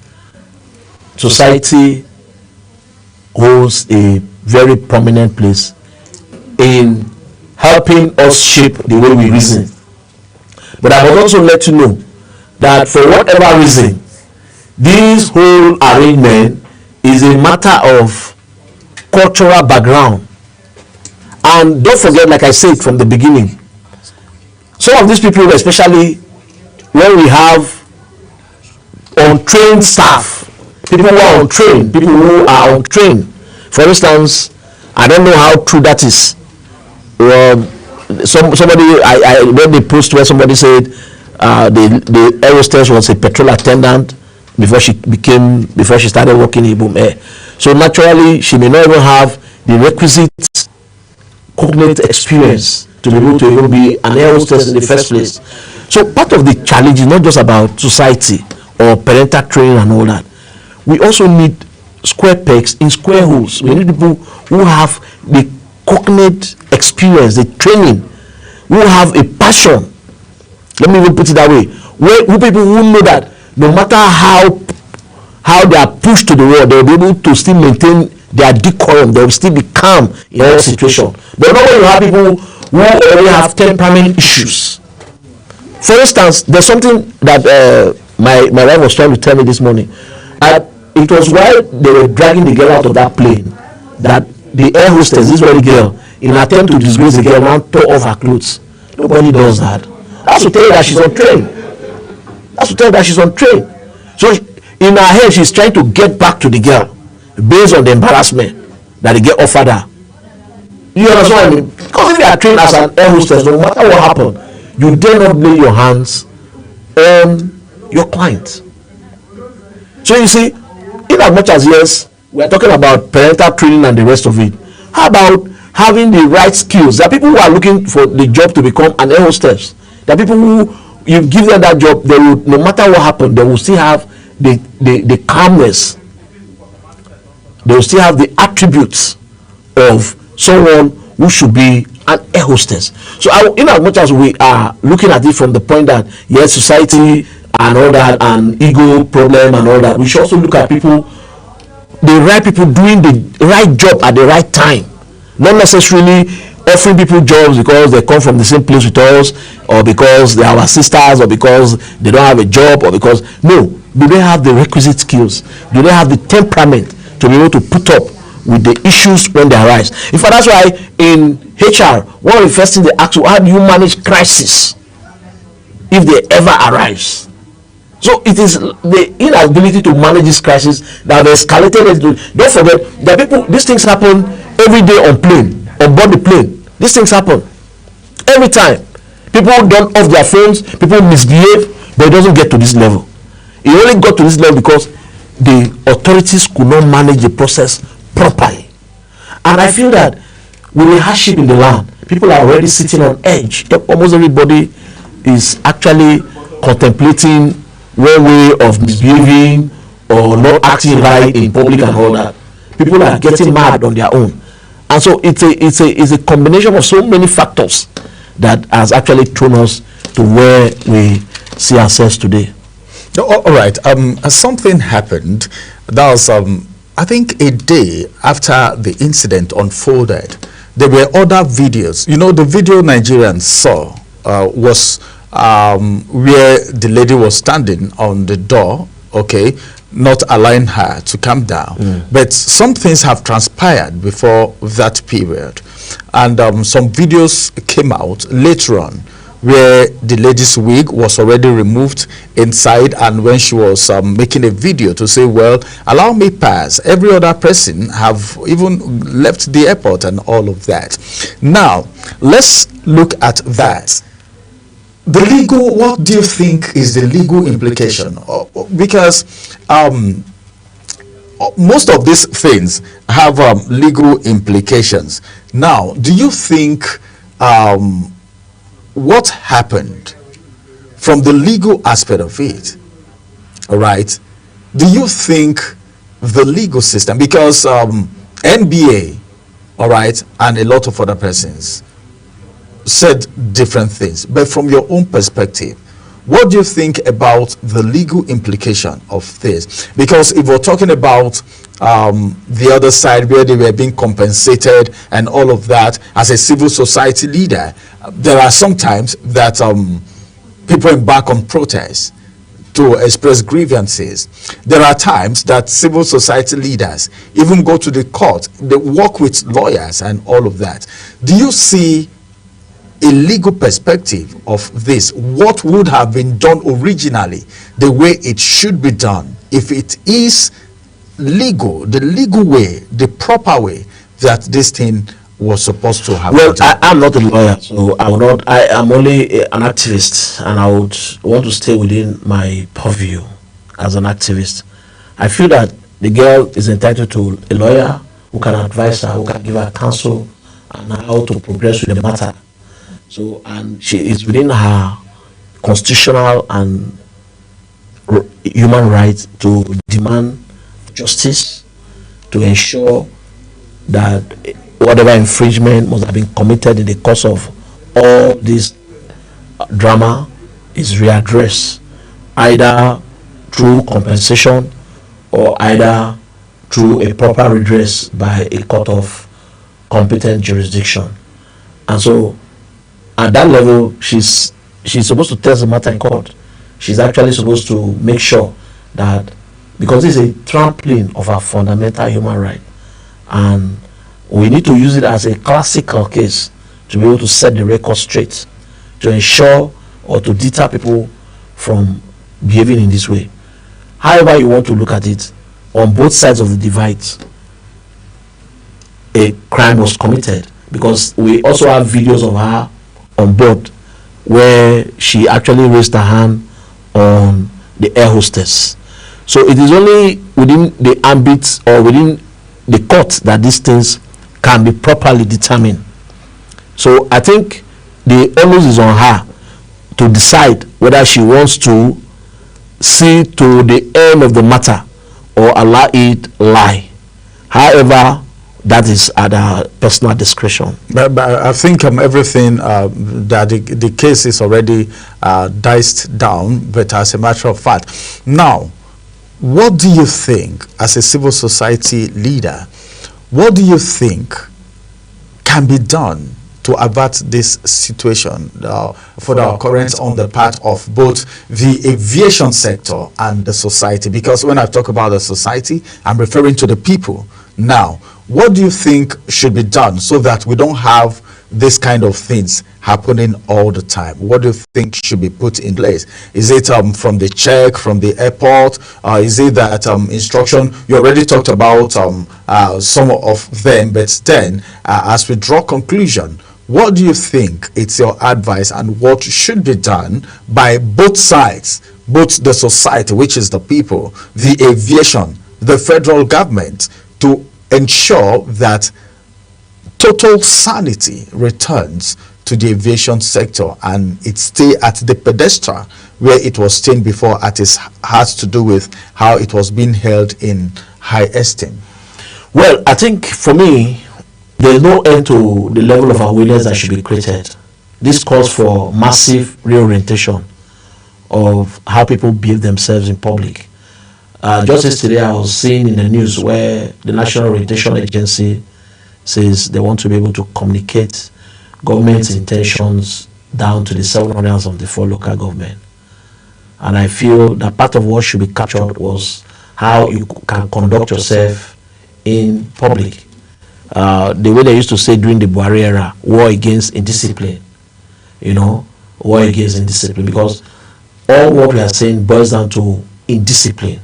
society holds a very prominent place in helping us shape the way we reason, but I must also let you know that for whatever reason, this whole arrangement is a matter of cultural background And don't forget, like I said from the beginning, some of these people, especially when we have untrained staff, people who are untrained, people who are untrained. For instance, I don't know how true that is. Somebody, I read the post where somebody said the air hostess was a petrol attendant before she started working in Boom Air. So naturally, she may not even have the requisite cognate experience to be able to even be an air hostess in the first place. So part of the challenge is not just about society or parental training and all that. We also need square pegs in square holes. We need people who have the cognate experience, the training, who have a passion. Let me even put it that way. Who people who know that no matter how they are pushed to the wall, they will be able to still maintain their decorum. They will still be calm in all situations. But not when you have people who already have temperament issues. For instance, there's something that my wife was trying to tell me this morning. It was while they were dragging the girl out of that plane that the air hostess, this very girl, in an attempt to disgrace the girl, now tore off her clothes. Nobody does that. That's to tell you that she's untrained. That's to tell you that she's untrained. So in her head, she's trying to get back to the girl based on the embarrassment that the girl offered her. You understand what I mean? Because if you are trained as an air hostess, no matter what happened, you dare not lay your hands on your client. So you see, in as much as yes, we are talking about parental training and the rest of it, how about having the right skills? There are people who are looking for the job to become an air hostess. There are people who, you give them that job, they will, no matter what happens, they will still have the calmness. They will still have the attributes of someone who should be an air hostess. So in as much as we are looking at it from the point that yes, society and all that, and ego problem and all that, we should also look at people, the right people doing the right job at the right time, not necessarily offering people jobs because they come from the same place with us, or because they are our sisters, or because they don't have a job, or because no, do they have the requisite skills? Do they have the temperament to be able to put up with the issues when they arise? In fact, that's why in HR, one of the first things they ask you, how do you manage crisis if they ever arise? So it is the inability to manage this crisis that has escalated. Don't forget, there are people, these things happen every day on board the plane. These things happen every time. People don't off their phones, people misbehave, but it doesn't get to this level. It only got to this level because the authorities could not manage the process properly. And I feel that with the hardship in the land, people are already sitting on edge. Almost everybody is actually contemplating one way of misbehaving or not acting right in public and all that. People are getting mad on their own. And so it's a combination of so many factors that has actually thrown us to where we see ourselves today. All right. Something happened. That was, I think, a day after the incident unfolded. There were other videos. You know, the video Nigerians saw was where the lady was standing on the door, okay, not allowing her to come down. But some things have transpired before that period. And some videos came out later on where the lady's wig was already removed inside, and when she was making a video to say, well, allow me pass, every other person have even left the airport and all of that. Now, let's look at that. The legal, what do you think is the legal implication? Because most of these things have legal implications. Now, do you think what happened from the legal aspect of it, all right, do you think the legal system, because NBA, all right, and a lot of other persons said different things, but from your own perspective, what do you think about the legal implication of this? Because if we're talking about the other side where they were being compensated and all of that, as a civil society leader, there are sometimes that people embark on protests to express grievances. There are times that civil society leaders even go to the court, they work with lawyers and all of that. Do you see a legal perspective of this? What would have been done originally, the way it should be done, if it is legal, the legal way, the proper way that this thing was supposed to happen? Well, I'm not a lawyer, so I am only an activist, and I would want to stay within my purview as an activist. I feel that the girl is entitled to a lawyer who can advise her, who can give her counsel on how to progress with the matter. So, and she is within her constitutional and human rights to demand justice, to ensure that whatever infringement must have been committed in the course of all this drama is readdressed, either through compensation or either through a proper redress by a court of competent jurisdiction. And so at that level, she's supposed to test the matter in court. She's actually supposed to make sure that, because it's a trampling of our fundamental human right, and we need to use it as a classical case to be able to set the record straight, to ensure or to deter people from behaving in this way. However you want to look at it, on both sides of the divide, a crime was committed, because we also have videos of her on board where she actually raised her hand on the air hostess. So it is only within the ambit or within the court that these things can be properly determined. So I think the onus is on her to decide whether she wants to see to the end of the matter or allow it lie. However, that is at her personal discretion. But I think everything that the case is already diced down, but as a matter of fact. Now, what do you think, as a civil society leader, what do you think can be done to avert this situation for the occurrence on the part of both the aviation sector and the society? Because when I talk about the society, I'm referring to the people. Now, what do you think should be done so that we don't have this kind of things happening all the time? What do you think should be put in place? Is it from the check, from the airport? Is it that instruction? You already talked about some of them, but then as we draw conclusion, what do you think it's your advice and what should be done by both sides, both the society, which is the people, the aviation, the federal government, to ensure that total sanity returns to the aviation sector and it stay at the pedestal where it was staying before, at its has to do with how it was being held in high esteem? Well, I think for me, there is no end to the level of awareness that should be created. This calls for massive reorientation of how people behave themselves in public. Just yesterday, I was seeing in the news where the National Orientation Agency says they want to be able to communicate government's intentions down to the 700s of the 4 local government. And I feel that part of what should be captured was how you can conduct yourself in public. The way they used to say during the Buhari era, war against indiscipline, war against indiscipline, because all what we are saying boils down to indiscipline.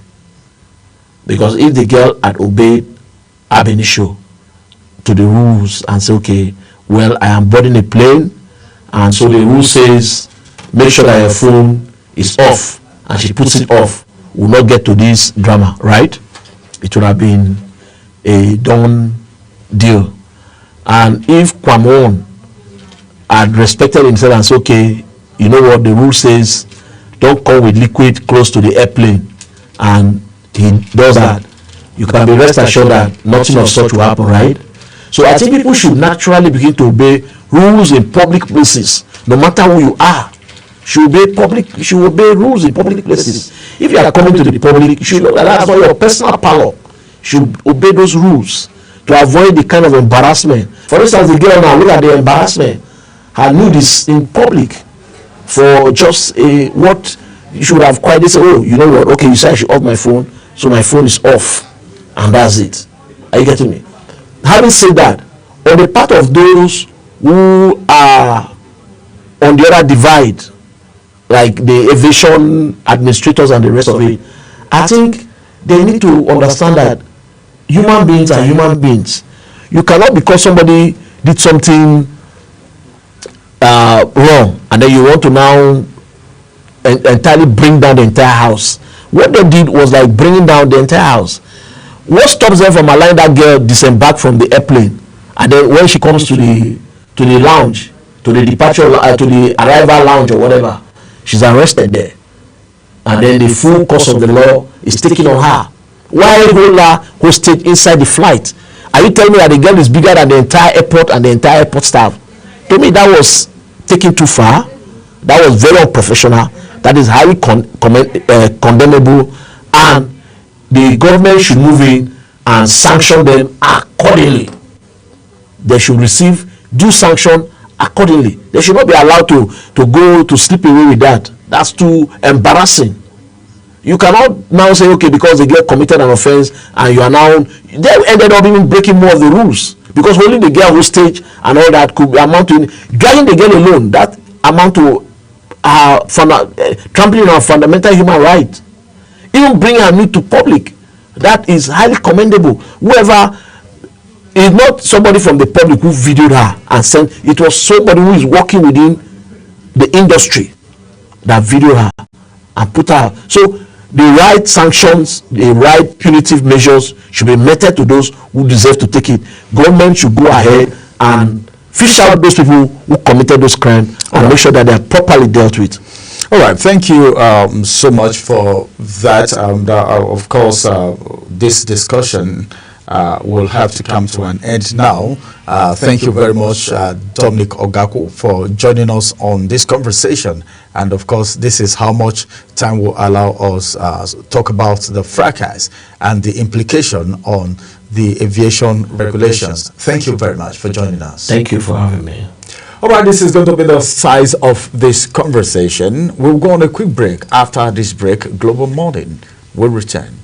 Because if the girl had obeyed ab initio to the rules and say, okay, well, I am boarding a plane, and so the rule says make sure that your phone is off, and she puts it off, will not get to this drama, right? It would have been a done deal. And if Kwamon had respected himself and said, okay, you know what, the rule says don't come with liquid close to the airplane, and he does that, you can be rest assured that nothing of such will happen, right? So I think people should naturally begin to obey rules in public places, no matter who you are. You should obey rules in public places. If you are coming to the public, you should know that that's not your personal parlor. You should obey those rules to avoid the kind of embarrassment. For instance, the girl now, look at the embarrassment. Her nude is in public for just what You should have quietly said, oh, you know what, okay, you said I should off my phone, so my phone is off, and that's it. Are you getting me? Having said that, on the part of those who are on the other divide, like the aviation administrators and the rest of it, I think they need to understand that human beings are human beings. You cannot, because somebody did something wrong, and then you want to now entirely bring down the entire house. What they did was like bringing down the entire house. What stops them from allowing that girl disembark from the airplane, and then when she comes to the lounge, to the departure, to the arrival lounge or whatever, she's arrested there, and then the full course of the law is taken on her. Why hold her hostage inside the flight? Are you telling me that the girl is bigger than the entire airport and the entire airport staff? To me, that was taken too far. That was very unprofessional. That is highly condemnable, and the government should move in and sanction them accordingly. They should receive due sanction accordingly. They should not be allowed to go to slip away with that. That's too embarrassing. You cannot now say, okay, because the girl committed an offense and you are now, they ended up even breaking more of the rules, because holding the girl hostage and all that could amount to, dragging the girl alone, that amount to trampling on fundamental human right. Even bringing her nude to public, that is highly commendable. Whoever is not somebody from the public who videoed her and sent, it was somebody who is working within the industry that videoed her and put her. So the right sanctions, the right punitive measures should be meted to those who deserve to take it. Government should go ahead and fish out those people who committed those crimes and make sure that they are properly dealt with. All right, thank you so much for that. Of course, this discussion will have to come to an end now. Thank you very much, Dominic Ogako, for joining us on this conversation. And of course, this is how much time will allow us to talk about the fracas and the implication on the aviation regulations. Thank you very much for joining us. Thank you for having me. All right, this is going to be the size of this conversation. We'll go on a quick break. After this break, Global Morning will return.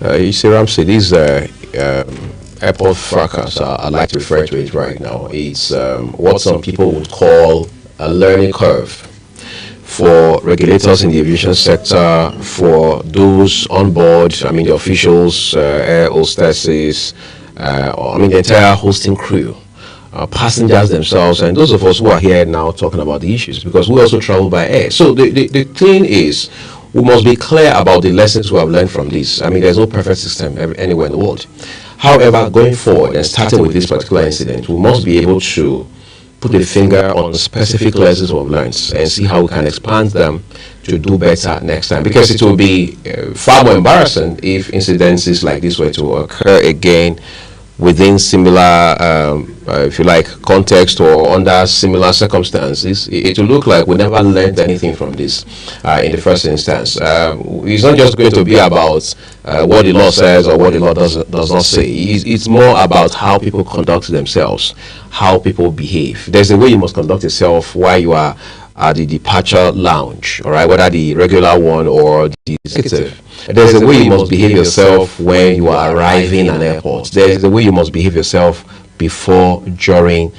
You see, Ramsey, these airport fracas, I like to refer to it right now. It's what some people would call a learning curve for regulators in the aviation sector, for those on board, I mean the officials, air hostesses, the entire hosting crew, passengers themselves, and those of us who are here now talking about the issues, because we also travel by air. So the thing is, we must be clear about the lessons we have learned from this. I mean, there's no perfect system anywhere in the world. However, going forward and starting with this particular incident, we must be able to put a finger on specific lessons we've learned and see how we can expand them to do better next time. Because it will be far more embarrassing if incidences like this were to occur again within similar, if you like, context or under similar circumstances. It will look like we never learned anything from this in the first instance. It's not just going to be about what the law says or what the law does not say. It's more about how people conduct themselves, how people behave. There's a way you must conduct yourself while you are at the departure lounge, all right, whether the regular one or the executive. There's a way you must behave yourself when you are arriving at an airport. There's a way you must behave yourself before, during,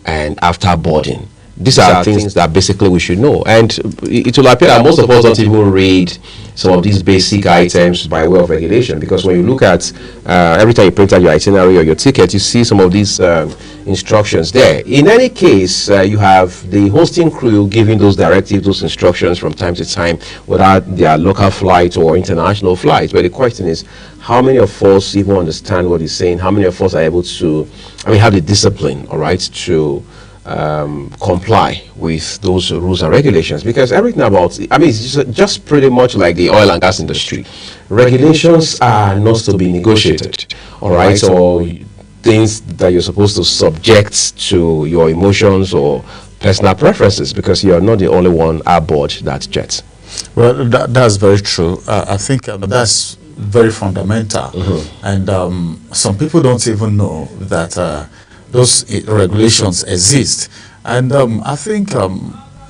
and after boarding. These are things that basically we should know. And it will appear that most of us don't even read some of these basic items by way of regulation, because when you look at every time you print out your itinerary or your ticket, you see some of these instructions there. In any case, you have the hosting crew giving those directives, those instructions from time to time, whether they are local flights or international flights. But the question is, how many of us even understand what he's saying? How many of us are able to, have the discipline, all right, to comply with those rules and regulations? Because everything about it's just pretty much like the oil and gas industry. Regulations are not to be negotiated, all right, or things that you're supposed to subject to your emotions or personal preferences, because you're not the only one aboard that jet. Well, that's very true. I think that's very fundamental, and some people don't even know that those regulations exist. And I think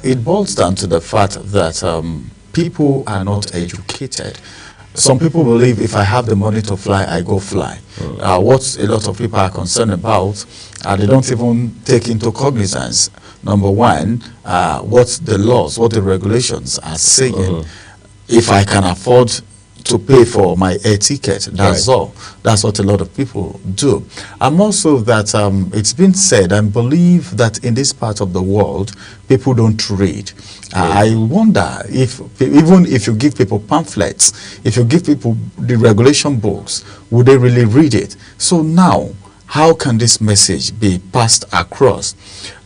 it boils down to the fact that people are not educated. Some people believe if I have the money to fly, I go fly. What a lot of people are concerned about, they don't even take into cognizance, number one, what the laws, what the regulations are saying. If I can afford to pay for my air ticket, that's all. That's what a lot of people do. And also that it's been said and believe that in this part of the world, people don't read. I wonder if, even if you give people pamphlets, if you give people the regulation books, would they really read it? So now, how can this message be passed across?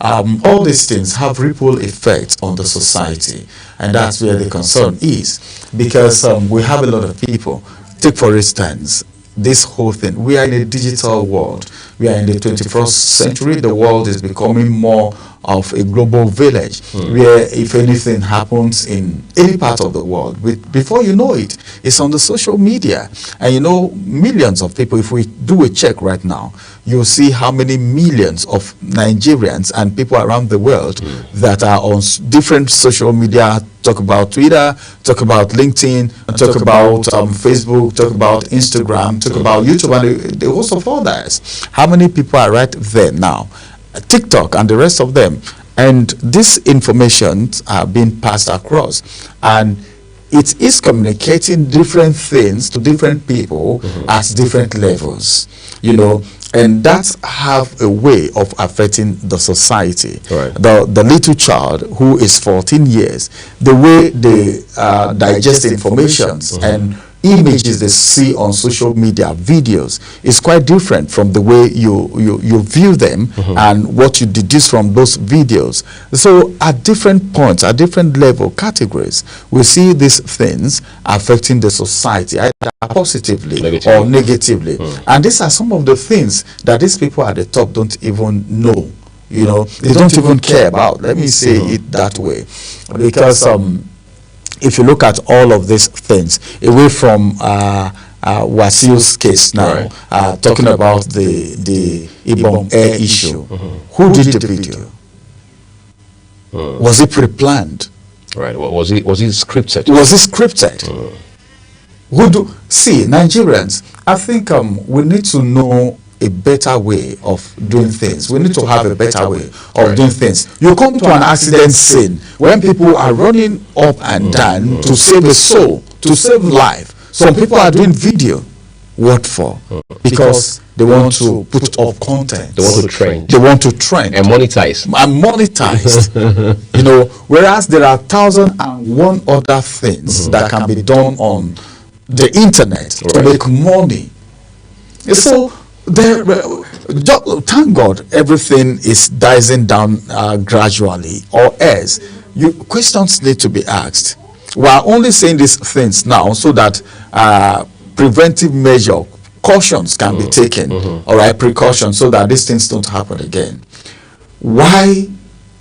All these things have ripple effects on the society, and that's where the concern is, because we have a lot of people. Take for instance this whole thing. We are in a digital world. We are in the 21st century. The world is becoming more of a global village, where if anything happens in any part of the world, before you know it, it's on the social media. And millions of people, if we do a check right now, you'll see how many millions of Nigerians and people around the world that are on different social media. Talk about Twitter, talk about LinkedIn, talk about Facebook, talk about Instagram, talk about YouTube, and the host of others. How many people are right there now? TikTok and the rest of them. And this information are being passed across, and it is communicating different things to different people at different levels, and that have a way of affecting the society. The little child who is 14 years, the way they digest information and images they see on social media, videos, is quite different from the way you view them and what you deduce from those videos. So at different points, at different level categories, we see these things affecting the society either positively or negatively. And these are some of the things that these people at the top don't even know. They don't even care about. Let me say it that way, because if you look at all of these things, away from Wasiu's case now, talking about the Ibom Air issue, who did the video? Was it pre-planned? Right. Was it scripted? Was it scripted? Nigerians, I think we need to know a better way of doing things. We need to have a better way of doing things. You come to an accident scene when people are running up and down to save a soul, to save life. Some people are doing video. What for? Because they want to put up content. They want to trend. They want to trend. And monetize. And monetize. You know, whereas there are 1,001 other things that can be done on the internet to make money. So, thank God everything is dying down gradually, or else questions need to be asked. We are only saying these things now so that preventive measure, cautions can be taken, all right, precautions, so that these things don't happen again. Why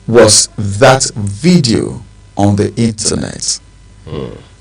was that video on the internet?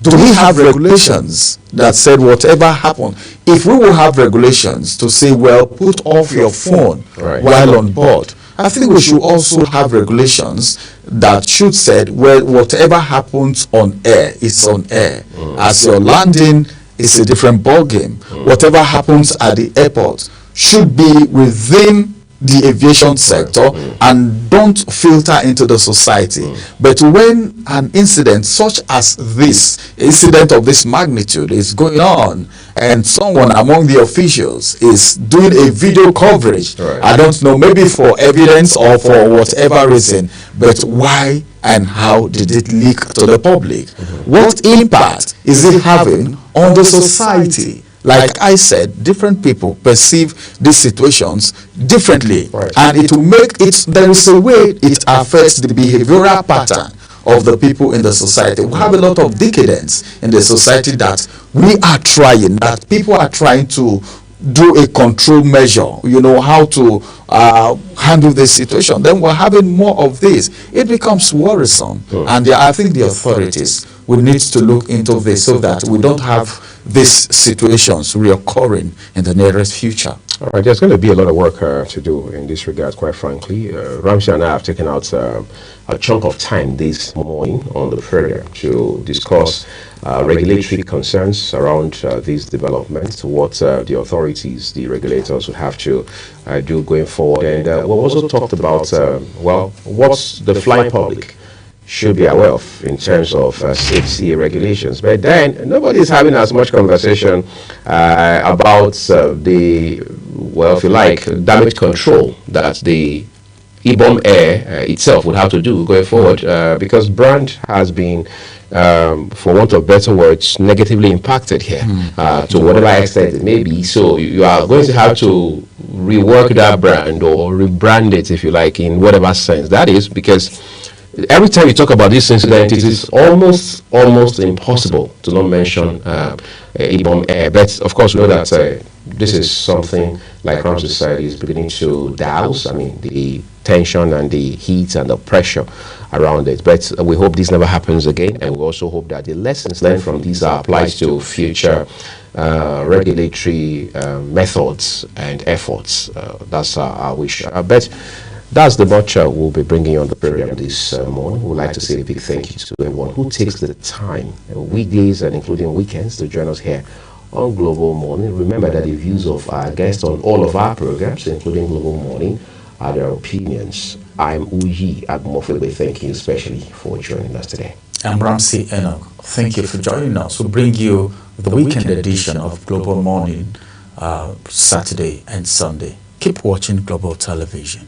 Do we have regulations that said whatever happened? If we will have regulations to say, well, put off your phone while on board, I think we should also have regulations that should say, well, whatever happens on air is on air. As you're landing, it's a different ball game. Whatever happens at the airport should be within the aviation sector and don't filter into the society. But when an incident such as this, incident of this magnitude is going on, and someone among the officials is doing a video coverage, I don't know, maybe for evidence or for whatever reason, but why and how did it leak to the public? What impact is it having on the society? Like I said, different people perceive these situations differently, and it will make it, there is a way it affects the behavioral pattern of the people in the society. We have a lot of decadence in the society that we are trying, that people are trying to do a control measure, you know, how to handle this situation. Then we're having more of this. It becomes worrisome, and I think the authorities will need to look into this so that we don't have these situations reoccurring in the nearest future. All right, there's going to be a lot of work to do in this regard, quite frankly. Ramsey and I have taken out a chunk of time this morning on the program to discuss regulatory concerns around these developments, what the authorities, the regulators would have to do going forward. And we also talked about, well, what's the flying public should be aware of in terms of safety regulations. But then nobody's having as much conversation about the, well, if you like, damage control that the Ibom Air itself would have to do going forward, because brand has been, for want of better words, negatively impacted here to whatever extent it may be. So you are going to have to rework that brand or rebrand it, if you like, in whatever sense that is, because every time you talk about this incident, it is almost impossible to not mention Ibom Air. But of course, we know that this is something, like Ramsey said, is beginning to douse. I mean, the tension and the heat and the pressure around it. But we hope this never happens again, and we also hope that the lessons learned from these are applied to future regulatory methods and efforts. That's our wish. But that's the much we'll be bringing you on the program this morning. We'd like to say a big thank you to everyone who takes the time, weekdays and including weekends, to join us here on Global Morning. Remember that the views of our guests on all of our programs, including Global Morning, are their opinions. I'm Uyi Agmofebe. Thank you especially for joining us today. I'm Ramsey Enoch. Thank you for joining us. We'll bring you the weekend edition of Global Morning, Saturday and Sunday. Keep watching Global Television.